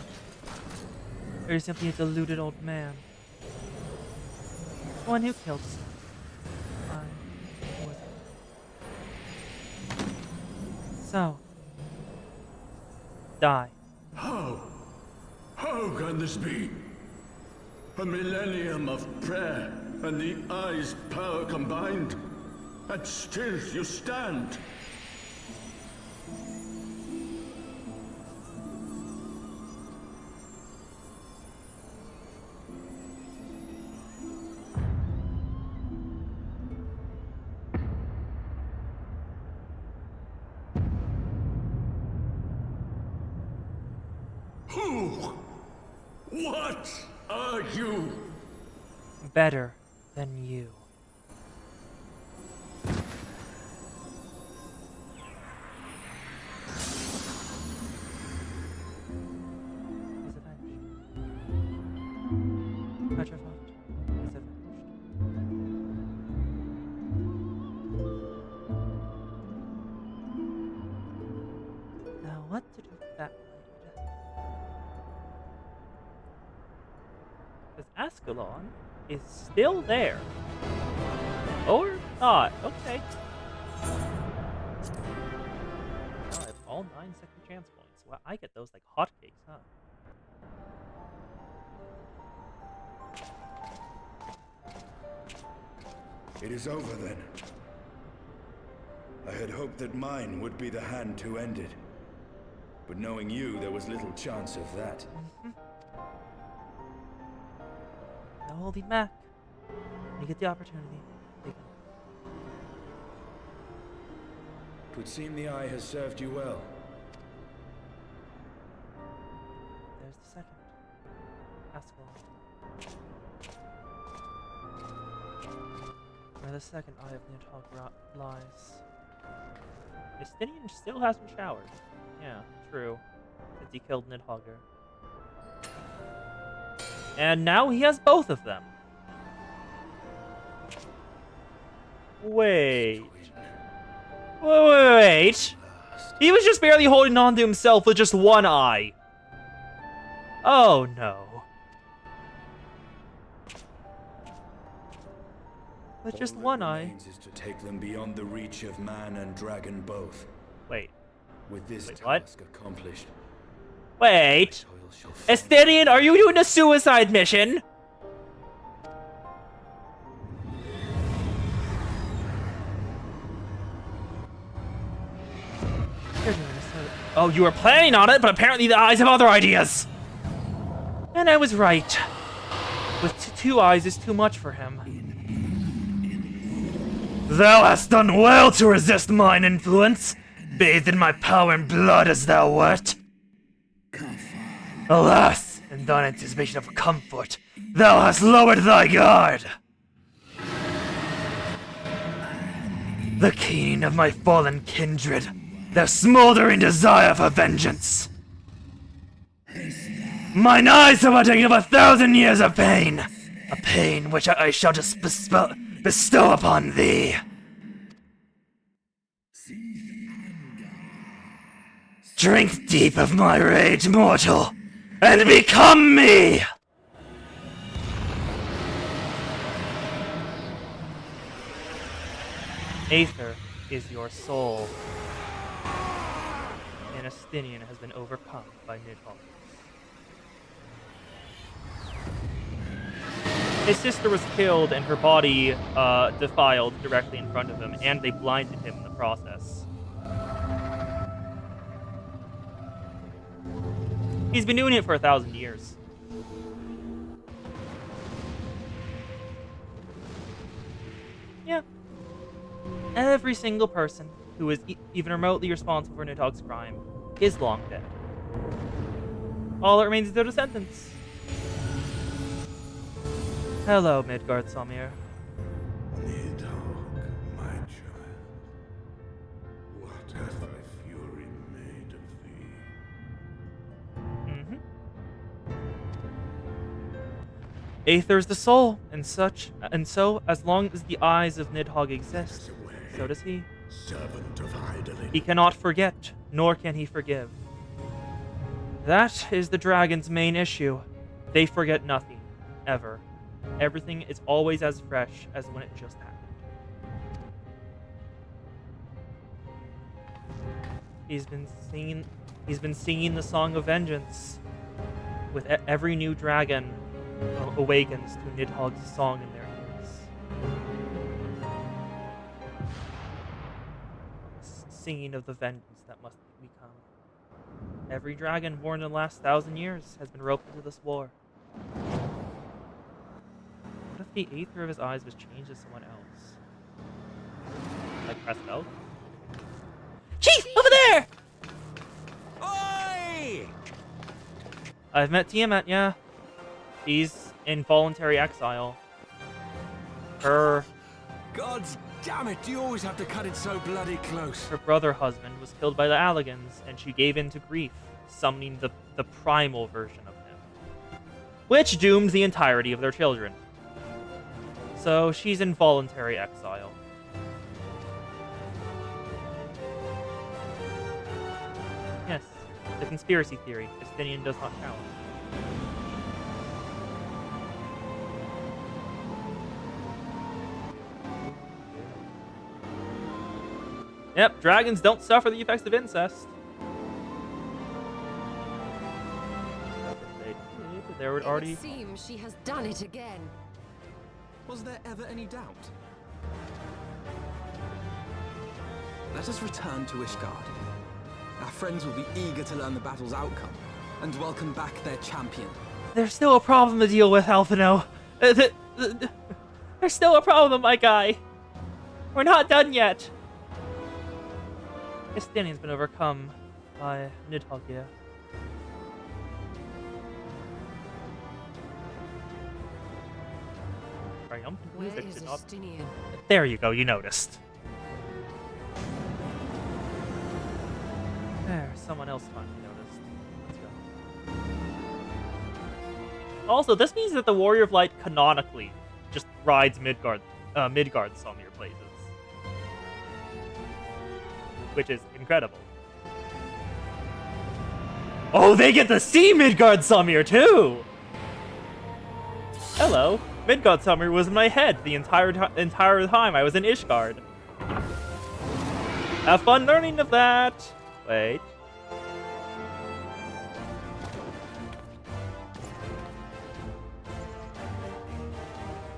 You're simply a deluded old man. One who killed some. I was. So. Die. How can this be? A millennium of prayer and the eye's power combined, and still you stand. What are you? Better than you. Is avenged. Petrified is avenged. Now what to do with that blade? Because Ascalon is still there. Or not. Okay. Now I have all 9 second chance points. Well, I get those like hotcakes, huh? It is over then. I had hoped that mine would be the hand to end it. But knowing you, there was little chance of that. No holding back. you get the opportunity, take it. Twould seem the eye has served you well. There's the second. Haskell. Where the second eye of Nidhogg lies. Justinian still hasn't showered. Yeah, true. Since he killed Nidhogger. And now he has both of them. Wait. Wait. He was just barely holding on to himself with just one eye. Oh no. With just one eye. Is to take them beyond the reach of man and dragon both. Wait. With this what? task accomplished. Wait. Estinian, are you doing a suicide mission? Oh, you were planning on it, but apparently the eyes have other ideas. And I was right. With two eyes is too much for him. Thou hast done well to resist mine influence, bathed in my power and blood as thou wert. Alas, in thine anticipation of comfort, thou hast lowered thy guard. The keening of my fallen kindred, their smoldering desire for vengeance. Mine eyes have partaken of 1,000 years of pain, a pain which I shall just bestow upon thee. Drink deep of my rage, mortal, and become me! Aether is your soul. And Estinian has been overcome by Nidhogg. His sister was killed and her body defiled directly in front of him, and they blinded him in the process. He's been doing it for 1,000 years. Yeah. Every single person who is even remotely responsible for Nidhogg's crime is long dead. All that remains is their descendants. Hello, Midgard Samir. Nidhogg, my child. What hath thy fury made of thee? Aether's the soul, and so as long as the eyes of Nidhogg exist, so does he. Servant of idling. He cannot forget, nor can he forgive. That is the dragon's main issue. They forget nothing, ever. Everything is always as fresh as when it just happened. He's been singing the song of vengeance. With every new dragon awakens to Nidhogg's song in their ears. Singing of the vengeance that must become. Every dragon born in the last 1,000 years has been roped into this war. What if the aether of his eyes was changed to someone else? Like Cresswell? Chief, over there! Oi! I've met Tiamat, yeah. She's in voluntary exile. Her God damn it, you always have to cut it so bloody close. brother husband was killed by the Alligans, and she gave in to grief, summoning the primal version of him. Which doomed the entirety of their children. So she's in voluntary exile. Yes, the conspiracy theory. Estinian does not count. Yep, dragons don't suffer the effects of incest. There would already. It seems she has done it again. Was there ever any doubt? Let us return to Ishgard. Our friends will be eager to learn the battle's outcome and welcome back their champion. There's still a problem to deal with, Alphino. There's There's still a problem, my guy. We're not done yet. Estinian's been overcome by Nidhogg here. Triumphant Where music is did not... Estinian? There you go, you noticed. There, someone else finally noticed. Let's go. Also, this means that the Warrior of Light canonically just rides Midgard Samir places. Which is incredible. Oh, they get to see Midgard Samir too! Hello. Midgard Samir was in my head the entire time I was in Ishgard. Have fun learning of that! Wait.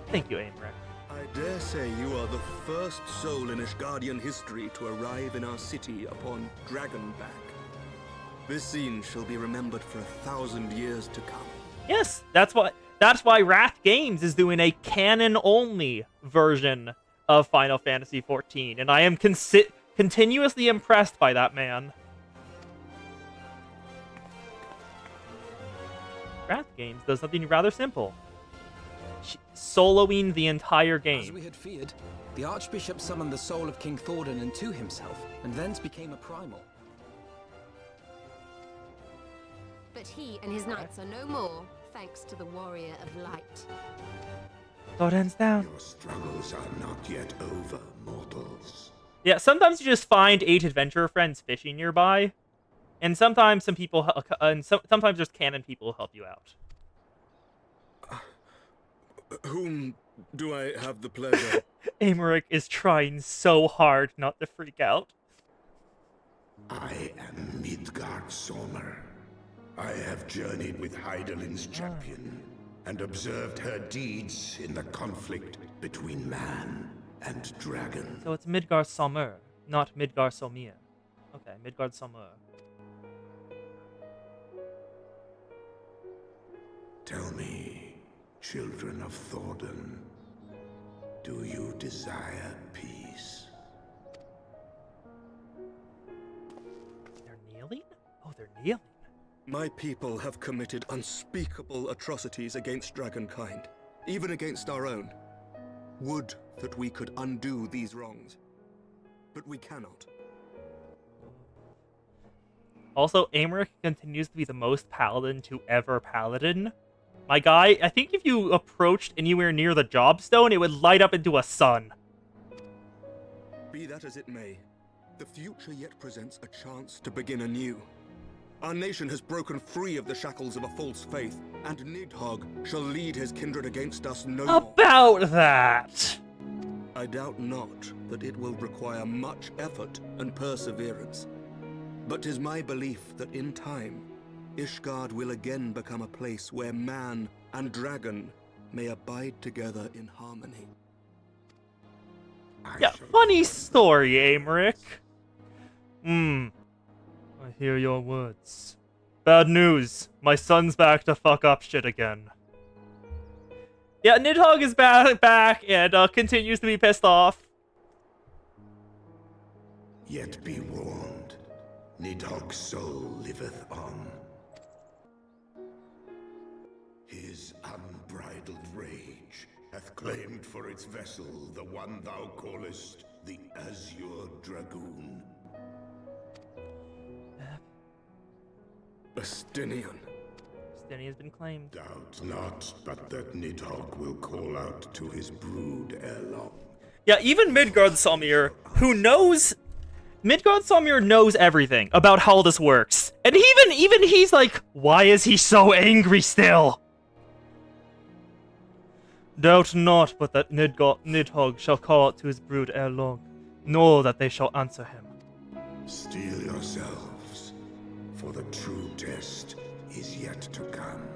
Thank you, Aimrek. I dare say you are the first soul in Ishgardian history to arrive in our city upon Dragonback. This scene shall be remembered for 1,000 years to come. Yes, that's why Wrath Games is doing a canon-only version of Final Fantasy XIV, and I am continuously impressed by that man. Wrath Games does something rather simple. Soloing the entire game. As we had feared, the Archbishop summoned the soul of King Thordan into himself, and thence became a primal. But he and his knights are no more, thanks to the Warrior of Light. Thordan's down. Your struggles are not yet over, mortals. Yeah, sometimes you just find 8 adventurer friends fishing nearby, and sometimes sometimes just canon people help you out. Whom do I have the pleasure? Aymeric is trying so hard not to freak out. I am Midgard Sommer. I have journeyed with Heidelin's champion and observed her deeds in the conflict between man and dragon. So it's Midgard Samur, not Midgard Somir. Okay, Midgard Samur. Tell me, children of Thordan, do you desire peace? They're kneeling? Oh, they're kneeling. My people have committed unspeakable atrocities against Dragonkind, even against our own. Would that we could undo these wrongs, but we cannot. Also, Aymeric continues to be the most paladin to ever paladin. My guy, I think if you approached anywhere near the Jobstone, it would light up into a sun. Be that as it may, the future yet presents a chance to begin anew. Our nation has broken free of the shackles of a false faith, and Nidhogg shall lead his kindred against us no more. About that! I doubt not that it will require much effort and perseverance. But 'tis my belief that in time, Ishgard will again become a place where man and dragon may abide together in harmony. Yeah, funny story, Aymeric. I hear your words. Bad news. My son's back to fuck up shit again. Yeah, Nidhogg is back and continues to be pissed off. Yet be warned, Nidhogg's soul liveth on. His unbridled rage hath claimed for its vessel the one thou callest the Azure Dragoon. Estinian. Estinian's been claimed. Doubt not, but that Nidhogg will call out to his brood ere long. Yeah, even Midgard Samir, who knows... Midgard Samir knows everything about how this works. And even he's like, why is he so angry still? Doubt not, but that Nidhogg shall call out to his brood ere long. Know that they shall answer him. Steel yourselves, for the true test is yet to come.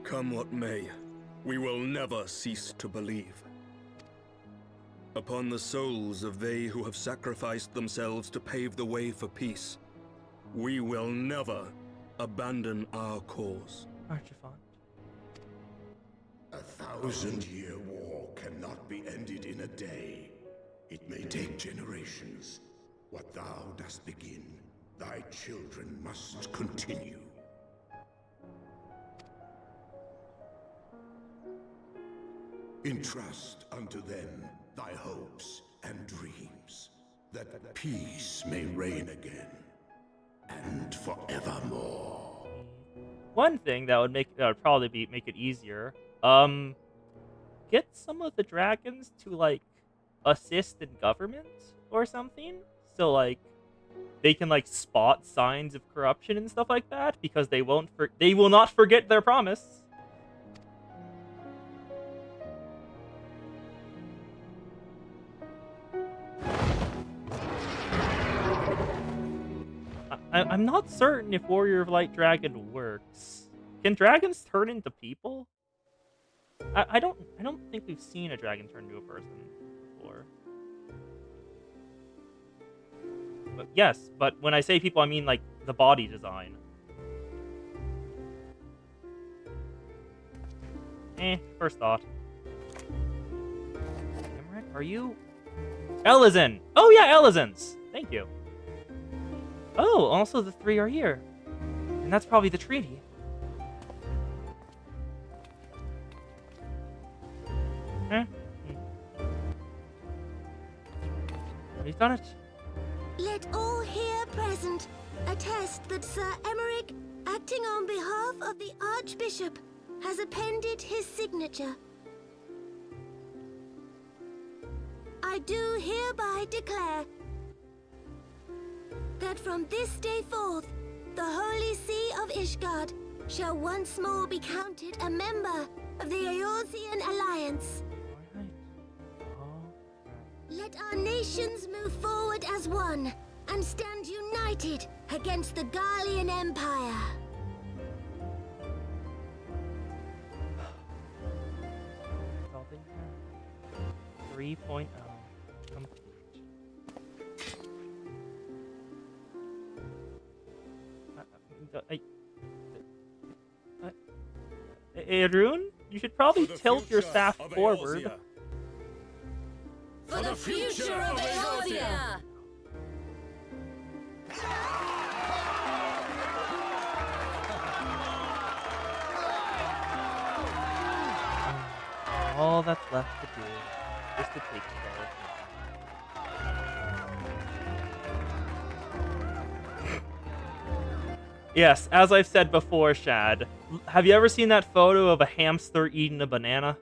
Come what may, we will never cease to believe. Upon the souls of they who have sacrificed themselves to pave the way for peace, we will never abandon our cause. Archifant. A 1,000-year war cannot be ended in a day. It may take generations. What thou dost begin, thy children must continue. Entrust unto them thy hopes and dreams, that peace may reign again, and forevermore. One thing that would probably make it easier, get some of the dragons to like assist in government or something, so like they can like spot signs of corruption and stuff like that, because they will not forget their promise. I'm not certain if Warrior of Light Dragon works. Can dragons turn into people? I don't think we've seen a dragon turn into a person before. But yes, but when I say people, I mean like the body design. First thought. Emmerich, are you? Elizin! Oh yeah, Elizins! Thank you. Oh, also the 3 are here. And that's probably the treaty. We've done it. Let all here present attest that Sir Emmerich, acting on behalf of the Archbishop, has appended his signature. I do hereby declare that from this day forth, the Holy See of Ishgard shall once more be counted a member of the Eorzean Alliance. Let our nations move forward as one and stand united against the Garlean Empire. Solving 3.0 complete. Arun, you should probably tilt your staff forward. For the future of Eorzea! All that's left to do is to take care of him. Yes, as I've said before, Shad, have you ever seen that photo of a hamster eating a banana?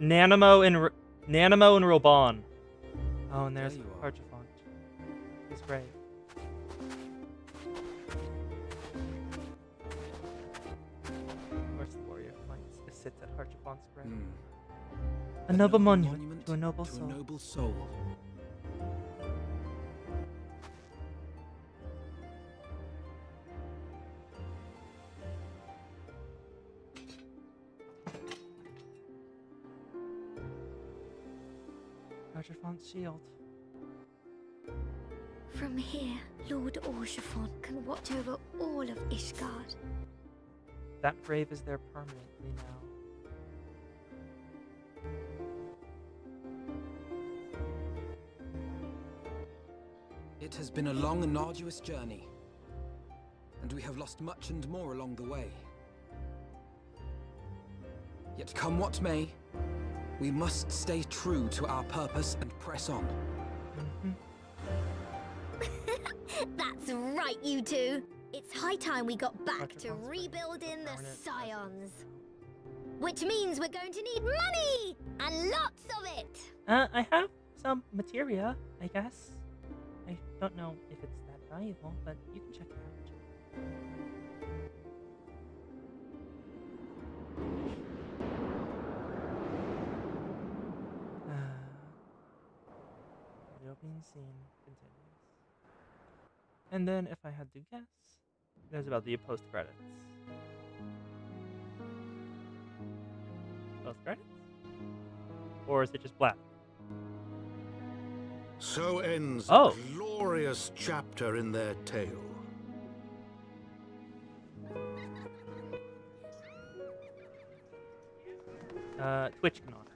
Nanamo and Robon. Oh, and there's Archifont. He's brave. Where's the warrior? Sits at Archifont's grave. A noble monument to a noble soul. Archifont's shield. From here, Lord Orchiphon can watch over all of Ishgard. That grave is there permanently now. It has been a long and arduous journey, and we have lost much and more along the way. Yet come what may, we must stay true to our purpose and press on. That's right, you two. It's high time we got back to rebuilding the Scions. Which means we're going to need money! And lots of it! I have some materia, I guess. I don't know if it's that valuable, but you can check it out. The opening scene continues. And then, if I had to guess, there's about the post-credits. Post-credits? Or is it just black? So ends Oh. a glorious chapter in their tale. Twitch cannot.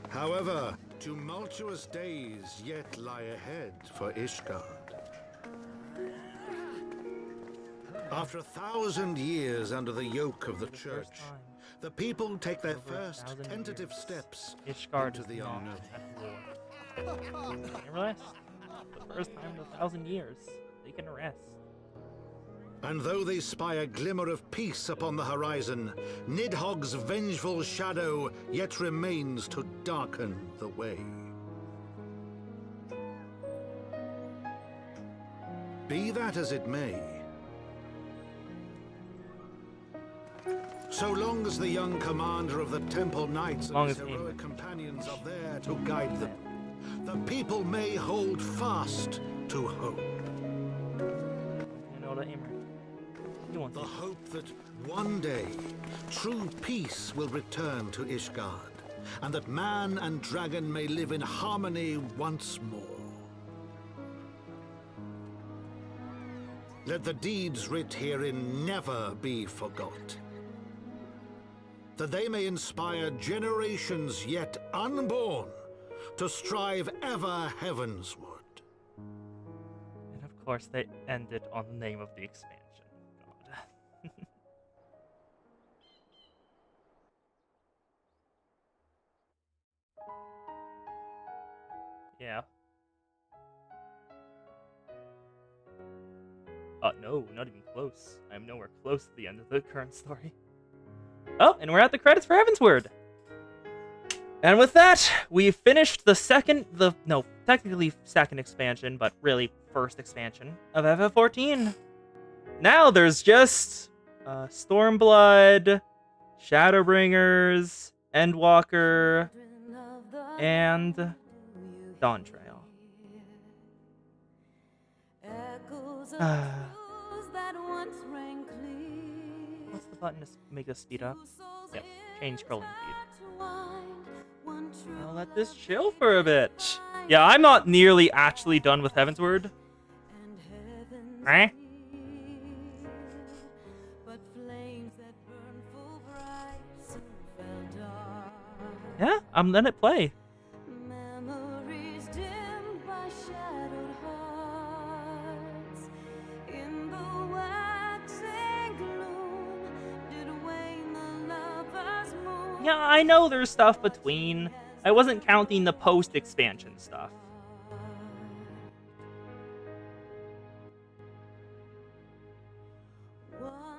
However, tumultuous days yet lie ahead for Ishgard. After 1,000 years under the yoke of the church, the people take their first tentative steps into the unknown. They can rest. The first time in 1,000 years, they can rest. And though they spy a glimmer of peace upon the horizon, Nidhogg's vengeful shadow yet remains to darken the way. Be that as it may, so long as the young commander of the Temple Knights and his heroic companions are there to guide them, the people may hold fast to hope. The hope that one day true peace will return to Ishgard, and that man and dragon may live in harmony once more. Let the deeds writ herein never be forgot, that they may inspire generations yet unborn to strive ever heavensward. And of course, they ended on the name of the expansion. God. Yeah. No, not even close. I'm nowhere close to the end of the current story. Oh, and we're at the credits for Heavensward. And with that, we've finished technically second expansion, but really first expansion of FF14. Now there's just Stormblood, Shadowbringers, Endwalker, and Dawntrail. What's the button to make us speed up? Yep, change scrolling speed. I'll let this chill for a bit. Yeah, I'm not nearly actually done with Heavensward. Eh? Yeah, I'm letting it play. Yeah, I know there's stuff between. I wasn't counting the post-expansion stuff.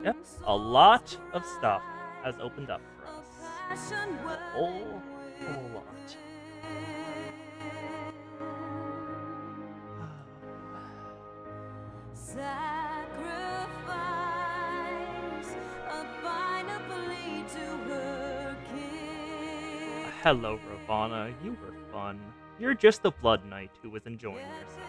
Yep, a lot of stuff has opened up for us. A whole lot. Hello, Ravana. You were fun. You're just a Blood Knight who was enjoying yourself.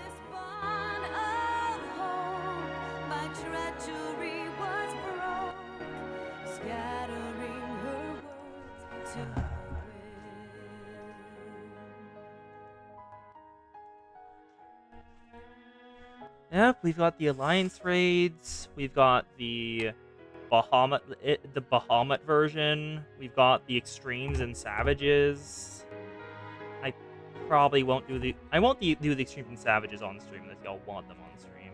Yep, we've got the Alliance raids. We've got the Bahamut version. We've got the Extremes and Savages. I probably won't do the Extremes and Savages on stream unless y'all want them on stream.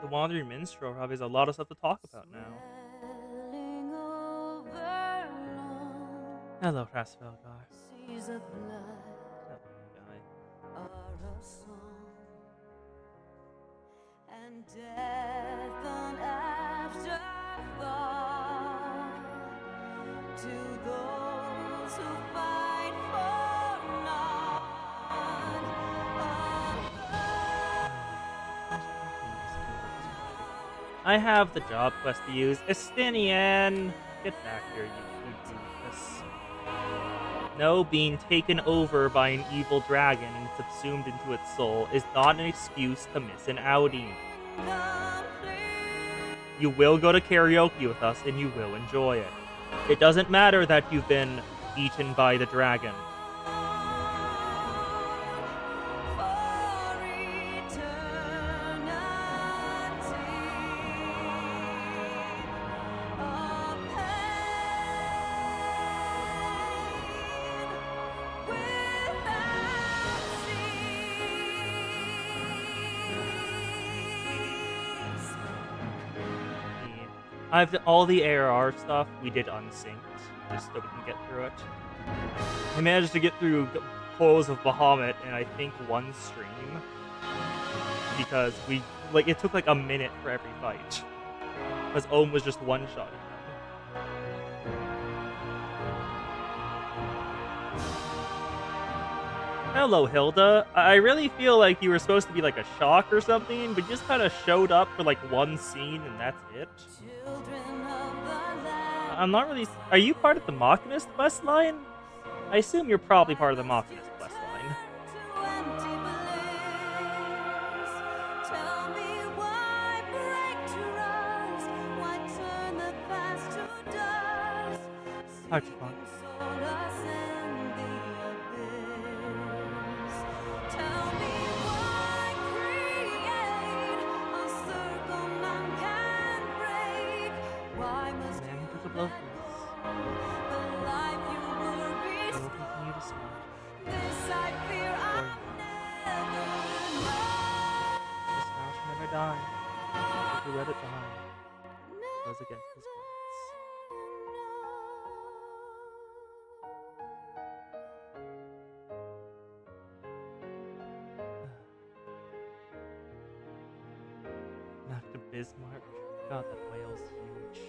The Wandering Minstrel probably has a lot of stuff to talk about now. Hello, Rasvelgar. Hello, guy. And death an afterthought to those who fight for none. I have the job quest to use. Estinian! Get back here, you doofus. No, being taken over by an evil dragon and subsumed into its soul is not an excuse to miss an outing. You will go to karaoke with us, and you will enjoy it. It doesn't matter that you've been eaten by the dragon. I've all the ARR stuff we did unsynced, just so we can get through it. I managed to get through Coils of Bahamut in I think one stream because it took like a minute for every fight because Ohm was just one-shotting them. Hello, Hilda. I really feel like you were supposed to be like a shock or something, but you just kind of showed up for like one scene and that's it. I'm not really... Are you part of the Machinist questline? I assume you're probably part of the Machinist questline. Archibald. Love this. I will continue to smile. This smile shall never die. If you let it die, it goes against his words. Back to Bismarck. God, that whale's huge.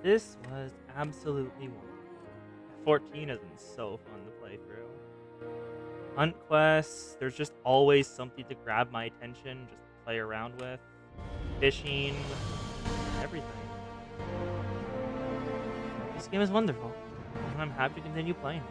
This was absolutely wonderful. 14 has been so fun to play through. Hunt quests, there's just always something to grab my attention, just play around with. Fishing, everything. This game is wonderful, and I'm happy to continue playing it.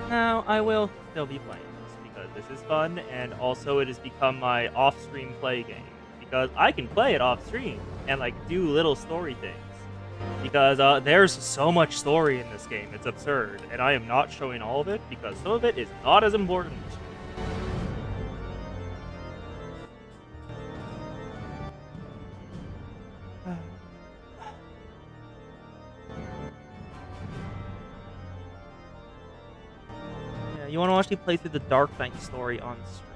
Now, I will still be playing this, because this is fun, and also it has become my off-stream play game. Because I can play it off-stream, and, do little story things. Because, there's so much story in this game, it's absurd, and I am not showing all of it, because some of it is not as important. You want to watch me play through the Dark Knight story on stream.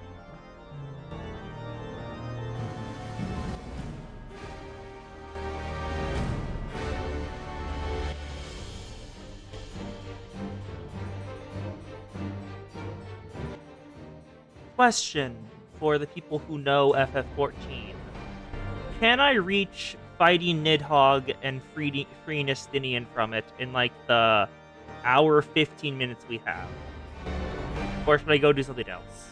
Question for the people who know FF14. Can I reach fighting Nidhogg and free Nestinian from it in, the hour 15 minutes we have? Or should I go do something else?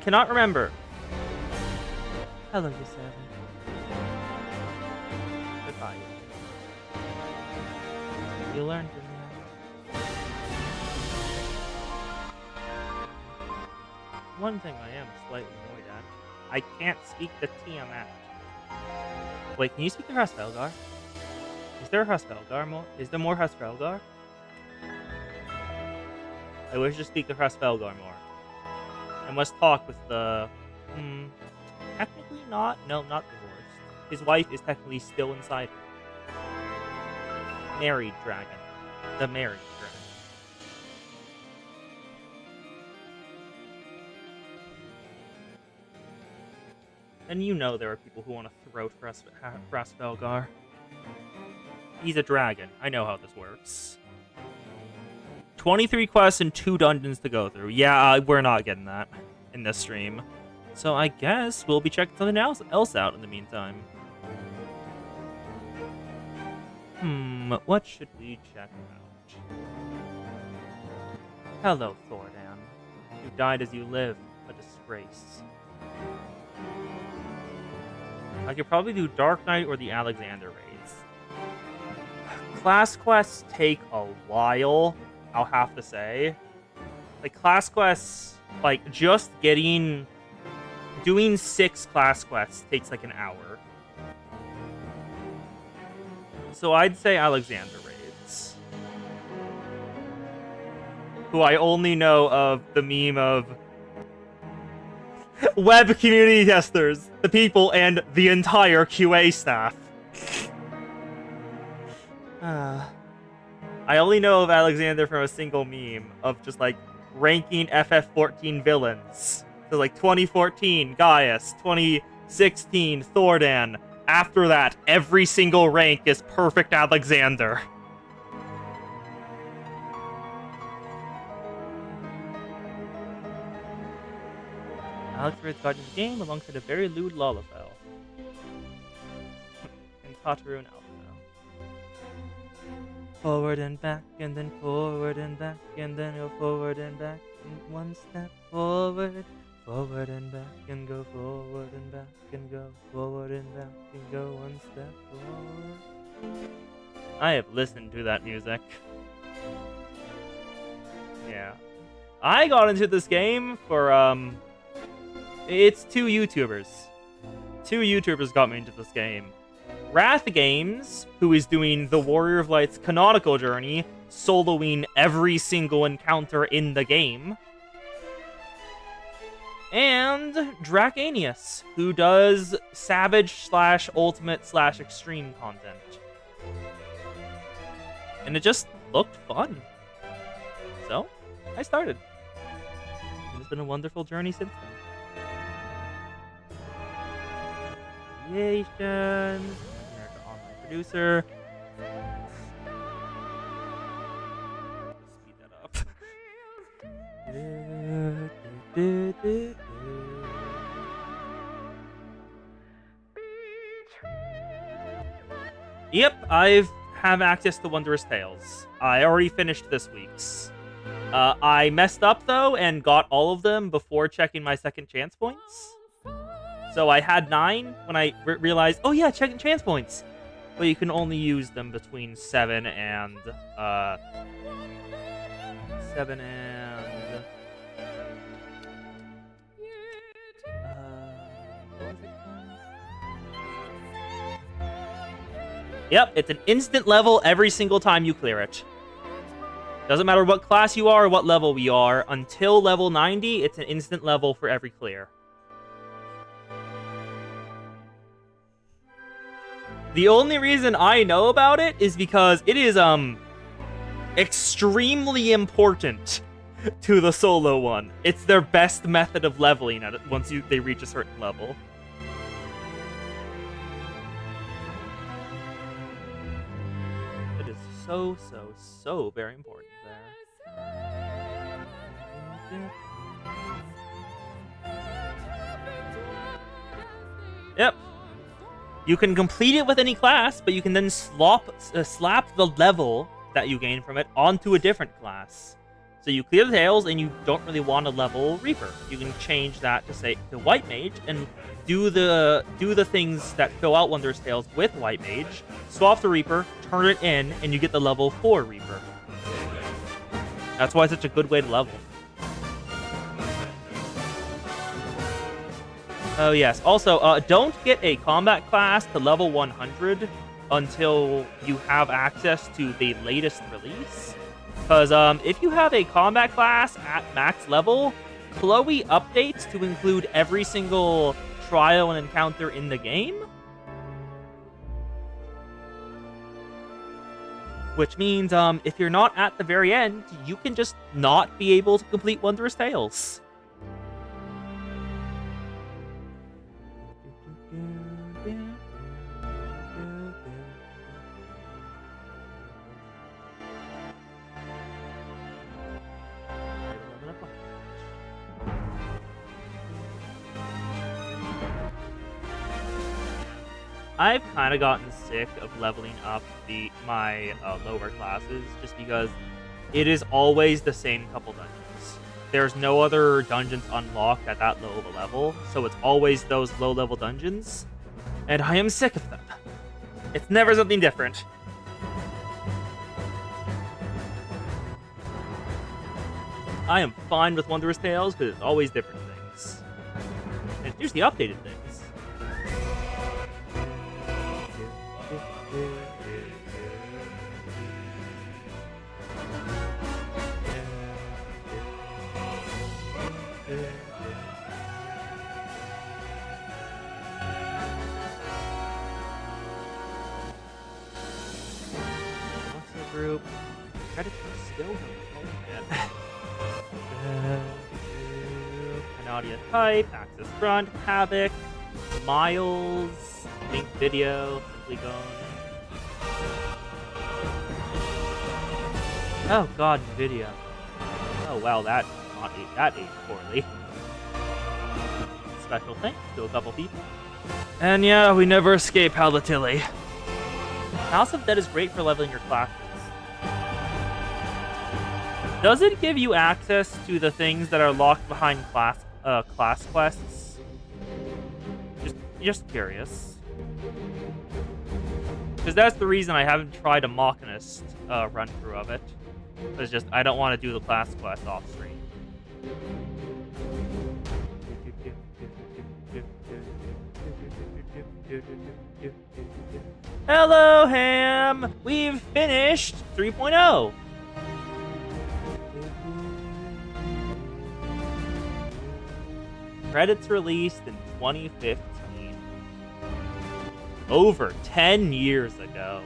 Cannot remember. Hello, you servant. Goodbye. You learned from me. One thing I am slightly annoyed at. I can't speak the Tiamat. Wait, can you speak the Hraesvelgar? Is there a Hraesvelgar more? Is there more Hraesvelgar? I wish to speak the Hraesvelgar more. I must talk with the... technically not? No, not divorced. His wife is technically still inside him. Married dragon. The married dragon. And you know there are people who want to throat Hraesvelgar. He's a dragon. I know how this works. 23 quests and 2 dungeons to go through. Yeah, we're not getting that in this stream. So I guess we'll be checking something else out in the meantime. What should we check out? Hello, Thordan. You died as you lived, a disgrace. I could probably do Dark Knight or the Alexander raids. Class quests take a while, I'll have to say. Like, class quests, like, just doing 6 class quests takes like an hour. So I'd say Alexander raids. Who I only know of the meme of web community testers, the people, and the entire QA staff. I only know of Alexander from a single meme of just like ranking FF14 villains. So like 2014 Gaius, 2016 Thordan. After that, every single rank is perfect Alexander. Alex is guarding the game alongside a very lewd Lalafell. And Tataru and Alpha. Forward and back, and then forward and back, and then go forward and back, and one step forward. Forward and back, and go forward and back, and go forward and back, and go one step forward. I have listened to that music. Yeah. I got into this game for, it's 2 YouTubers. 2 YouTubers got me into this game. Wrath Games, who is doing the Warrior of Light's canonical journey, soloing every single encounter in the game. And Dracanius, who does Savage/Ultimate/Extreme content. And it just looked fun. So, I started. And it's been a wonderful journey since then. Creations. America Online Producer. Speed that up. Yep, I have access to Wondrous Tales. I already finished this week's. I messed up, though, and got all of them before checking my second chance points. So I had 9 when I realized, oh yeah, checking chance points. But you can only use them between 7 and... 7 and... Yep, it's an instant level every single time you clear it. Doesn't matter what class you are or what level we are. Until level 90, it's an instant level for every clear. The only reason I know about it is because it is, extremely important to the solo one. It's their best method of leveling at it once they reach a certain level. It is so very important there. Yep. You can complete it with any class, but you can then slap the level that you gain from it onto a different class. So you clear the tails and you don't really want to level Reaper. You can change that to say to White Mage and do the things that fill out Wondrous Tales with White Mage, swap the Reaper, turn it in, and you get the level 4 Reaper. That's why it's such a good way to level. Oh yes, also, don't get a combat class to level 100 until you have access to the latest release. Because if you have a combat class at max level, Chloe updates to include every single trial and encounter in the game. Which means if you're not at the very end, you can just not be able to complete Wondrous Tales. I've kind of gotten sick of leveling up my lower classes just because it is always the same couple dungeons. There's no other dungeons unlocked at that low of a level, so it's always those low-level dungeons, and I am sick of them. It's never something different. I am fine with Wondrous Tales because it's always different things. And here's the updated things. Group. Credits are still going. Canadia Type, Access Front, Havoc, Miles, Link Video, Simply Gone. Oh god, Nvidia. Oh wow, that aged poorly. Special thanks to a couple people. And yeah, we never escape Palatili. House of Dead is great for leveling your classes. Does it give you access to the things that are locked behind class quests? Just curious. Because that's the reason I haven't tried a Machinist run through of it. It's just I don't want to do the class quest off screen. Hello, Ham! We've finished 3.0. Credits released in 2015. Over 10 years ago.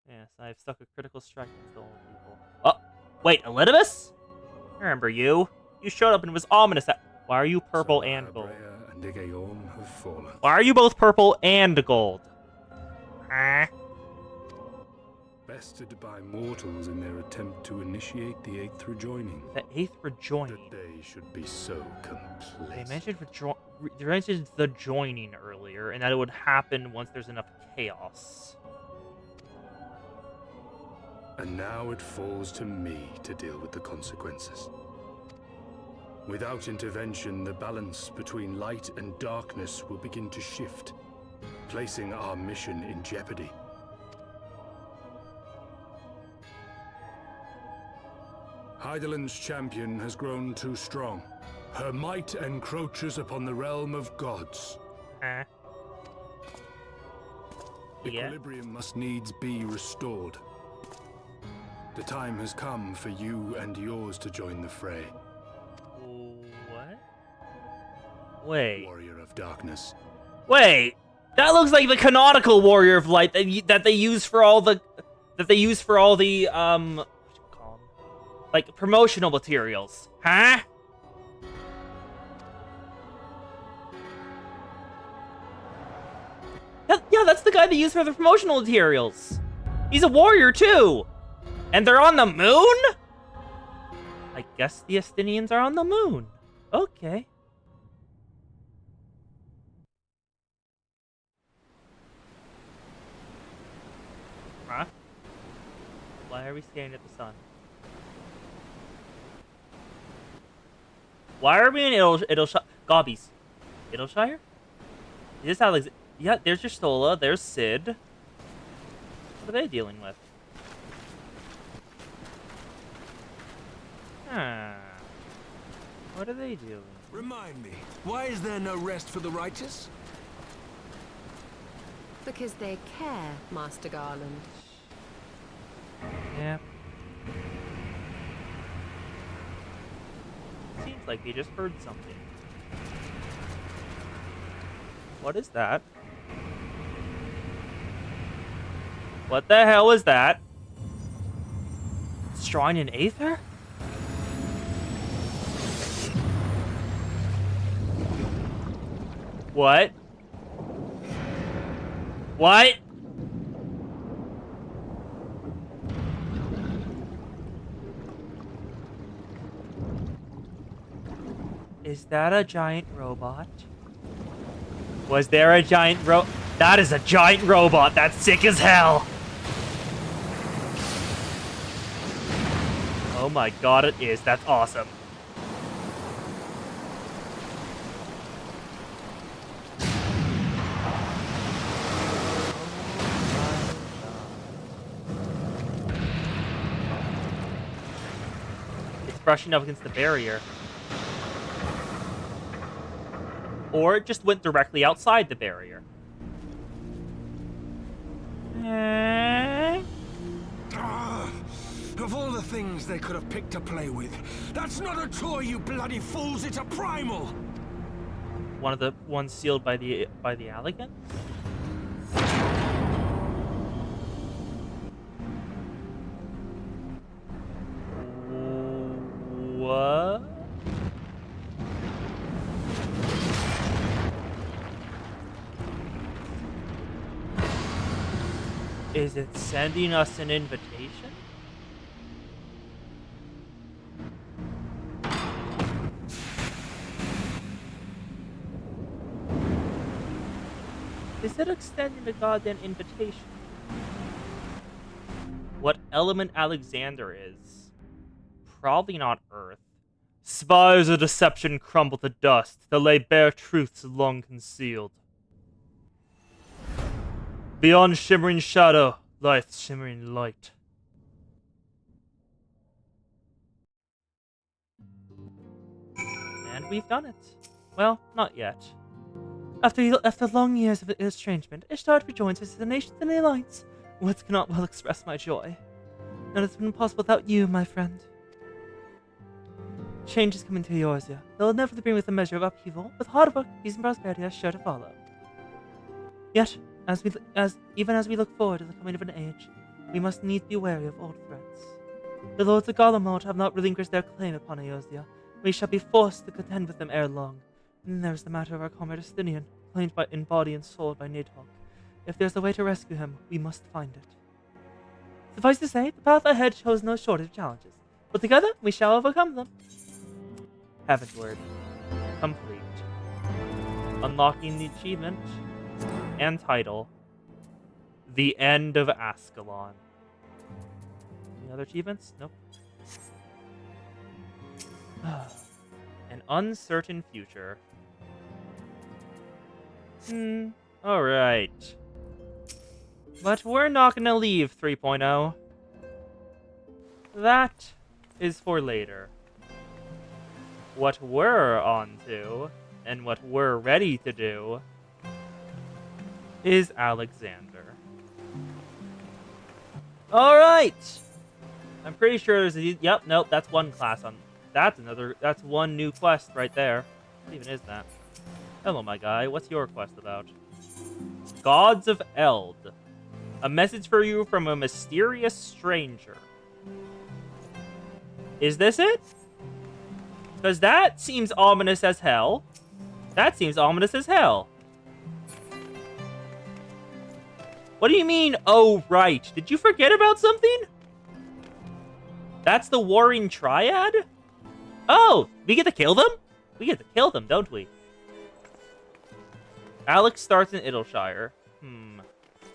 Yes, I've stuck a critical strike and stolen people. Oh, wait, Elidibus? I remember you. You showed up and it was ominous. Why are you purple and gold? Why are you both purple and gold? Huh? Bested by mortals in their attempt to initiate the eighth rejoining. The eighth rejoining? The day should be so complete. They mentioned the joining earlier, and that it would happen once there's enough chaos. And now it falls to me to deal with the consequences. Without intervention, the balance between light and darkness will begin to shift, placing our mission in jeopardy. Hydaelyn's champion has grown too strong. Her might encroaches upon the realm of gods. Equilibrium must needs be restored. The time has come for you and yours to join the fray. What? Wait. Warrior of Darkness. Wait! That looks like the canonical Warrior of Light that they use for all the like promotional materials. Huh? Yeah, that's the guy they use for the promotional materials. He's a warrior too. And they're on the moon? I guess the Estinians are on the moon. Okay. Huh? Why are we staring at the sun? Why are we in Idleshire? Gobbies. Idleshire? Is this how, yeah, there's your Stola, there's Sid. What are they dealing with? What are they doing? Remind me, why is there no rest for the righteous? Because they care, Master Garland. Yeah. Seems like they just heard something. What is that? What the hell is that? Shrine in Aether? What? What? Is that a giant robot? Was there a giant That is a giant robot! That's sick as hell! Oh my god, it is. That's awesome. It's brushing up against the barrier. Or it just went directly outside the barrier. Of all the things they could have picked to play with, that's not a toy, you bloody fools! It's a primal. One of the ones sealed by the elegant. What? Is it sending us an invitation? Is it extending a goddamn invitation? What element Alexander is? Probably not Earth. Spires of deception crumble to dust, to lay bare truths long concealed. Beyond shimmering shadow, lieth shimmering light. And we've done it. Well, not yet. After long years of estrangement, Ishtar rejoins us as the nations in the Alliance. Words cannot well express my joy. None has been possible without you, my friend. Change is coming to Eorzea. They'll inevitably bring with a measure of upheaval, with hard work, peace, and prosperity are sure to follow. Yet, even as we look forward to the coming of an age, we must needs be wary of old threats. The lords of Garlemald have not relinquished their claim upon Eorzea. We shall be forced to contend with them ere long. And there's the matter of our comrade Estinian, claimed in body and soul by Nidhogg. If there's a way to rescue him, we must find it. Suffice to say, the path ahead shows no shortage of challenges, but together we shall overcome them. Heavenward. Complete. Unlocking the achievement and title. The End of Ascalon. Any other achievements? Nope. An uncertain future. Alright. But we're not gonna leave 3.0. That is for later. What we're on to, and what we're ready to do, is Alexander. Alright! I'm pretty sure there's a... Yep, nope, that's one class on... That's one new quest right there. What even is that? Hello, my guy. What's your quest about? Gods of Eld. A message for you from a mysterious stranger. Is this it? Because that seems ominous as hell. That seems ominous as hell. What do you mean, oh, right? Did you forget about something? That's the Warring Triad? Oh, we get to kill them? We get to kill them, don't we? Alex starts in Idleshire.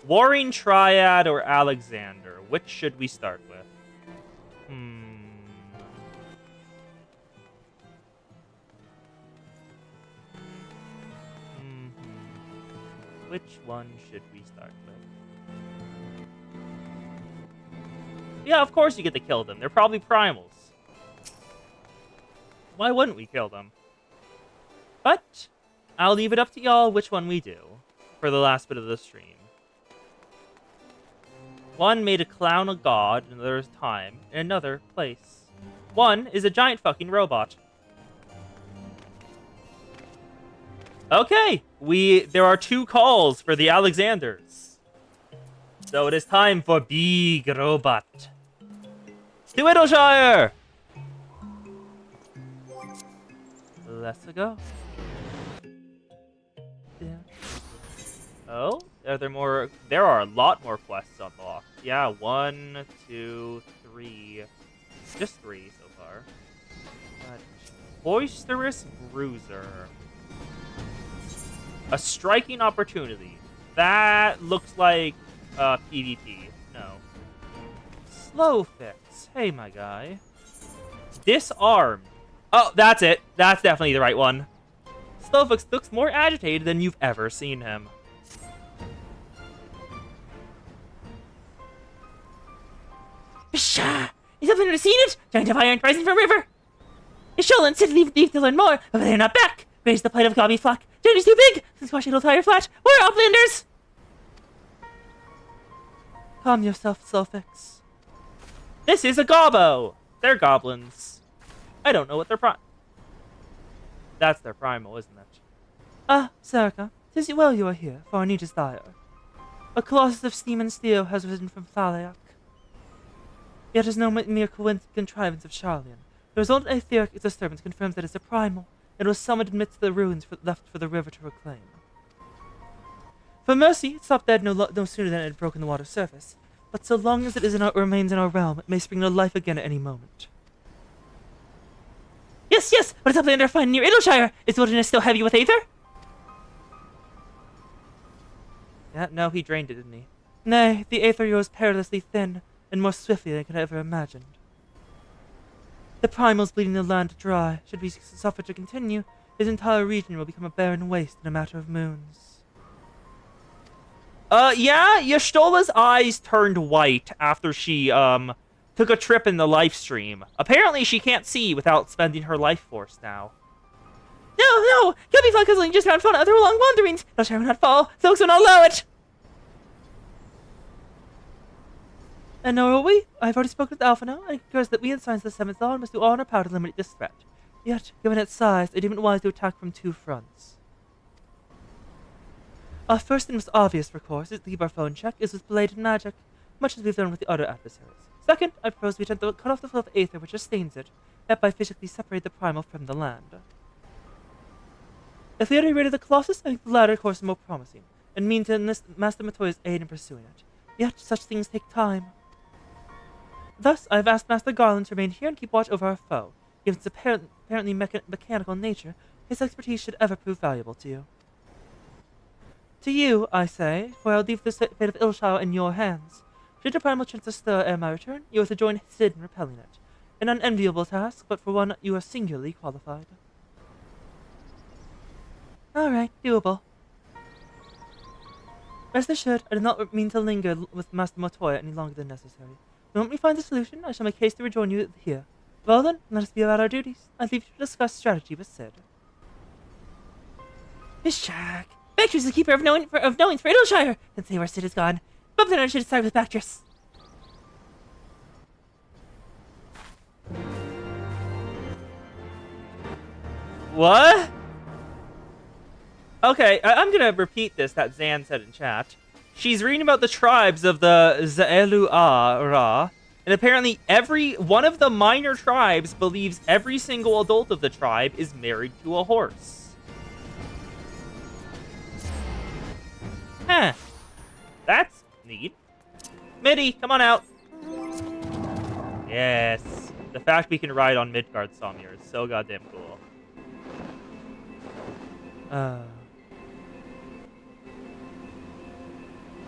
Warring Triad or Alexander? Which should we start with? Which one should we start with? Yeah, of course you get to kill them. They're probably primals. Why wouldn't we kill them? But I'll leave it up to y'all which one we do for the last bit of the stream. One made a clown a god, another is time, and another place. One is a giant fucking robot. Okay, there are 2 calls for the Alexanders. So it is time for Big Robot. To Idleshire! Let's go. Yeah. Oh, are there more? There are a lot more quests unlocked. Yeah, 1, 2, 3. Just 3 so far. But Boisterous Bruiser. A striking opportunity. That looks like PvP. No. Slow fix. Hey, my guy. Disarmed. Oh, that's it. That's definitely the right one. Slowfix looks more agitated than you've ever seen him. Pshaw! Is something seen it? Giant of iron rising from river. Isholan said leave to learn more, but they're not back. Raise the plight of Gobby flock. Journey's too big. Squash it'll tire flat. We're uplanders. Calm yourself, Slowfix. This is a gobbo. They're goblins. I don't know what they're That's their primal, isn't it? Serica, 'tis well you are here, for our need is dire. A colossus of steam and steel has risen from Thaliak. Yet is no mere contrivance of Charlian. The result of etheric disturbance confirms that it's a primal. It was summoned amidst the ruins left for the river to reclaim. For mercy, it stopped dead no sooner than it had broken the water's surface. But so long as it remains in our realm, it may spring to life again at any moment. Yes, but it's up there fine near Idleshire. Is the wilderness still heavy with aether? Yeah, no, he drained it, didn't he? Nay, the aether rose perilously thin, and more swiftly than I could have ever imagined. The primal's bleeding the land dry. Should we suffer to continue, his entire region will become a barren waste in a matter of moons. Yeah, Y'shtola's eyes turned white after she, took a trip in the live stream. Apparently she can't see without spending her life force now. No! Gobby flock has only just found fun other long wanderings. Idleshire will not fall. Folks will not allow it. And nor will we. I have already spoken with Alpha now, and it concurs that we and Science of the Seventh Law must do all in our power to eliminate this threat. Yet, given its size, I deem it wise to attack from two fronts. Our first and most obvious recourse is to keep our foe in check is with bladed magic, much as we've done with the other adversaries. Second, I propose we attempt to cut off the flow of aether which sustains it, thereby physically separate the primal from the land. If we already raided the Colossus, I think the latter course is more promising, and mean to enlist Master Matoya's aid in pursuing it. Yet, such things take time. Thus, I have asked Master Garland to remain here and keep watch over our foe. Given its apparently mechanical nature, his expertise should ever prove valuable to you. To you, I say, for I'll leave the fate of Idleshire in your hands. Should your primal chance to stir ere my return, you are to join Sid in repelling it. An unenviable task, but for one you are singularly qualified. Alright, doable. Rest assured, I do not mean to linger with Master Matoya any longer than necessary. The moment we find a solution, I shall make haste to rejoin you here. Well then, let us be about our duties. I leave you to discuss strategy with Sid. Miss Jack! Bactress is the keeper of knowings for Idleshire! Then say where Sid is gone. But then I should side with Bactress. What? Okay, I'm gonna repeat this that Zan said in chat. She's reading about the tribes of the Azys Lla, and apparently every one of the minor tribes believes every single adult of the tribe is married to a horse. Huh. That's neat. Midi, come on out. Yes. The fact we can ride on Midgard Samir is so goddamn cool.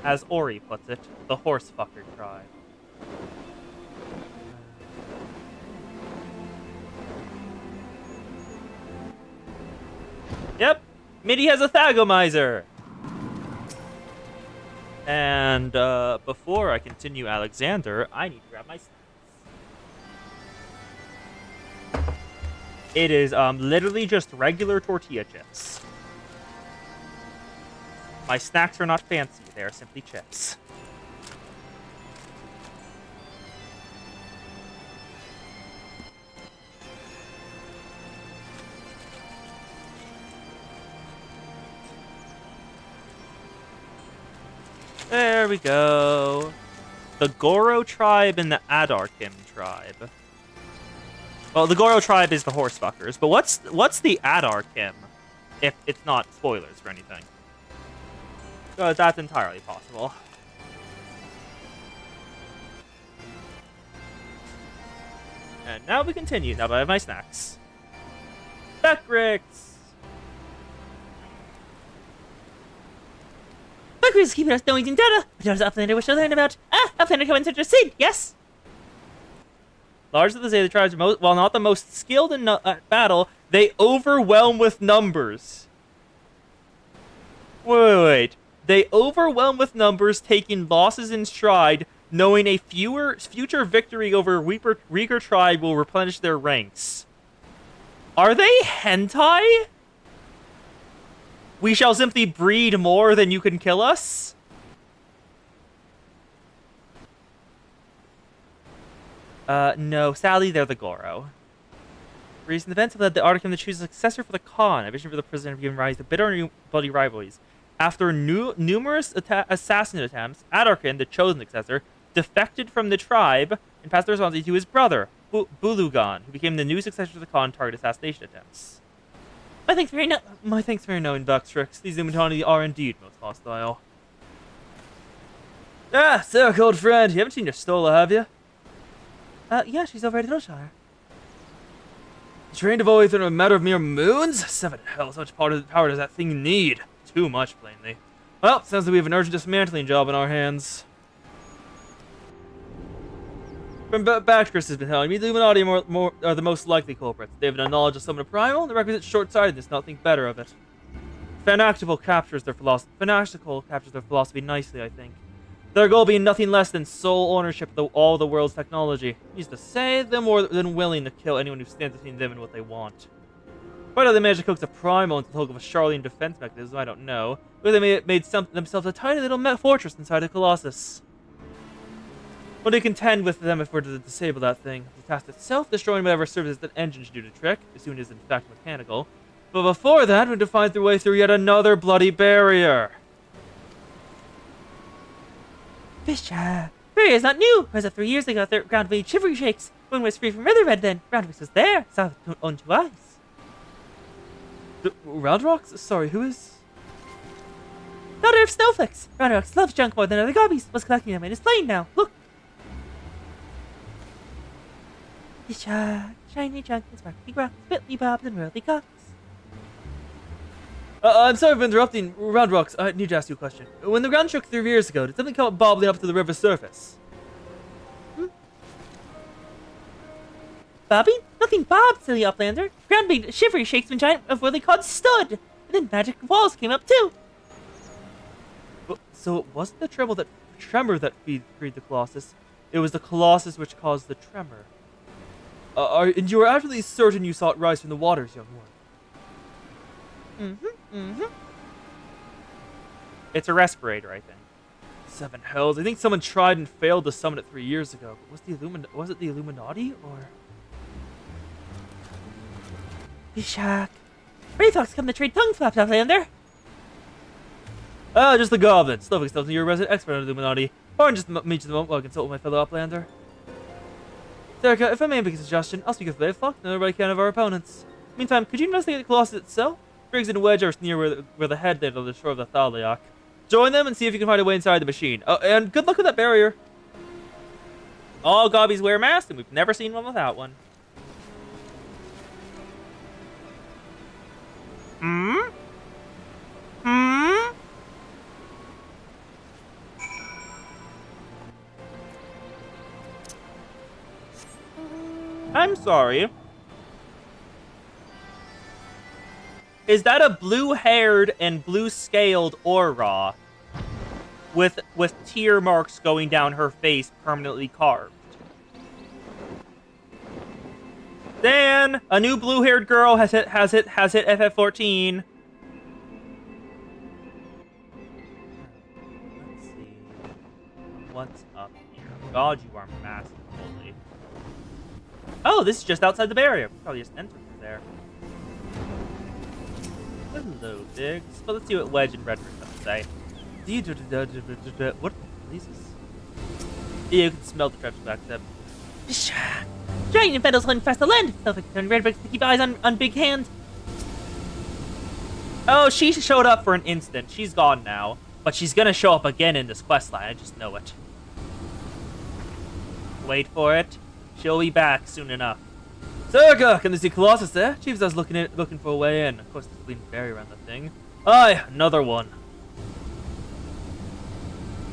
As Ori puts it, the horsefucker tribe. Yep, Midi has a Thagomizer! And, before I continue Alexander, I need to grab my snacks. It is, literally just regular tortilla chips. My snacks are not fancy, they are simply chips. There we go. The Goro tribe and the Adarkim tribe. Well, the Goro tribe is the horsefuckers, but what's the Adarkim? If it's not spoilers for anything. That's entirely possible. And now we continue, now that I have my snacks. Backrix! Backrix is keeping us knowing in data. But there's Uplander wish to learn about. Uplander come into the scene, yes? Large of the Zeta tribes, while not the most skilled in battle, they overwhelm with numbers. Wait. They overwhelm with numbers, taking losses in stride, knowing a future victory over weaker tribe will replenish their ranks. Are they hentai? We shall simply breed more than you can kill us? No, sadly, they're the Goro. Recent events have led the Artican to choose a successor for the Khan, a vision for the president of giving rise to bitter and bloody rivalries. After numerous assassinate attempts, Adarkin, the chosen successor, defected from the tribe and passed the responsibility to his brother, Bulugan, who became the new successor to the Khan target assassination attempts. My thanks for knowing, Backrix. These Illuminati are indeed most hostile. Ah, Sarah, old friend. You haven't seen your Stola, have you? Yeah, she's over at Hillshire. Trained of all in a matter of mere moons? 7 hells, how much power does that thing need? Too much, plainly. Well, sounds like we have an urgent dismantling job on our hands. From Backrix has been telling me the Illuminati are the most likely culprits. They have no knowledge of Summon Primal, and the requisite short-sightedness not think better of it. Fanatical captures their philosophy nicely, I think. Their goal being nothing less than sole ownership of all the world's technology. Needs to say, they're more than willing to kill anyone who stands between them and what they want. Whether they managed to coax a Primal into the hulk of a Charlian defense mechanism, I don't know. But they made themselves a tiny little fortress inside the Colossus. Will they contend with them if we're to disable that thing? The task itself, destroying whatever services that engine should do the trick, assuming it is in fact mechanical. But before that, we have to find their way through yet another bloody barrier. Barrier is not new. As of 3 years ago, the ground made shivery shakes. When was free from Ritherbed then. Roundrocks was there, saw with own 2 eyes. Roundrocks? Sorry, who is? Daughter of Snowflakes. Roundrocks loves junk more than other gobbies. Was collecting them in his plane now. Look. Shiny junk and sparkly rocks, bitly bobs and whirly cocks. I'm sorry for interrupting, Roundrocks. I need to ask you a question. When the ground shook 3 years ago, did something come bobbling up to the river's surface? Bobbing? Nothing bobbed, silly Uplander. Ground made shivery shakes when giant of what they called stood. And then magic walls came up too. So it wasn't the tremor that freed the Colossus. It was the Colossus which caused the tremor. And you are absolutely certain you saw it rise from the waters, young one? It's a respirator, I think. 7 hells. I think someone tried and failed to summon it 3 years ago. Was it the Illuminati, or? Bishak. Wraithhawks come to trade tongue flaps, Outlander. Just the goblin. Snowflake tells me you're a resident expert on Illuminati. Pardon just meet you the moment while I consult with my fellow Uplander. Serica, if I may make a suggestion, I'll speak with Wraithhawk and everybody can of our opponents. Meantime, could you investigate the Colossus itself? Briggs and Wedge are near where the head did on the shore of the Thaliak. Join them and see if you can find a way inside the machine. Oh, and good luck with that barrier. All gobbies wear masks, and we've never seen one without one. I'm sorry. Is that a blue-haired and blue-scaled Aura with tear marks going down her face, permanently carved? Dan, a new blue-haired girl has hit FF14. Let's see. What's up here? God, you are massive, holy. Oh, this is just outside the barrier. Probably just entered through there. Hello, Diggs. But let's see what Wedge and Redford have to say. What are these? Yeah, you can smell the traps back then. Giant infidels hunting fast to land. Snowflake turned Redford to keep eyes on Big Hand. Oh, she showed up for an instant. She's gone now. But she's gonna show up again in this questline. I just know it. Wait for it. She'll be back soon enough. Zerga, can you see Colossus there? Chief says looking for a way in. Of course, there's a bleeding barrier around the thing. Aye, another one.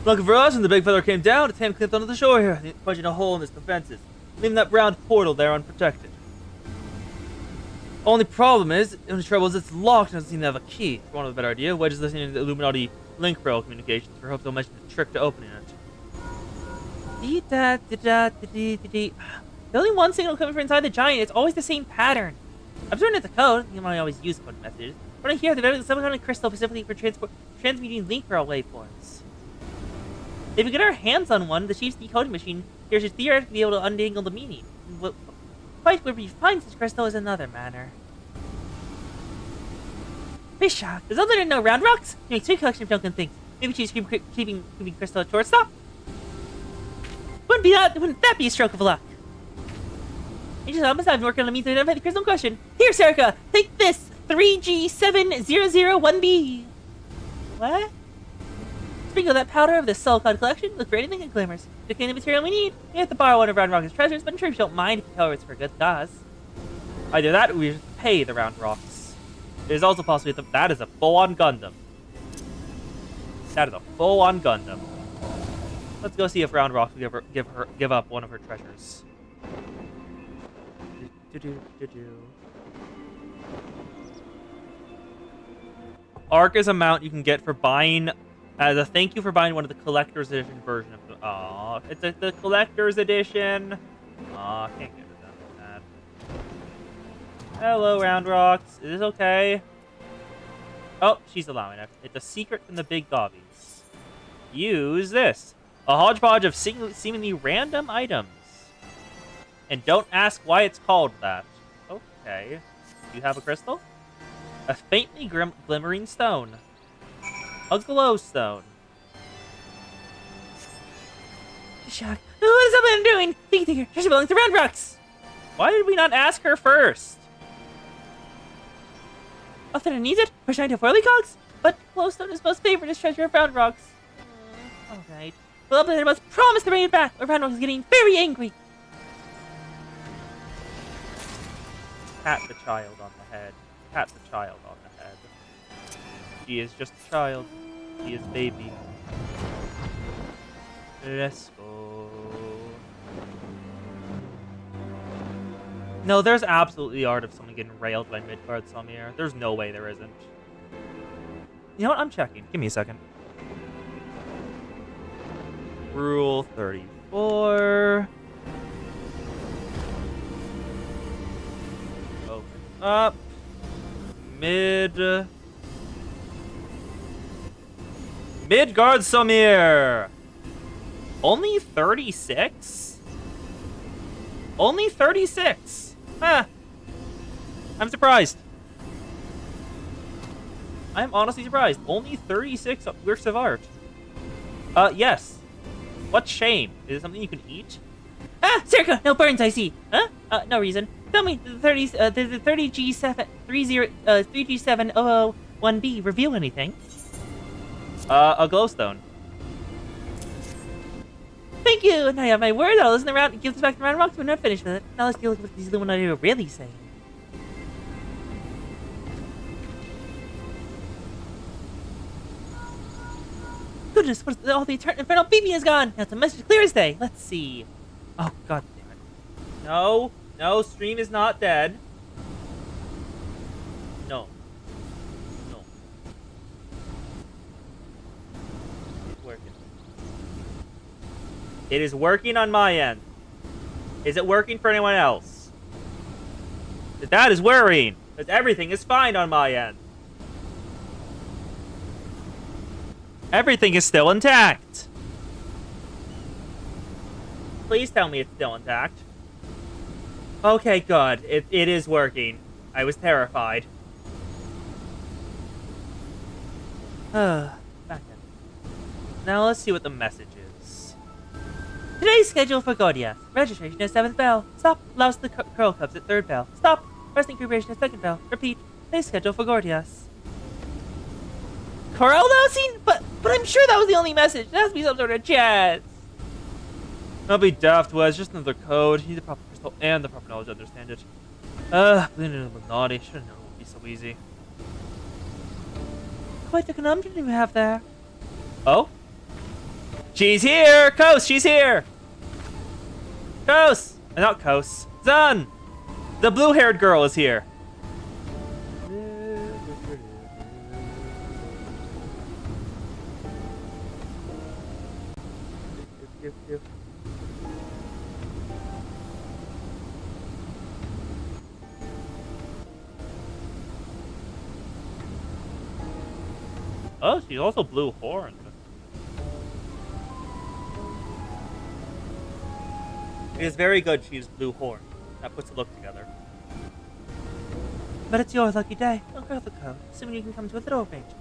Looking for us, and the big feather came down. Its hand clipped onto the shore here, punching a hole in his defenses, leaving that brown portal there unprotected. Only problem is, the only trouble is it's locked and doesn't seem to have a key. For want of a better idea, Wedge is listening to the Illuminati link braille communications for hopes they'll mention the trick to opening it. The only one signal coming from inside the giant. It's always the same pattern. I'm certain it's a code. You might always use code messages. But I hear they've added some kind of crystal specifically for transmuting link braille waveforms. If we get our hands on one, the Chief's decoding machine here should theoretically be able to untangle the meaning. Quite where we find such crystal is another matter. Bishop, there's other than no round rocks. You make sweet collection of junk and things. Maybe she's keeping crystal at shortstop. Wouldn't that be a stroke of luck? Angel Almas, I've been working on a means to identify the crystal in question. Here, Serica, take this 3G7001B. What? Sprinkle that powder over the silicon collection. Look for anything that glimmers. To obtain the material we need, we have to borrow one of Round Rock's treasures, but I'm sure you don't mind if you tell her it's for a good cause. Either that, or we just pay the Round Rocks. It is also possible that is a full-on Gundam. That is a full-on Gundam. Let's go see if Round Rock will give up one of her treasures. Arc is a mount you can get for buying as a thank you for buying one of the collector's edition version of the. Aw, it's the collector's edition. Aw, can't get it done with that. Hello, Round Rocks. Is this okay? Oh, she's allowing it. It's a secret from the big gobbies. Use this. A hodgepodge of seemingly random items. And don't ask why it's called that. Okay. Do you have a crystal? A faintly glimmering stone. A glowstone. Shock. What is that man doing? Thinking treasure belongs to Round Rocks. Why did we not ask her first? Often needs it for trying to foil cogs, but glowstone is most favorite treasure of Round Rocks. Alright. Well, I must promise to bring it back, or Round Rocks is getting very angry. Pat the child on the head. Pat the child on the head. She is just a child. She is baby. Let's go. No, there's absolutely the art of someone getting railed by Midgard Samir. There's no way there isn't. You know what? I'm checking. Give me a second. Rule 34. Open up. Midgard Samir. Only 36? Only 36? Huh. I'm surprised. I'm honestly surprised. Only 36 works of art. Yes. What shame? Is it something you can eat? Ah, Circa! No burns, I see. Huh? No reason. Tell me, the 3G7001B reveal anything? A glowstone. Thank you! Now I have my word. I'll listen around and give this back to Round Rocks when we're not finished with it. Now let's deal with what these Illuminati are really saying. Goodness, what's all the infernal BB is gone! Now it's a message clear as day. Let's see. Oh, god damn it. No. No, stream is not dead. No. No. It's working. It is working on my end. Is it working for anyone else? That is worrying, because everything is fine on my end. Everything is still intact. Please tell me it's still intact. Okay, good. It is working. I was terrified. Back in. Now let's see what the message is. Today's schedule for Gordias. Registration at 7th bell. Stop. Allows the Curl Cubs at 3rd bell. Stop. Resting preparation at 2nd bell. Repeat. Today's schedule for Gordias. Coral dosing? But I'm sure that was the only message. There has to be some sort of chat. Don't be daft, Wes. Just another code. You need the proper crystal and the proper knowledge to understand it. Bleeding Illuminati. Should've known it would be so easy. Quite the conundrum you have there. Oh? She's here! Kos, she's here! Kos! Not Kos. Zun! The blue-haired girl is here. Oh, she's also blue horned. It is very good she's blue horned. That puts a look together. But it's your lucky day. I'll grab the code, assuming you can come to a little arrangement.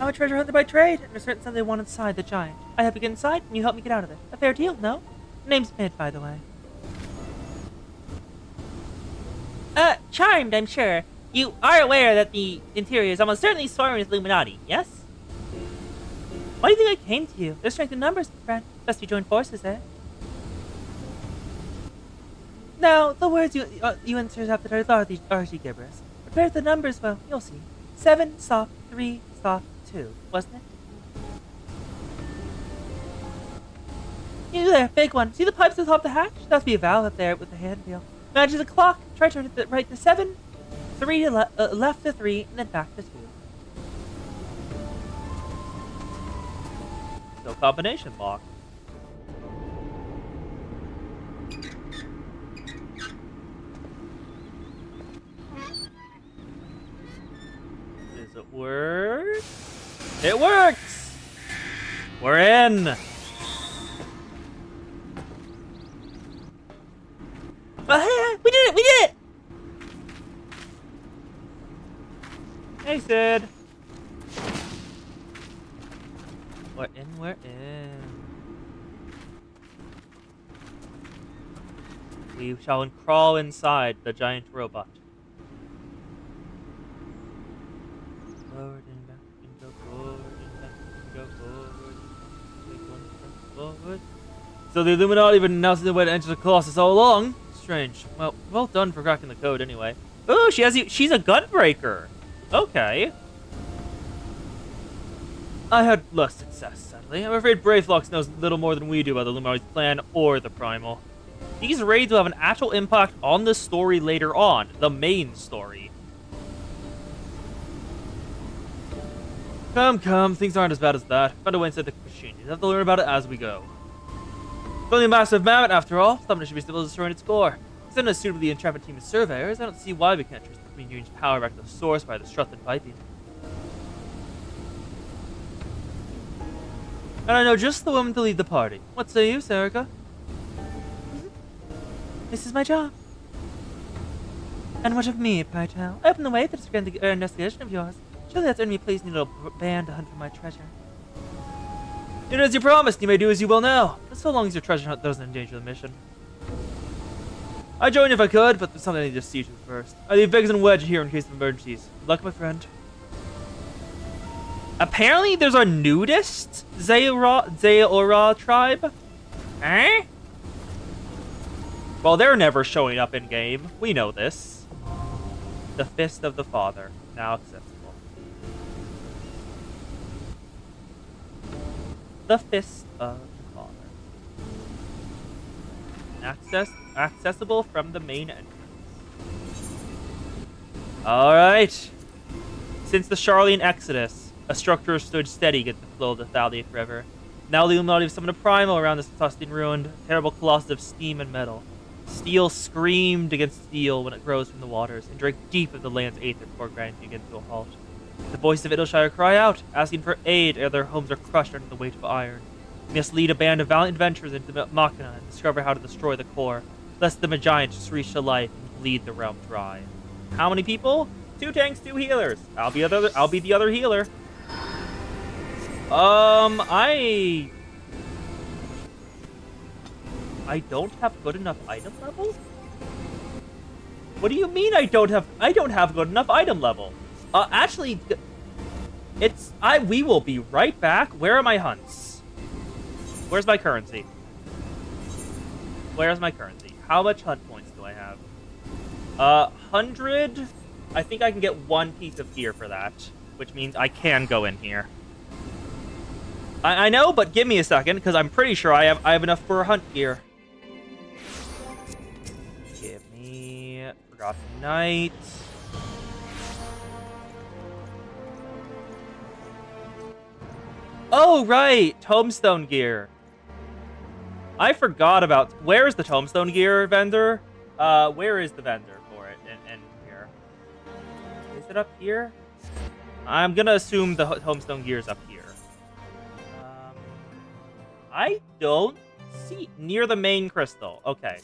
I'm a treasure hunter by trade, and there's certain something I want inside the giant. I help you get inside, and you help me get out of it. A fair deal, no? Name's Mid, by the way. Charmed, I'm sure. You are aware that the interior is almost certainly swarming with Illuminati, yes? Why do you think I came to you? There's strength in numbers, friend. Best we join forces, eh? Now, the words you insert after that are largely gibberish. Prepare the numbers well, you'll see. 7, soft, 3, soft, 2, wasn't it? You there, big one. See the pipes at the top of the hatch? That'll be a valve up there with the handbill. Imagine the clock. Try to turn it right to 7, 3 to left to 3, and then back to 2. So combination lock. Does it work? It works! We're in! Hey, we did it! We did it! Hey, Sid. We're in, we're in. We shall crawl inside the giant robot. Forward and back and go forward and back and go forward. Take one step forward. So the Illuminati have been announcing the way to enter the Colossus all along. Strange. Well done for cracking the code anyway. Oh, she's a gunbreaker. Okay. I had less success, sadly. I'm afraid Braithlox knows little more than we do about the Illuminati's plan or the Primal. These raids will have an actual impact on the story later on, the main story. Come, things aren't as bad as that. Find a way inside the machine. You have to learn about it as we go. It's only a massive mammoth after all. Something should be still destroying its core. Instead of suitably intrepid team of surveyors, I don't see why we can't trace the Queen Union's power back to the source by the Struth and piping. And I know just the woman to lead the party. What say you, Serica? This is my job. And what of me, pray tell? I open the way for this grand investigation of yours. Surely that's earned me a place in your little band to hunt for my treasure. It is you promised. You may do as you will now. But so long as your treasure hunt doesn't endanger the mission. I'd join if I could, but there's something I need to see to first. I leave Biggs and Wedge here in case of emergencies. Good luck, my friend. Apparently, there's a nudist Zeora tribe. Eh? Well, they're never showing up in game. We know this. The Fist of the Father, now accessible. The Fist of the Father. Accessible from the main entrance. Alright. Since the Charlian Exodus, a structure stood steady against the flow of the Thaliac River. Now the Illuminati have summoned a primal around this trusting ruined, terrible colossus of steam and metal. Steel screamed against steel when it rose from the waters, and drank deep of the land's aether before grinding again to a halt. The voices of Idleshire cry out, asking for aid ere their homes are crushed under the weight of iron. We must lead a band of valiant adventurers into the Machina and discover how to destroy the core, lest the Magiant just reach to life and bleed the realm dry. How many people? 2 tanks, 2 healers. I'll be the other healer. I don't have good enough item level? What do you mean I don't have good enough item level? Actually, we will be right back. Where are my hunts? Where's my currency? Where's my currency? How much hunt points do I have? 100. I think I can get one piece of gear for that, which means I can go in here. I know, but give me a second, because I'm pretty sure I have enough for hunt gear. Give me Forgotten Night. Oh, right! Tombstone gear. I forgot about... Where is the Tombstone gear vendor? Where is the vendor for it in here? Is it up here? I'm gonna assume the Tombstone gear is up here. I don't see... Near the main crystal. Okay.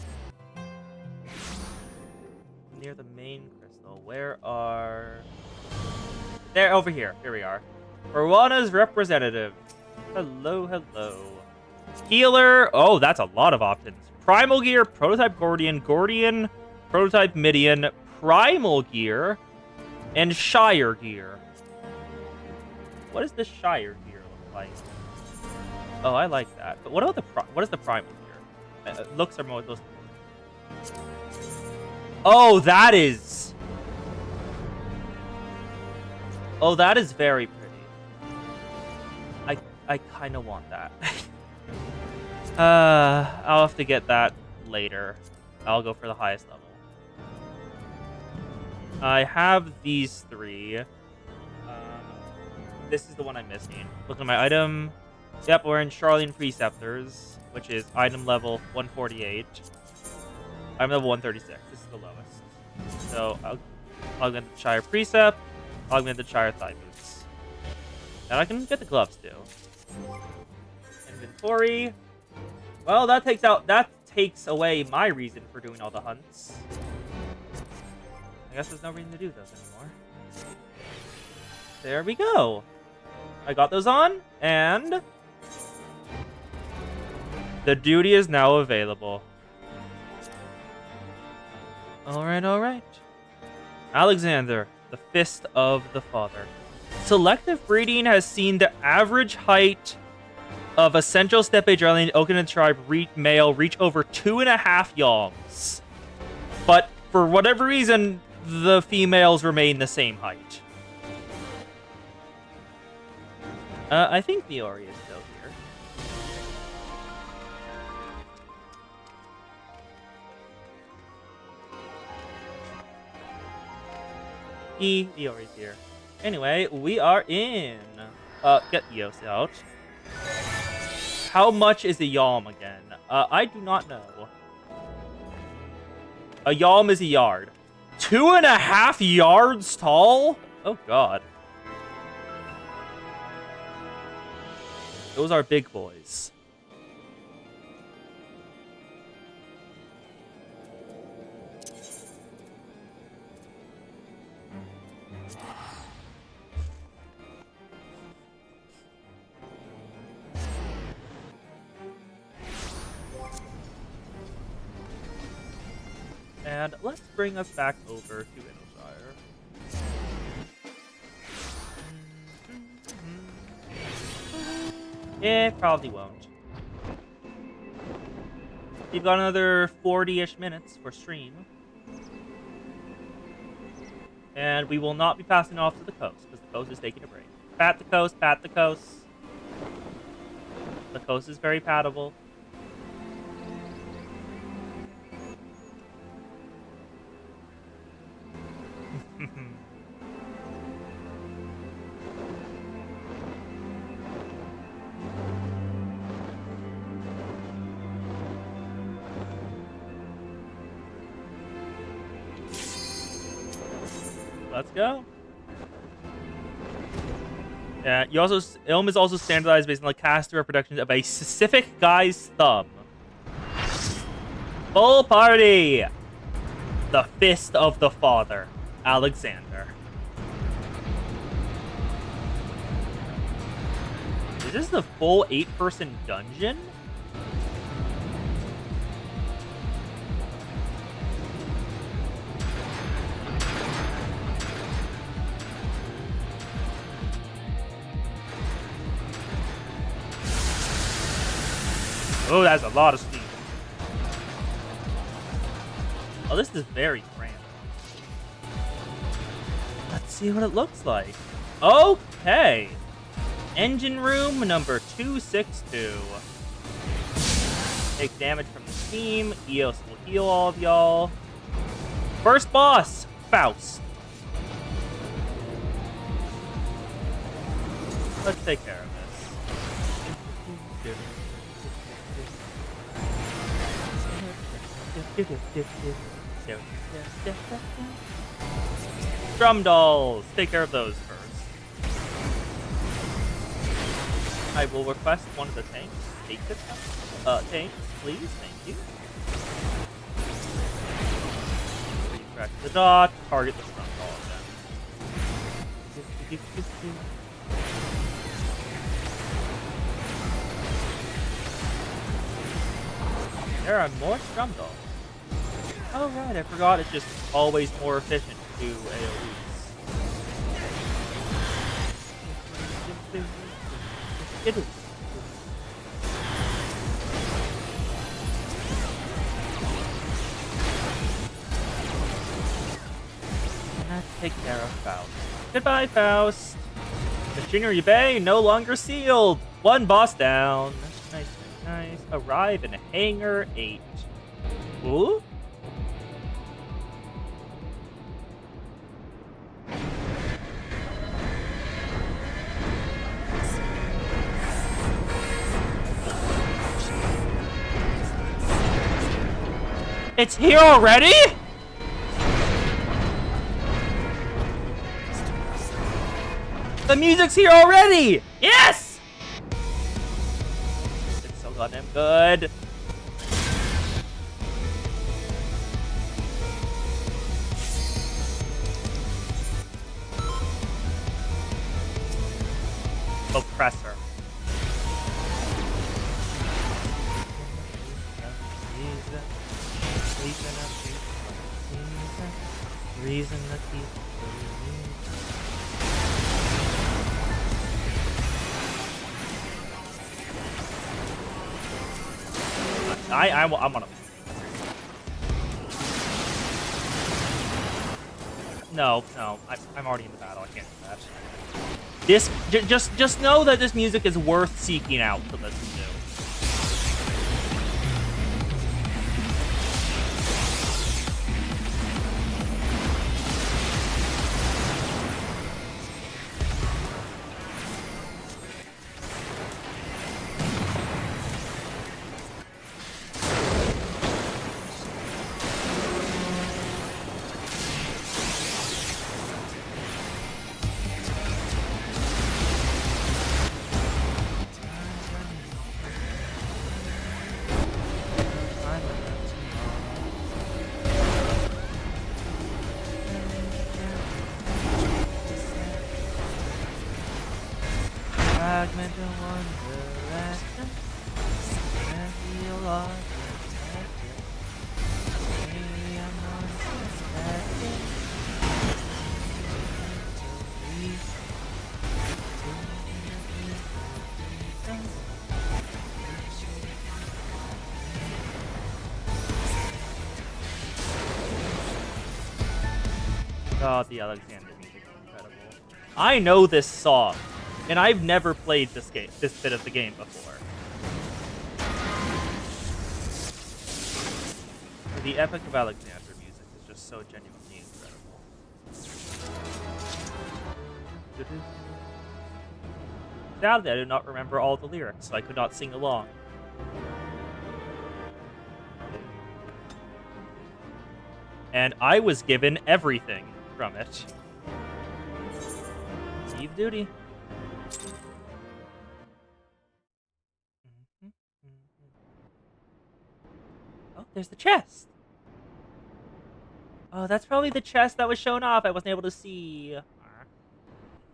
Near the main crystal. Where are... There, over here. Here we are. Rwana's representative. Hello, hello. Healer. Oh, that's a lot of options. Primal gear, prototype Gordian, prototype Midian, primal gear, and Shire gear. What does this Shire gear look like? Oh, I like that. But what about what is the primal gear? Looks are most. Oh, that is. Oh, that is very pretty. I kind of want that. I'll have to get that later. I'll go for the highest level. I have these three. This is the one I'm missing. Look at my item. Yep, we're in Charlian Preceptors, which is item level 148. I'm level 136. This is the lowest. So I'll get the Shire Precept. I'll get the Shire Thigh Boots. And I can get the gloves too. Inventory. Well, that takes away my reason for doing all the hunts. I guess there's no reason to do those anymore. There we go. I got those on, and the duty is now available. Alright, alright. Alexander, the Fist of the Father. Selective breeding has seen the average height of a Central Steppe Jarlian Oaken tribe male reach over 2.5 yongs. But for whatever reason, the females remain the same height. I think Niori is still here. Niori's here. Anyway, we are in. Get Eos out. How much is a yalm again? I do not know. A yalm is a yard. 2.5 yards tall? Oh, God. Those are big boys. And let's bring us back over to Inelshire. It probably won't. You've got another 40-ish minutes for stream. And we will not be passing off to the coast, because the coast is taking a break. Pat the coast, pat the coast. The coast is very patable. Let's go. Yeah, Ilm is also standardized based on the caster reproduction of a specific guy's thumb. Full party! The Fist of the Father, Alexander. Is this the full 8-person dungeon? Oh, that's a lot of speed. Oh, this is very grand. see what it looks like. Okay. Engine room number 262. Take damage from the steam. Eos will heal all of y'all. First boss, Faust. Let's take care of this. Drum dolls. Take care of those first. I will request one of the tanks. Take this tanks, please. Thank you. Retract the dot. Target the drum doll again. There are more strum dolls. Oh right, I forgot it's just always more efficient to do AoEs. Let's take care of Faust. Goodbye, Faust. Machinery Bay no longer sealed. One boss down. Nice, nice. Arrive in Hangar 8. Ooh? It's here already? The music's here already! Yes! It's so goddamn good. Oppressor. Reason that I want to. No, I'm already in the battle. I can't do that. This just know that this music is worth seeking out to listen to. Fragment of wonderland, and feel lost Oh, the Alexander music is incredible. I know this song. And I've never played this bit of the game before. The Epic of Alexander music is just so genuinely incredible. Sadly, I do not remember all the lyrics, so I could not sing along. And I was given everything from it. Eve duty. Oh, there's the chest. Oh, that's probably the chest that was shown off. I wasn't able to see.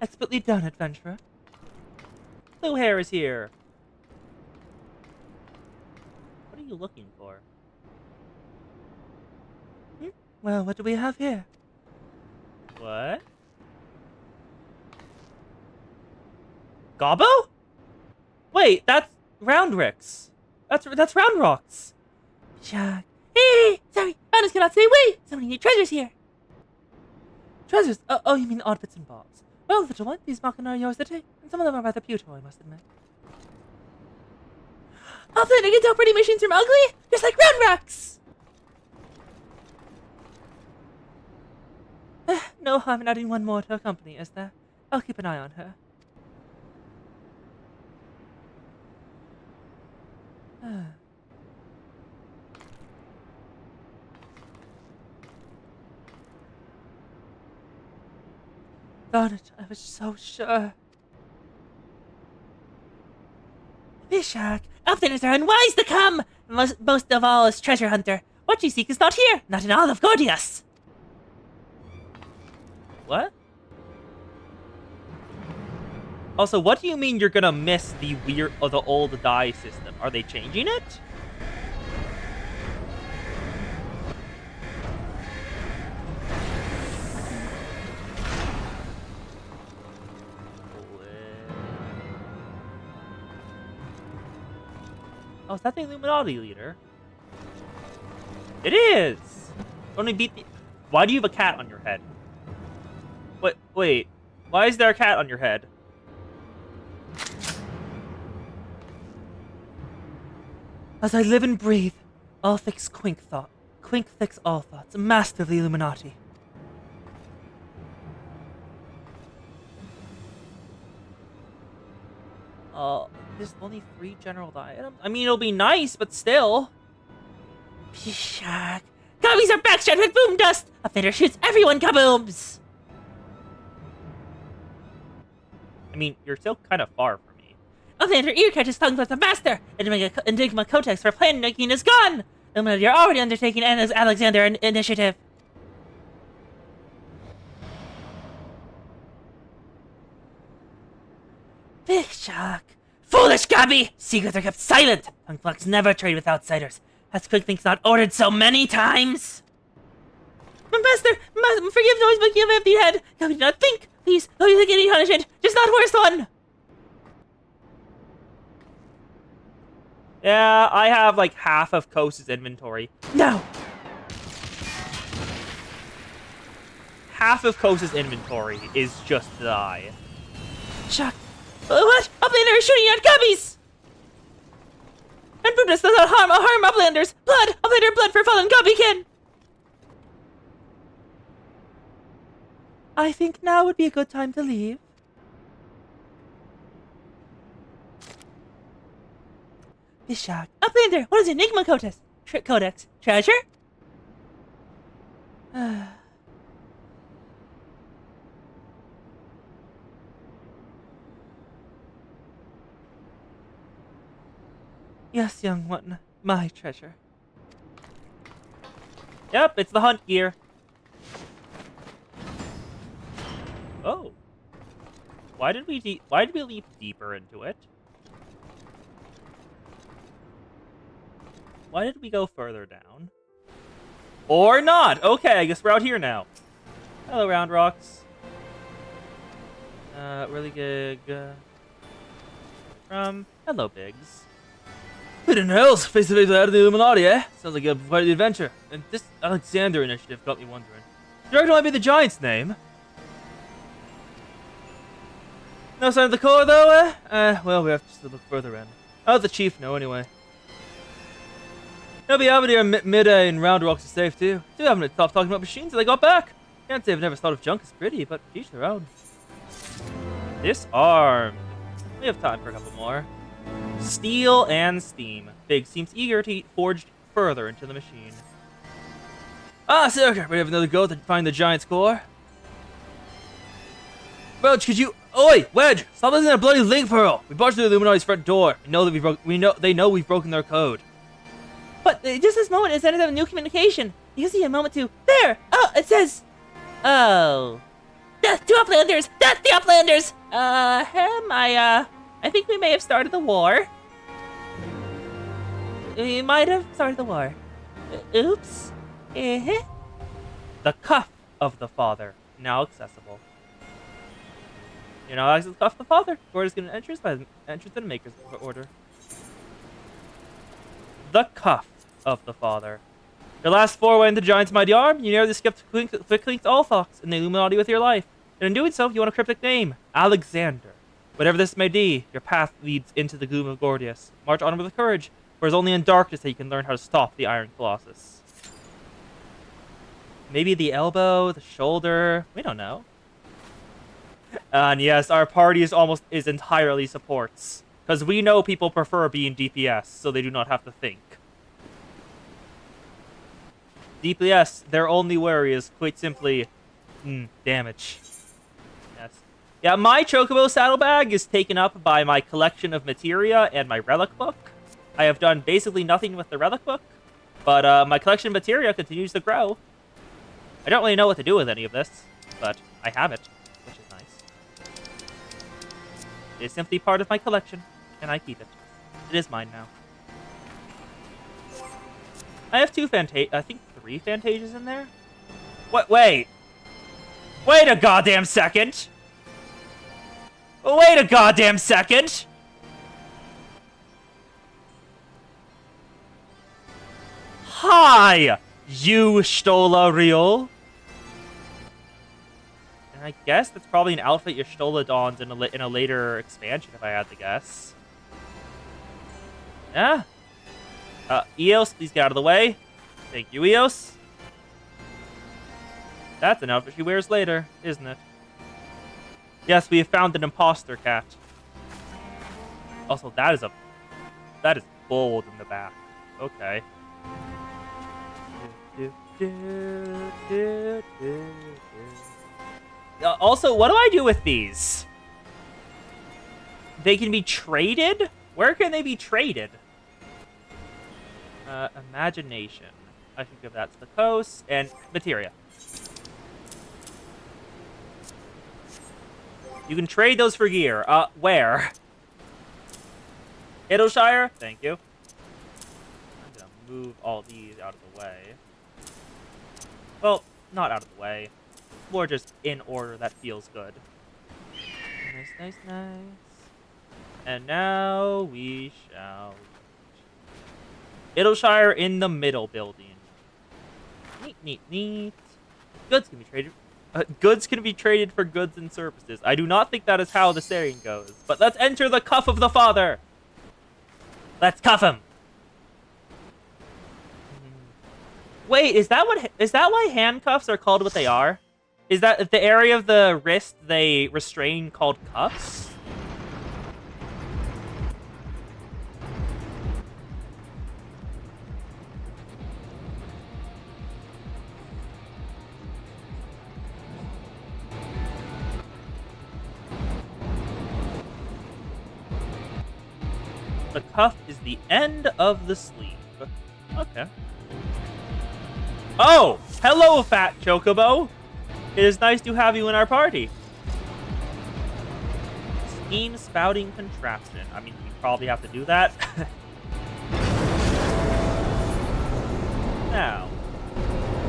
Expertly done, adventurer. Blue hair is here. What are you looking for? Well, what do we have here? What? Gobbo? Wait, that's Roundrix. That's Round Rocks. Shuck. Hey, sorry, Roundrix cannot say wait. So many new treasures here. Treasures? Oh, you mean odd bits and bobs. Well, little one, these Machina are yours to take, and some of them are rather beautiful, I must admit. Outlander can tell pretty machines from ugly, just like round rocks! No harm in adding one more to her company, is there? I'll keep an eye on her. Darn it, I was so sure. Bishak, Outlanders are unwise to come! Most of all is treasure hunter. What you seek is not here, not in all of Gordius. What? Also, what do you mean you're gonna miss the old die system? Are they changing it? Oh, is that the Illuminati leader? It is! Only beat the... Why do you have a cat on your head? Wait. Why is there a cat on your head? As I live and breathe, all fix Quink thought. Quink fix all thoughts, master of the Illuminati. There's only 3 general items? I mean, it'll be nice, but still. Pshak. Gummies are backshot with boom dust! Outlander shoots everyone kabooms! I mean, you're still kind of far from me. Outlander ear catches tongues with the master! Enigma Codex for plan making is gone! Illuminati are already undertaking Anna's Alexander initiative. Big shock. Foolish Gabby! Secrets are kept silent! Tongue never trade with outsiders. Has Quicklink's not ordered so many times? Master, forgive noise, but give empty head. Gabby, do not think. Please, don't you think any punishment? Just not worst one. Yeah, I have like half of Kose's inventory. No! Half of Kose's inventory is just die. Shock. What? Outlander is shooting at gubbies! And Brutus does not harm Uplanders! Blood! Outlander blood for fallen Gubbykin! I think now would be a good time to leave. Bishak. Uplander! What is Enigma Codex? Codex? Treasure? Yes, young one. My treasure. Yep, it's the hunt gear. Oh. Why did we leap deeper into it? Why did we go further down? Or not! Okay, I guess we're out here now. Hello, Round Rocks. Really good. Hello, Biggs. What in hell's face-to-face out of the Illuminati, eh? Sounds like quite the adventure. And this Alexander initiative got me wondering. Do you reckon it might be the Giant's name? No sign of the core, though, eh? Well, we have to look further in. How does the chief know, anyway? He'll be out here mid-A and Round Rocks is safe, too. Still haven't stopped talking about machines till they got back. Can't say I've never thought of junk as pretty, but each their own. Disarmed. We have time for a couple more. Steel and steam. Big seems eager to forge further into the machine. Ah, Sirker, we have another go to find the Giant's core. Welch, could you... Oi, Wedge! Stop listening to that bloody link pearl! We barged through the Illuminati's front door. They know we've broken their code. But just this moment is ended up a new communication. You see a moment to... There! Oh, it says... Oh... Death to Uplanders! Death to Uplanders! I think we may have started the war. We might have started the war. Oops. The cuff of the father, now accessible. You know, access the cuff of the father. Order is given entrance to the maker's order. The cuff of the father. Your last foray into Giant's mighty arm, you nearly skipped quickly to Allfox in the Illuminati with your life. And in doing so, you want a cryptic name, Alexander. Whatever this may be, your path leads into the gloom of Gordius. March on with courage, for it is only in darkness that you can learn how to stop the Iron Colossus. Maybe the elbow, the shoulder, we don't know. And yes, our party is entirely supports. Because we know people prefer being DPS, so they do not have to think. DPS, their only worry is quite simply damage. Yes. Yeah, my Chocobo saddlebag is taken up by my collection of materia and my relic book. I have done basically nothing with the relic book, but my collection of materia continues to grow. I don't really know what to do with any of this, but I have it, which is nice. It is simply part of my collection, and I keep it. It is mine now. I have I think 3 Fantasias in there? What? Wait! Wait a goddamn second! Wait a goddamn second! Hi! You Stola Riol? And I guess that's probably an outfit your Stola dons in a later expansion, if I had to guess. Yeah. Eos, please get out of the way. Thank you, Eos. That's an outfit she wears later, isn't it? Yes, we have found an imposter cat. Also, that is bold in the back. Okay. Also, what do I do with these? They can be traded? Where can they be traded? Imagination. I should give that to the coast. And materia. You can trade those for gear. Where? Idleshire? Thank you. I'm gonna move all these out of the way. Well, not out of the way. More just in order that feels good. Nice, nice, nice. And now we shall... Idleshire in the middle building. Neat, neat, neat. Goods can be traded. Goods can be traded for goods and services. I do not think that is how the saying goes. But let's enter the cuff of the father. Let's cuff him. Wait, is that why handcuffs are called what they are? Is that the area of the wrist they restrain called cuffs? The cuff is the end of the sleeve. Okay. Oh! Hello, Fat Chocobo! It is nice to have you in our party. Steam spouting contraption. I mean, you probably have to do that. Now,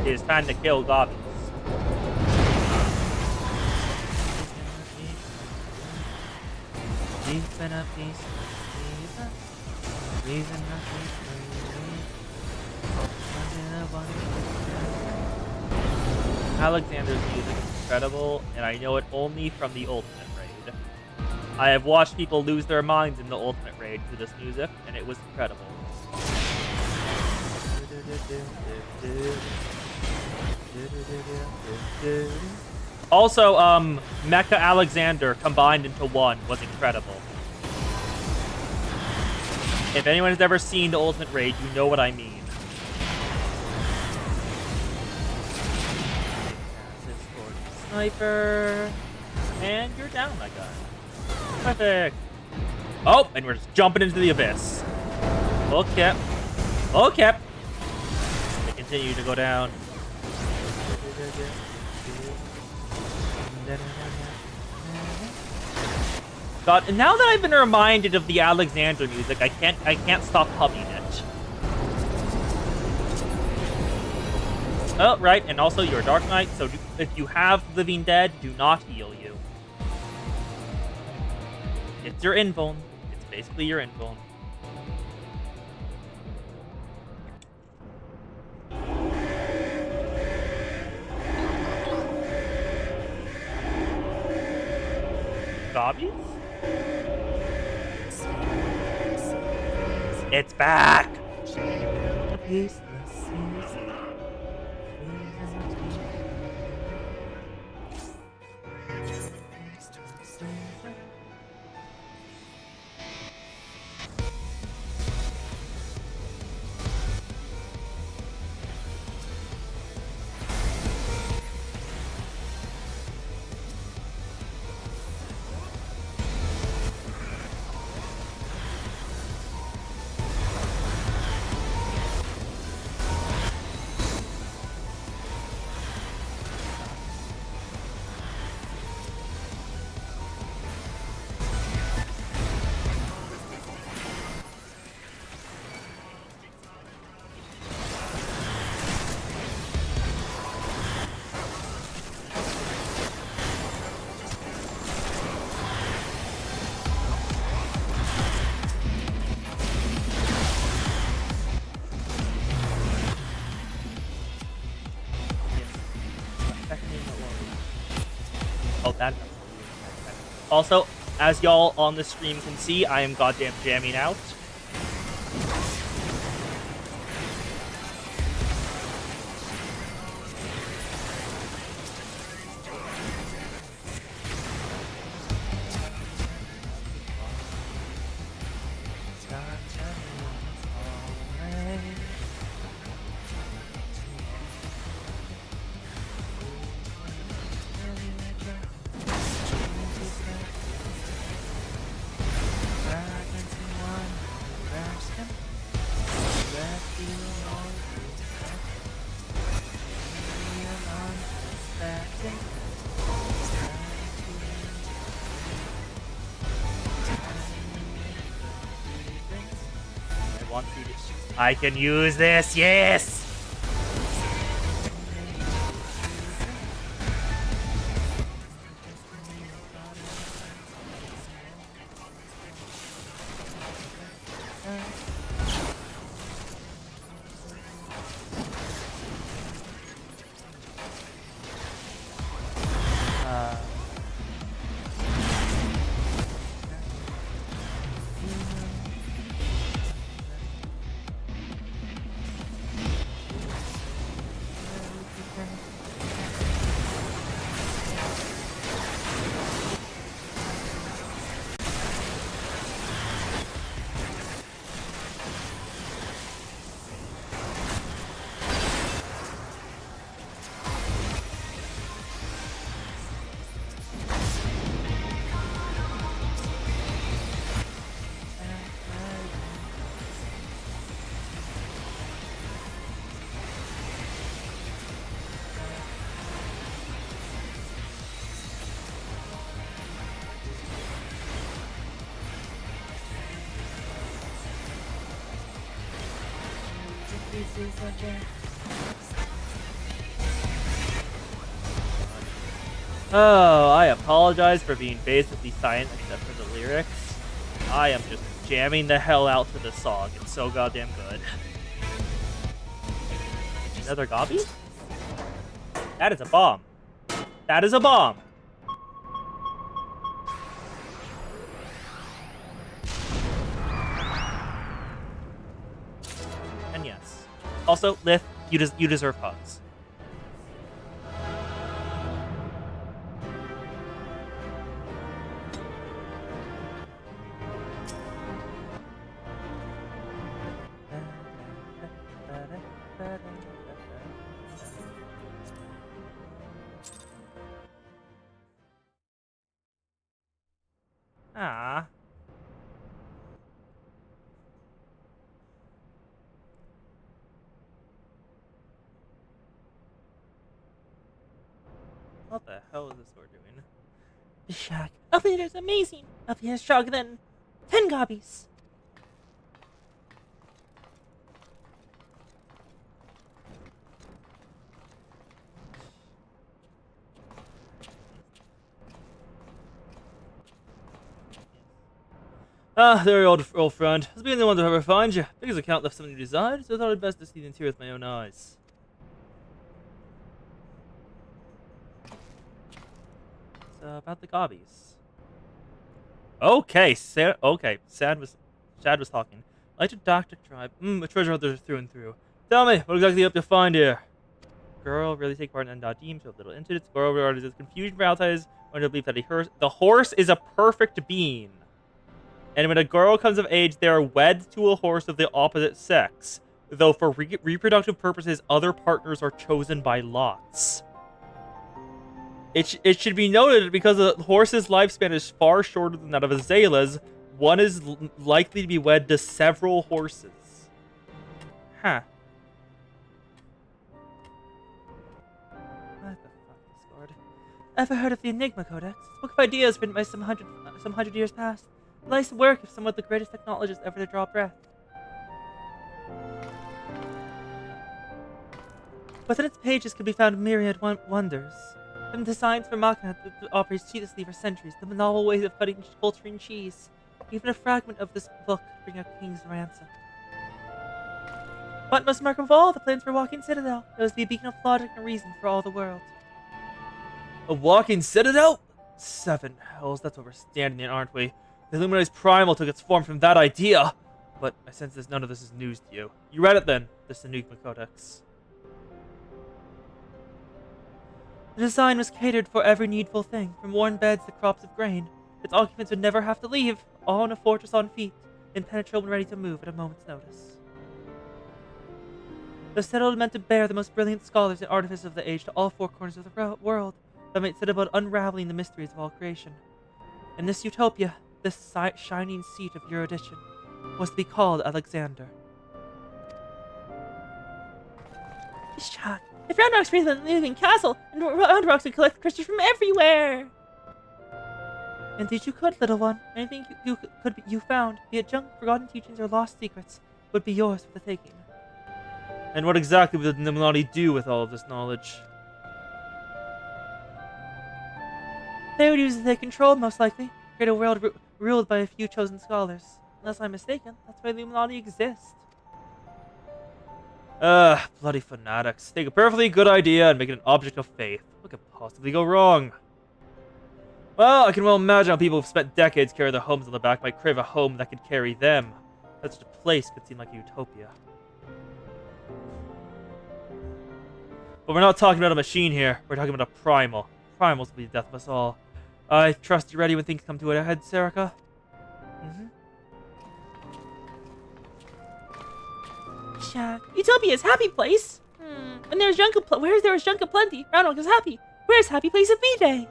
it is time to kill goblins. Alexander's music is incredible, and I know it only from the Ultimate Raid. I have watched people lose their minds in the Ultimate Raid to this music, and it was incredible. Also, Mecha Alexander combined into one was incredible. If anyone has ever seen the Ultimate Raid, you know what I mean. Sniper. And you're down, my guy. Perfect. Oh, and we're just jumping into the abyss. Okay. Okay. They continue to go down. God, and now that I've been reminded of the Alexander music, I can't stop humming it. Oh, right, and also you're a Dark Knight, so if you have Living Dead, do not heal you. It's your invuln. It's basically your invuln. gobbies? It's back! Oh, that. Also, as y'all on the stream can see, I am goddamn jamming out. I can use this, yes! Oh, I apologize for being basically silent except for the lyrics. I am just jamming the hell out to this song. It's so goddamn good. Another gobby? That is a bomb. That is a bomb. And yes. Also, Lith, you deserve hugs. Ah. What the hell is this sword doing? The shock. Elfie's amazing. Elfie is stronger than 10 gobbies. Ah, there, old friend. Has been the one to ever find you. Because account left something you desired, so I thought it best to see the interior with my own eyes. So, about the gobbies. Okay, Sad was talking. Electrodactyl tribe. A treasure hunter through and through. Tell me, what exactly you have to find here? Girl really take part in N.D, so a little into it. Girl regarded as confusion for outsiders, under belief that the horse is a perfect being. And when a girl comes of age, they are wed to a horse of the opposite sex. Though for reproductive purposes, other partners are chosen by lots. It should be noted, because the horse's lifespan is far shorter than that of Azys Lla's, one is likely to be wed to several horses. Huh. What the fuck, Discord? Ever heard of the Enigma Codex? It's a book of ideas written by some hundred years past. The life's work of some of the greatest technologists ever to draw breath. Within its pages could be found myriad wonders. From the science for machina that operates ceaselessly for centuries, to the novel ways of cutting culturing cheese. Even a fragment of this book could bring a king's ransom. But most remarkable of all, the plans for Walking Citadel. It was to be a beacon of logic and reason for all the world. A walking citadel? 7 hells, that's what we're standing in, aren't we? The Illuminati's primal took its form from that idea. But I sense none of this is news to you. You read it then, this Enigma Codex. The design was catered for every needful thing, from worn beds to crops of grain. Its occupants would never have to leave, all in a fortress on feet, impenetrable and ready to move at a moment's notice. The citadel meant to bear the most brilliant scholars and artificers of the age to all 4 corners of the world, that might set about unraveling the mysteries of all creation. In this utopia, this shining seat of erudition, was to be called Alexander. Shock. If Round Rock's really a living castle, and Round Rocks would collect creatures from everywhere! Indeed you could, little one. Anything you found, be it junk, forgotten teachings, or lost secrets, would be yours for the taking. And what exactly would the Illuminati do with all of this knowledge? They would use it they control, most likely. Create a world ruled by a few chosen scholars. Unless I'm mistaken, that's why the Illuminati exists. Bloody fanatics. Take a perfectly good idea and make it an object of faith. What could possibly go wrong? Well, I can well imagine how people who've spent decades carrying their homes on their back might crave a home that could carry them. Such a place could seem like a utopia. But we're not talking about a machine here. We're talking about a primal. Primals will be the death of us all. I trust you're ready when things come to a head, Serica? Shock. Utopia's happy place. And there's junk where's there junk aplenty? Round Rock is happy. Where's happy place of B-Day?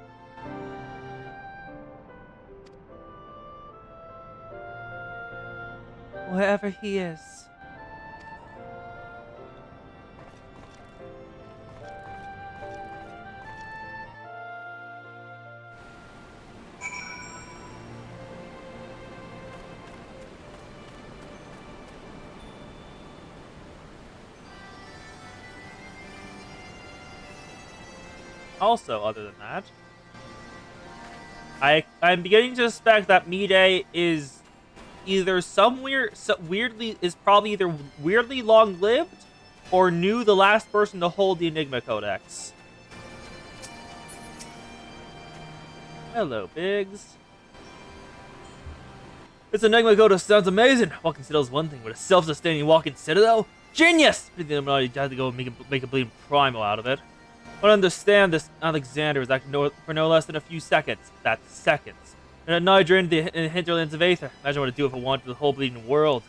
Wherever he is. Also, other than that, I'm beginning to suspect that Mide is either probably either weirdly long-lived or knew the last person to hold the Enigma Codex. Hello, Biggs. This Enigma Codex sounds amazing. Walking Citadel's one thing, but a self-sustaining walking citadel? Genius! I think the Illuminati had to go make a bleeding primal out of it. I don't understand this. Alexander was acting for no less than a few seconds. That's seconds. And at night drained the hinterlands of Aether. Imagine what it'd do if it wanted the whole bleeding world.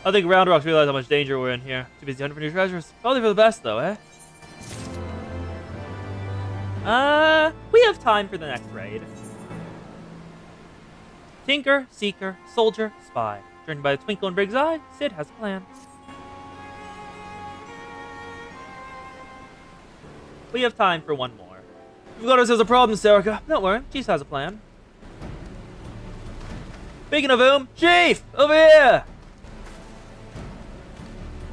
I think Round Rocks realize how much danger we're in here. Too busy hunting for new treasures. Probably for the best, though, eh? We have time for the next raid. Tinker, Seeker, Soldier, Spy. Joined by the twinkle in Briggs' eye, Sid has a plan. We have time for one more. We've got ourselves a problem, Serica. Don't worry, Chief has a plan. Speaking of whom, Chief! Over here!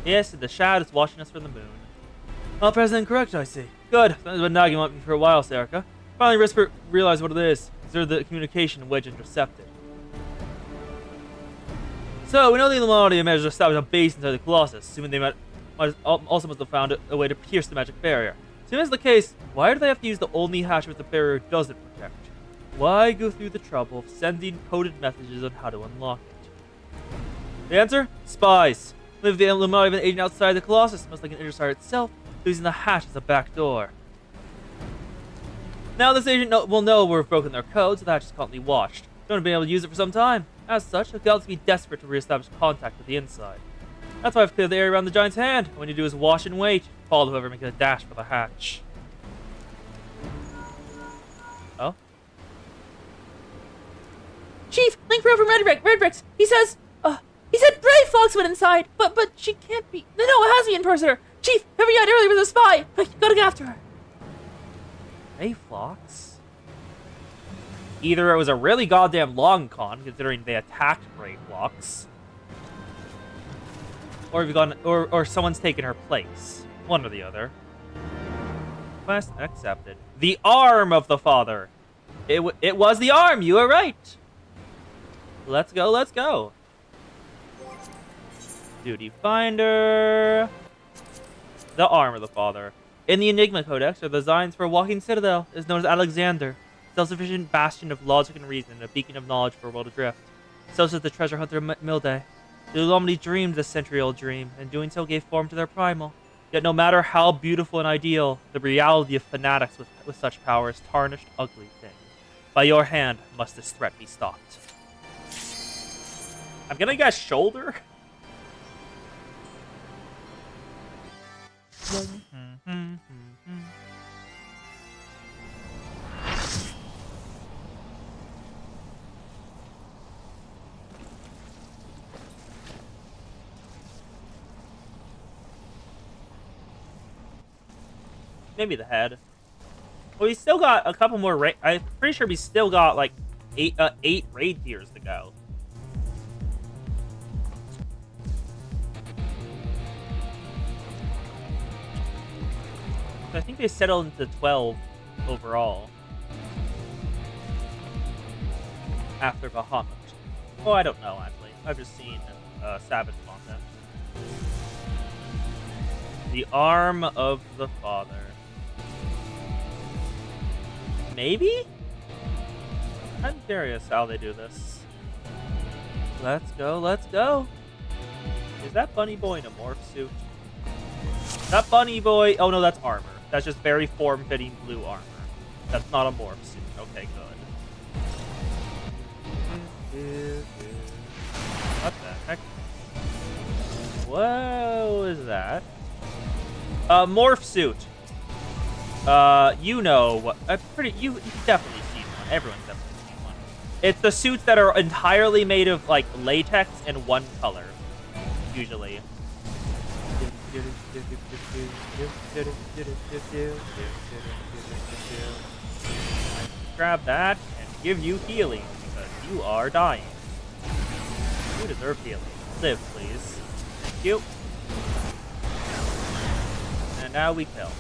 Yes, the Shad is watching us from the moon. All present and correct, I see. Good. Something's been nagging at me for a while, Serica. Finally realized what it is. Consider the communication wedge intercepted. So, we know the Illuminati managed to establish a base inside the Colossus, assuming they also must have found a way to pierce the magic barrier. If that's the case, why do they have to use the only hatch which the barrier doesn't protect? Why go through the trouble of sending coded messages on how to unlock it? The answer? Spies. Live the Illuminati of an agent outside the Colossus, much like an Interstar itself, using the hatch as a back door. Now this agent will know we've broken their code, so the hatch is constantly watched. Don't have been able to use it for some time. As such, the Galaxy be desperate to reestablish contact with the inside. That's why I've cleared the area around the giant's hand. What you do is watch and wait. Follow whoever making a dash for the hatch. Oh? Chief, Link Pro from Redbricks. He said Brave Fox went inside, but she can't be. No, it has to be impersonator. Chief, whoever you had earlier was a spy. Gotta get after her. Hey, Phlox. Either it was a really goddamn long con, considering they attacked Grey Phlox, or have you gone, or someone's taken her place. One or the other. Quest accepted. The arm of the father. It was the arm. You were right. Let's go. Let's go. Duty finder. The arm of the father. In the Enigma Codex, are the designs for a walking citadel. It is known as Alexander. Self-sufficient bastion of logic and reason, and a beacon of knowledge for a world adrift. So says the treasure hunter Milde. The Illuminati dreamed this century-old dream, and doing so gave form to their primal. Yet no matter how beautiful and ideal, the reality of fanatics with such power is tarnished, ugly thing. By your hand must this threat be stopped. I'm gonna guess shoulder? Maybe the head. Well, we still got a couple more I'm pretty sure we still got like eight raid tiers to go. I think they settled into 12 overall after Bahamut. Oh, I don't know actually. I've just seen Savage content. The arm of the father. Maybe? I'm curious how they do this. Let's go, let's go. Is that Bunny Boy in a morph suit? That Bunny Boy... Oh no, that's armor. That's just very form-fitting blue armor. That's not a morph suit. Okay, good. What the heck? Whoa, is that? Morph suit. You know what? You've definitely seen one. Everyone's definitely seen one. It's the suits that are entirely made of like latex and one color, usually. Grab that and give you healing because you are dying. You deserve healing. Live, please. Thank you. And now we kill.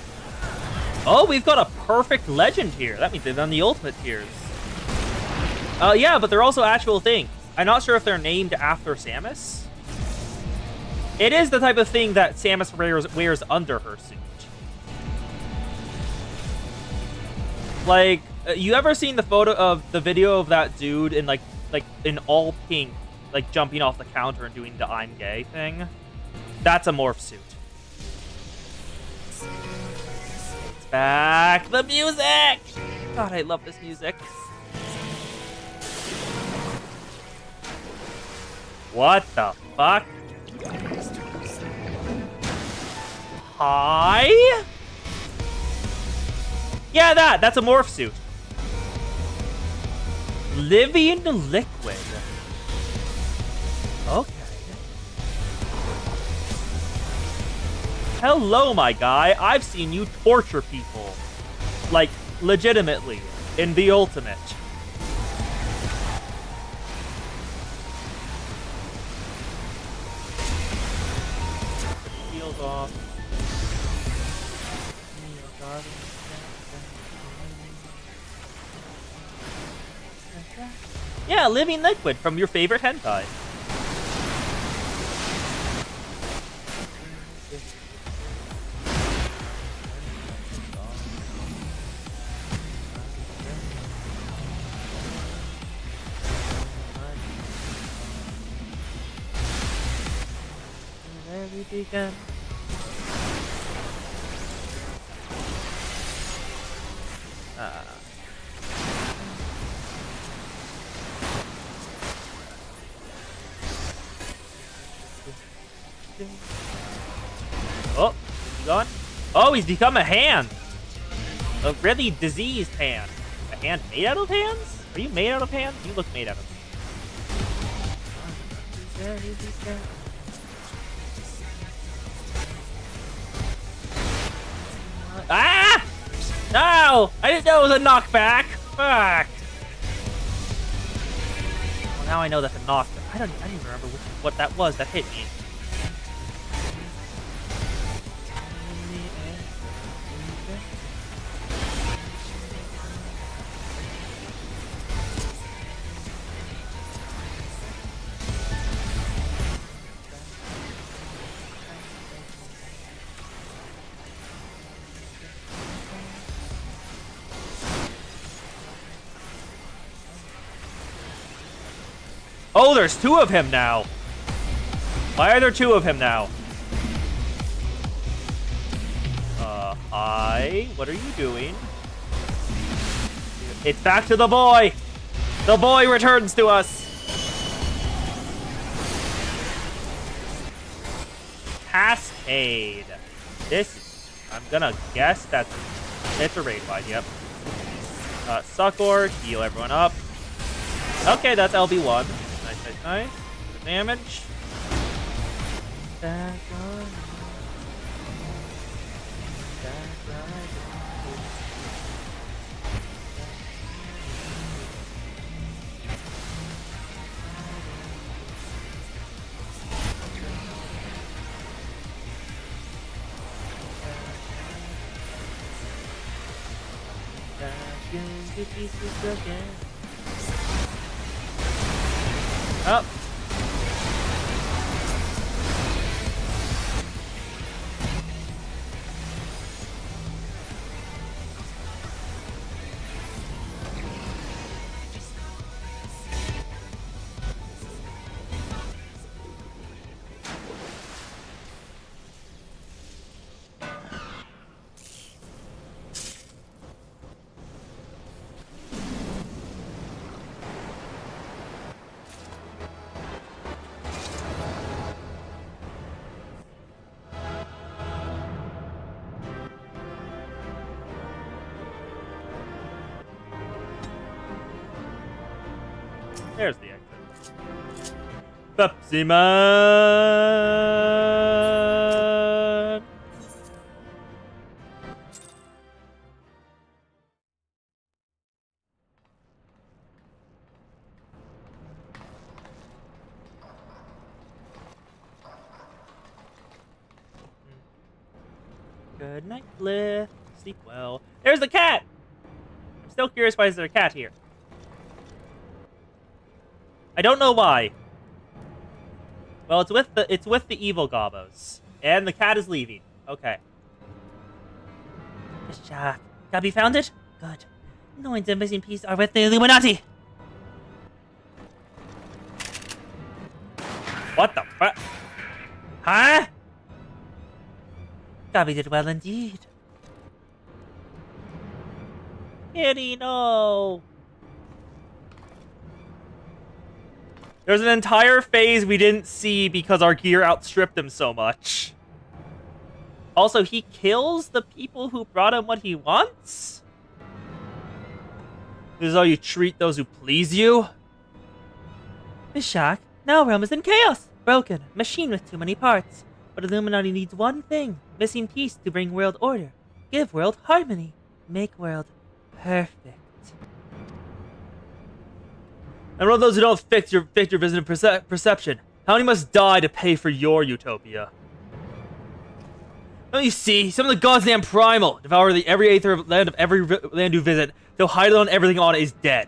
Oh, we've got a perfect legend here. That means they've done the ultimate tiers. Yeah, but they're also actual things. I'm not sure if they're named after Samus. It is the type of thing that Samus wears under her suit. Like, you ever seen the video of that dude in like in all pink, like jumping off the counter and doing the I'm gay thing? That's a morph suit. It's back. The music! God, I love this music. What the fuck? Hi? Yeah, that's a morph suit. Living liquid. Okay. Hello, my guy. I've seen you torture people. Like, legitimately. In the ultimate. Shield off. Yeah, living liquid from your favorite hentai. begin. Oh, is he gone? Oh, he's become a hand. A really diseased hand. A hand made out of hands? Are you made out of hands? You look made out of hands. Ah! No! I didn't know it was a knockback. Fuck. Well, now I know that's a knockback. I don't even remember what that was that hit me. Oh, there's two of him now. Why are there two of him now? Hi. What are you doing? It's back to the boy. The boy returns to us. Cascade. This, I'm gonna guess that's, it's a raid fight, yep. Succor, heal everyone up. Okay, that's LB1. Nice. The damage. Up. There's the exit. Pepsi Man! Good night, Bliss. Sleep well. There's the cat! I'm still curious why is there a cat here. I don't know why. Well, it's with the evil gobos. And the cat is leaving. Okay. Have you found it? Good. Knowing the missing piece are with the Illuminati. What the fuck? Huh? Gabi did well indeed. Kitty, no. There's an entire phase we didn't see because our gear outstripped him so much. Also, he kills the people who brought him what he wants? This is how you treat those who please you? Bishak, now realm is in chaos. Broken, machine with too many parts. But Illuminati needs one thing, missing piece to bring world order. Give world harmony. Make world perfect. And for those who don't fix your vision and perception, how many must die to pay for your utopia? Don't you see? Some of the goddamn primal devour every aether of land of every land you visit. They'll hide on everything on it is dead.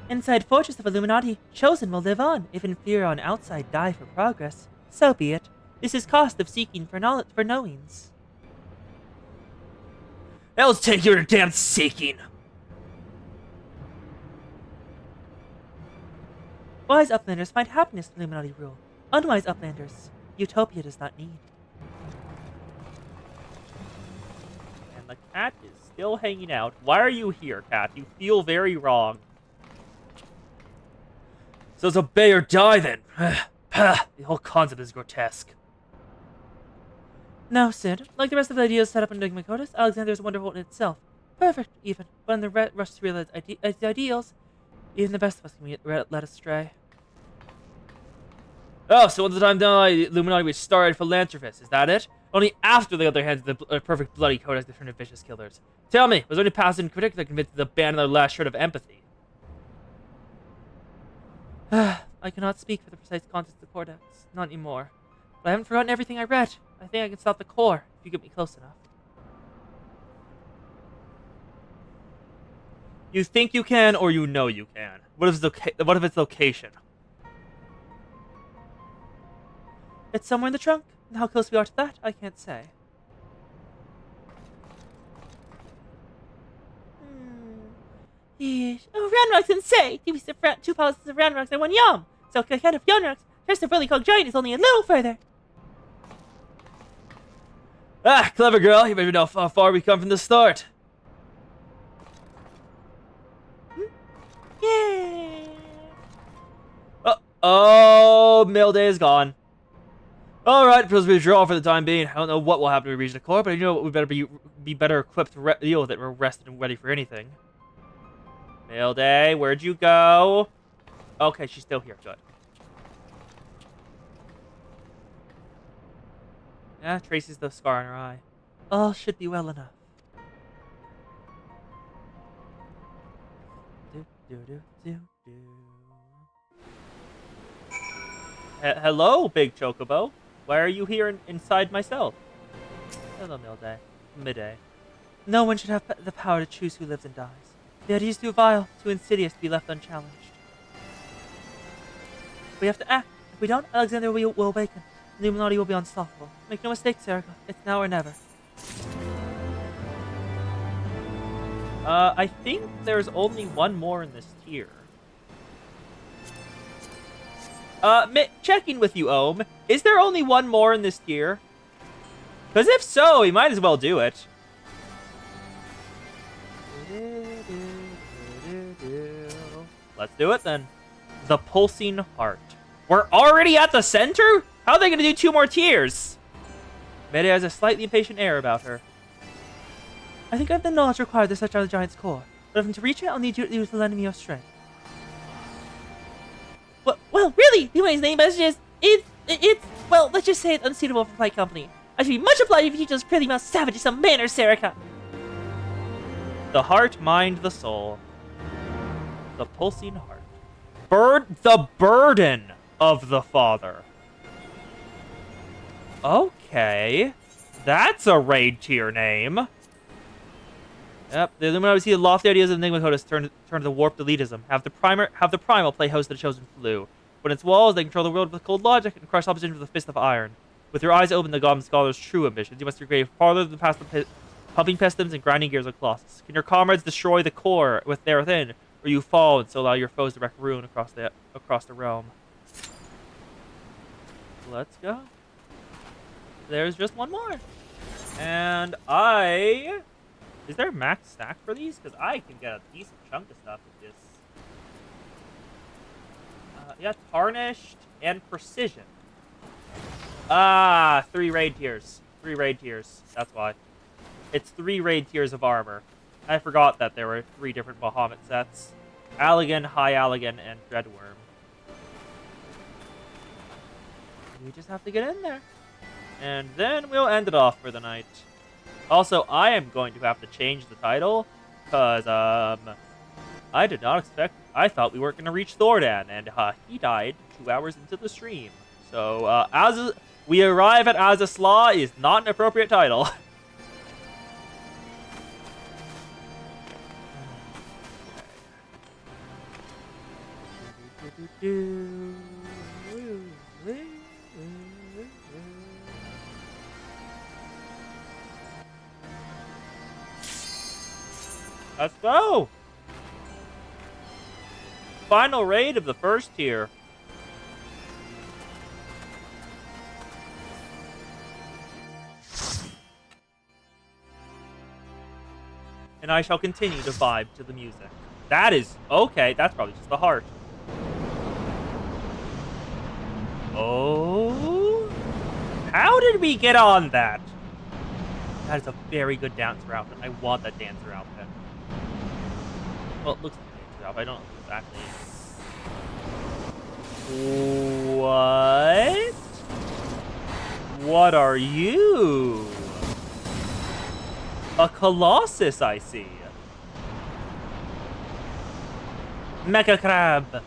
Inside Fortress of Illuminati, Chosen will live on. If inferior on outside die for progress, so be it. This is cost of seeking for knowledge for knowings. Let's take your damn seeking. Wise uplanders find happiness in Illuminati rule. Unwise uplanders, Utopia does not need. And the cat is still hanging out. Why are you here, cat? You feel very wrong. So it's obey or die then. The whole concept is grotesque. No, Sid. Like the rest of the ideas set up in Enigma Codis, Alexander is wonderful in itself. Perfect, even. But in the rush to realize its ideals, even the best of us can be led astray. Oh, so once the time down the Illuminati we started philanthropists, is that it? Only after they got their hands on the perfect bloody codex to turn into vicious killers. Tell me, was there any passage in particular that convinced you to abandon their last shred of empathy? I cannot speak for the precise contents of the Codex. Not anymore. But I haven't forgotten everything I read. I think I can stop the core, if you get me close enough. You think you can, or you know you can? What if its location? It's somewhere in the trunk. And how close we are to that, I can't say. Yeesh. Oh, Ranrock's insane! 2 palaces of Ranrocks and 1 Yom! So I kind of Yonrocks, just a really called giant is only a little further. Ah, clever girl. You better know how far we come from the start. Yeah. Oh, mail day is gone. Alright, feels we withdraw for the time being. I don't know what will happen when we reach the core, but I know we better be better equipped to deal with it. We're rested and ready for anything. Mail day, where'd you go? Okay, she's still here. Good. Yeah, traces the scar on her eye. All should be well enough. Hello, Big Chocobo. Why are you here inside myself? Hello, Milday. Midday. No one should have the power to choose who lives and dies. The idea is too vile, too insidious to be left unchallenged. We have to act. If we don't, Alexander will awaken. The Illuminati will be unstoppable. Make no mistake, Serica. It's now or never. I think there's only one more in this tier. Checking with you, Ohm. Is there only one more in this tier? Because if so, we might as well do it. Let's do it then. The Pulsing Heart. We're already at the center? How are they going to do 2 more tiers? Mede has a slightly impatient air about her. I think I have the knowledge required to search out the giant's core. But if to reach it, I'll need you to lend me your strength. Well, really, the way his name messages, it's, well, let's just say it's unsuitable for flight company. I should be much obliged if you teach those pretty mouse savages some manners, Serica. The heart, mind, the soul. The pulsing heart. The burden of the father. Okay. That's a raid tier name. Yep, the Illuminati see the lofty ideas of Enigma Codis turn to the warped elitism. Have the primal play host to the chosen flu. When its walls, they control the world with cold logic and crush opposition with a fist of iron. With your eyes open to Goblin Scholar's true ambitions, you must degrade farther than past the pumping pistons and grinding gears of Colossus. Can your comrades destroy the core within, or you fall and so allow your foes to wreak ruin across the realm? Let's go. There's just one more. And is there a max stack for these? Because I can get a decent chunk of stuff with this. Yeah, Tarnished and Precision. 3 raid tiers. 3 raid tiers. That's why. It's 3 raid tiers of armor. I forgot that there were 3 different Bahamut sets. Allagan, High Allagan, and Dreadworm. We just have to get in there. And then we'll end it off for the night. Also, I am going to have to change the title, because, I did not expect, I thought we weren't going to reach Thordan, and, he died 2 hours into the stream. So, we arrive at Azys Lla is not an appropriate title. Let's go! final raid of the first tier. And I shall continue to vibe to the music. That is... okay, that's probably just the heart. Oh... how did we get on that? That is a very good dancer outfit. I want that dancer outfit. Well, it looks like a dancer outfit. I don't know if it's actually... what? What are you? A Colossus, I see. Mecha Crab.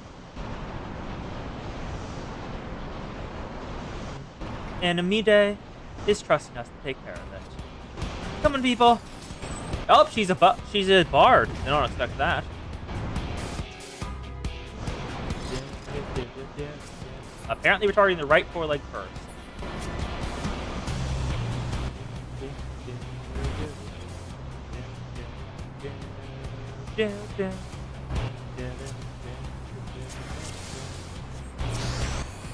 And Amide is trusting us to take care of it. Come on, people. Oh, she's a bard. They don't expect that. Apparently, we're targeting the right foreleg first.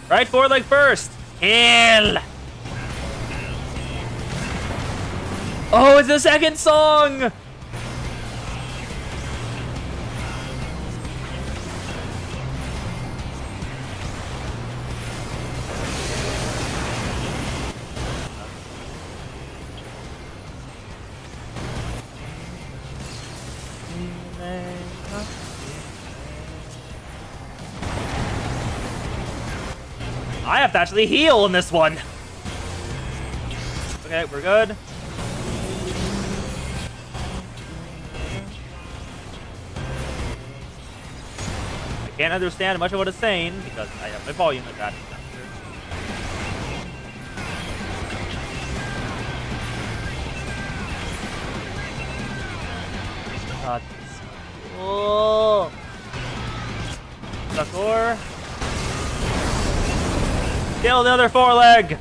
Right foreleg first. Kill. Oh, it's the second song. I have to actually heal in this one. Okay, we're good. I can't understand much of what it's saying because I have my volume at that. Oh, Sakor. Kill the other foreleg!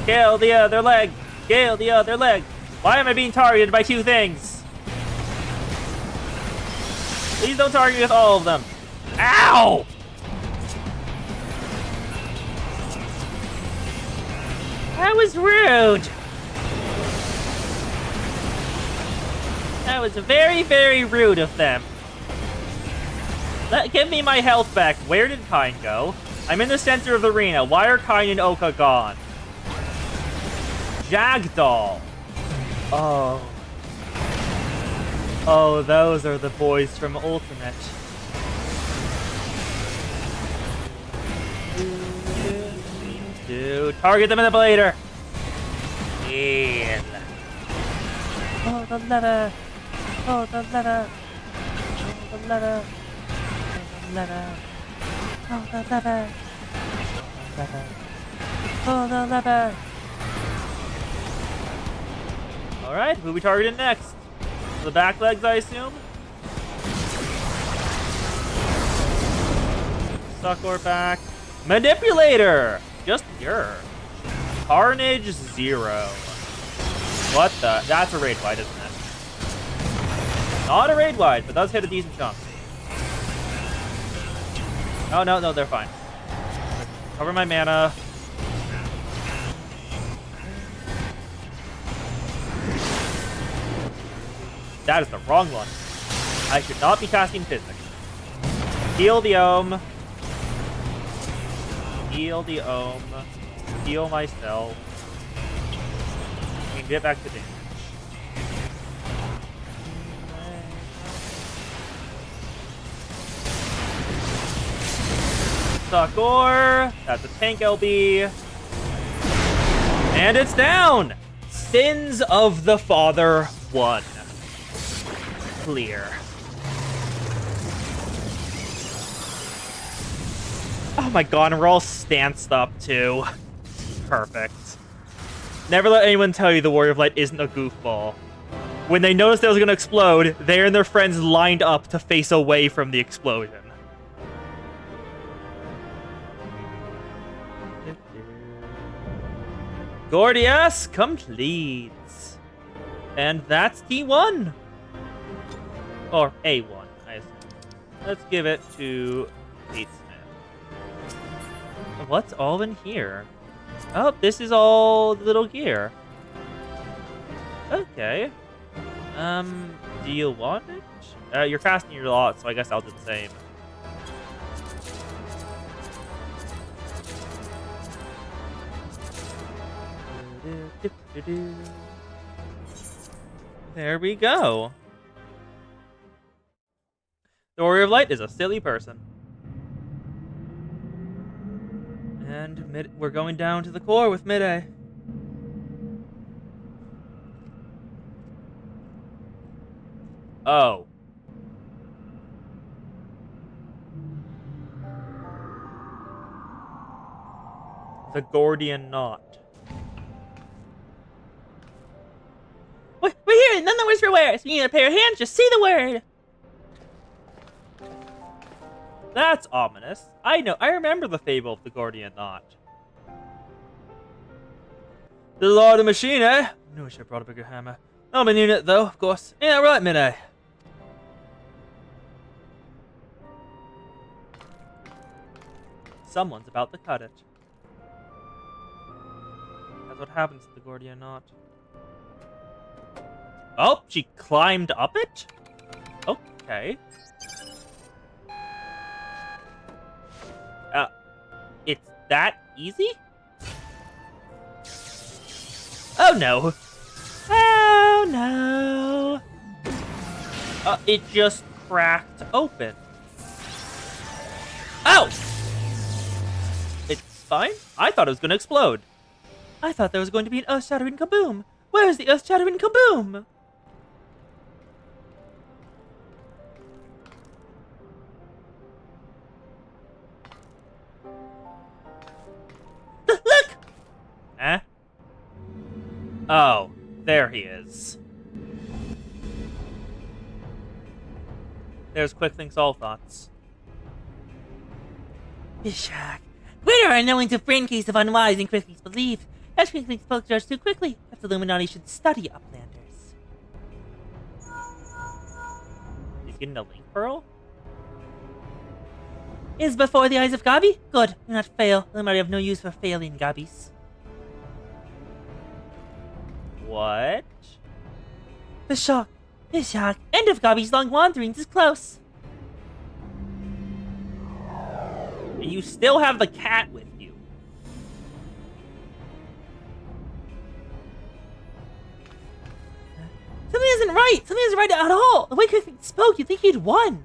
Kill the other leg! Kill the other leg! Why am I being targeted by two things? Please don't target me with all of them. Ow! That was rude! That was very, very rude of them. Give me my health back. Where did Kine go? I'm in the center of the arena. Why are Kine and Oka gone? Jagdoll. Oh. Oh, those are the boys from Ultimate. Dude, target them in the blader. Kill. Oh, the letter. Oh, the letter. Oh, the letter. Letter. Oh, the letter. Letter. Oh, the letter. Alright, who we targeting next? The back legs, I assume? Succor back. Manipulator! Just your. Carnage 0. What the? That's a raid wide, isn't it? Not a raid wide, but does hit a decent chunk. Oh, no, they're fine. Cover my mana. That is the wrong one. I should not be casting physics. Heal the Ohm. Heal the Ohm. Heal myself. And get back to damage. Succor. That's a tank LB. And it's down! Sins of the Father 1. Clear. Oh my god, and we're all stanced up too. Perfect. Never let anyone tell you the Warrior of Light isn't a goofball. When they noticed it was going to explode, they and their friends lined up to face away from the explosion. Gordias completes. And that's T1. Or A1, I Let's give it to Kate Smith. What's all in here? Oh, this is all the little gear. Okay. Do you want it? You're casting your lot, so I guess I'll do the same. There we go. The Warrior of Light is a silly person. And we're going down to the core with Midday. Oh. The Gordian Knot. We're here, none the worse for wear. So you need a pair of hands, just say the word. That's ominous. I know. I remember the fable of the Gordian Knot. The law of the machine, eh? No, I should have brought a bigger hammer. I'm an unit, though, of course. Yeah, right, Midday. Someone's about to cut it. That's what happens to the Gordian Knot. Oh, she climbed up it? Okay. It's that easy? Oh no. Oh no. It just cracked open. Oh! It's fine? I thought it was going to explode. I thought there was going to be an earth-shattering kaboom. Where is the earth-shattering kaboom? Look! Eh? Oh, there he is. There's Quick Thinks All Thoughts. Ishak, where are unknowing to brain case of unwise and quickly belief? As quickly spoke judge too quickly, if the Illuminati should study Uplanders. He's getting a link pearl? Is before the eyes of Gabi? Good, do not fail. Illuminati have no use for failing Gabis. What? Ishak, end of Gabi's long wanderings is close. And you still have the cat with you. Something isn't right. Something isn't right at all. The way Quick spoke, you'd think he'd won.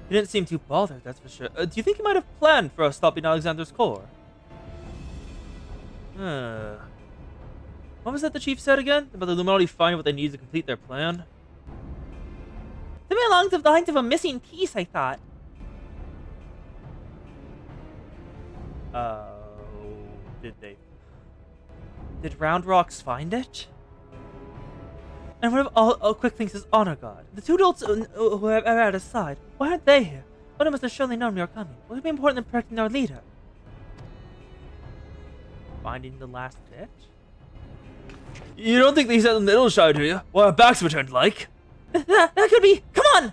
He didn't seem too bothered, that's for sure. Do you think he might have planned for us stopping Alexander's core? What was that the chief said again? About the Illuminati finding what they need to complete their plan? Something along the lines of a missing piece, I thought. Oh, did they? Did Round Rocks find it? And what if all Quick Thinks is honor guard? The two adults who are at his side, why aren't they here? One must have surely known we were coming. What would be important than protecting our leader? Finding the last bit? You don't think they said in the little show, do you? What our backs were turned like? That could be. Come on!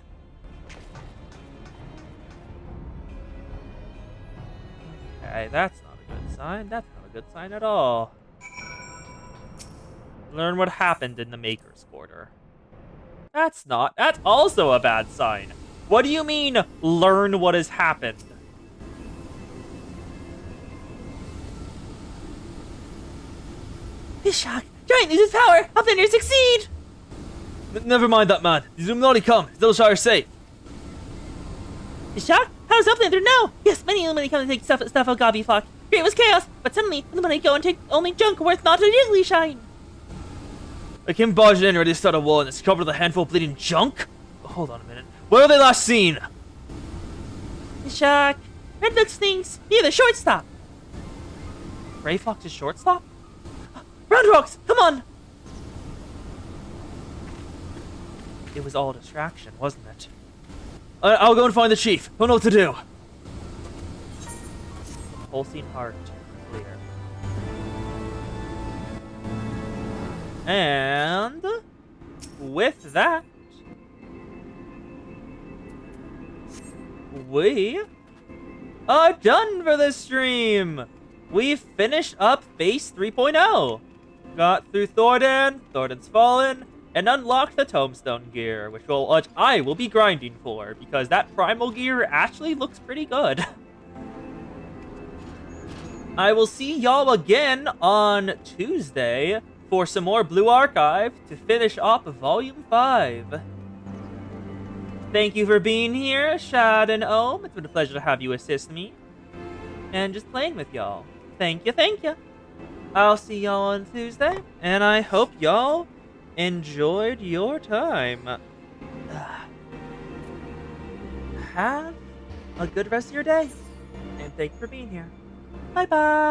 Okay, that's not a good sign. That's not a good sign at all. Learn what happened in the Maker's Quarter. That's also a bad sign. What do you mean, learn what has happened? Ishak, Giant loses power! Uplanders succeed! Never mind that, man. The Illuminati come. Little Shire safe. Ishak, how does Uplander know? Yes, many Illuminati come to take stuff out Gabi flock. Great was chaos, but suddenly Illuminati go and take only junk worth not a diddly shine. I came barging in ready to start a war and it's covered with a handful of bleeding junk? Hold on a minute. Where were they last seen? Ishak, Red looks things near the shortstop. Gray Fox's shortstop? Round Rocks, come on! It was all a distraction, wasn't it? I'll go and find the chief. He'll know what to do. Pulsing heart, clear. And with that, we are done for this stream. We've finished up Phase 3.0. Got through Thordan's Fallen, and unlocked the Tombstone gear, which I will be grinding for, because that primal gear actually looks pretty good. I will see y'all again on Tuesday for some more Blue Archive to finish off Volume 5. Thank you for being here, Shad and Ohm. It's been a pleasure to have you assist me. And just playing with y'all. Thank you, thank you. I'll see y'all on Tuesday, and I hope y'all enjoyed your time. Have a good rest of your day, and thank you for being here. Bye-bye.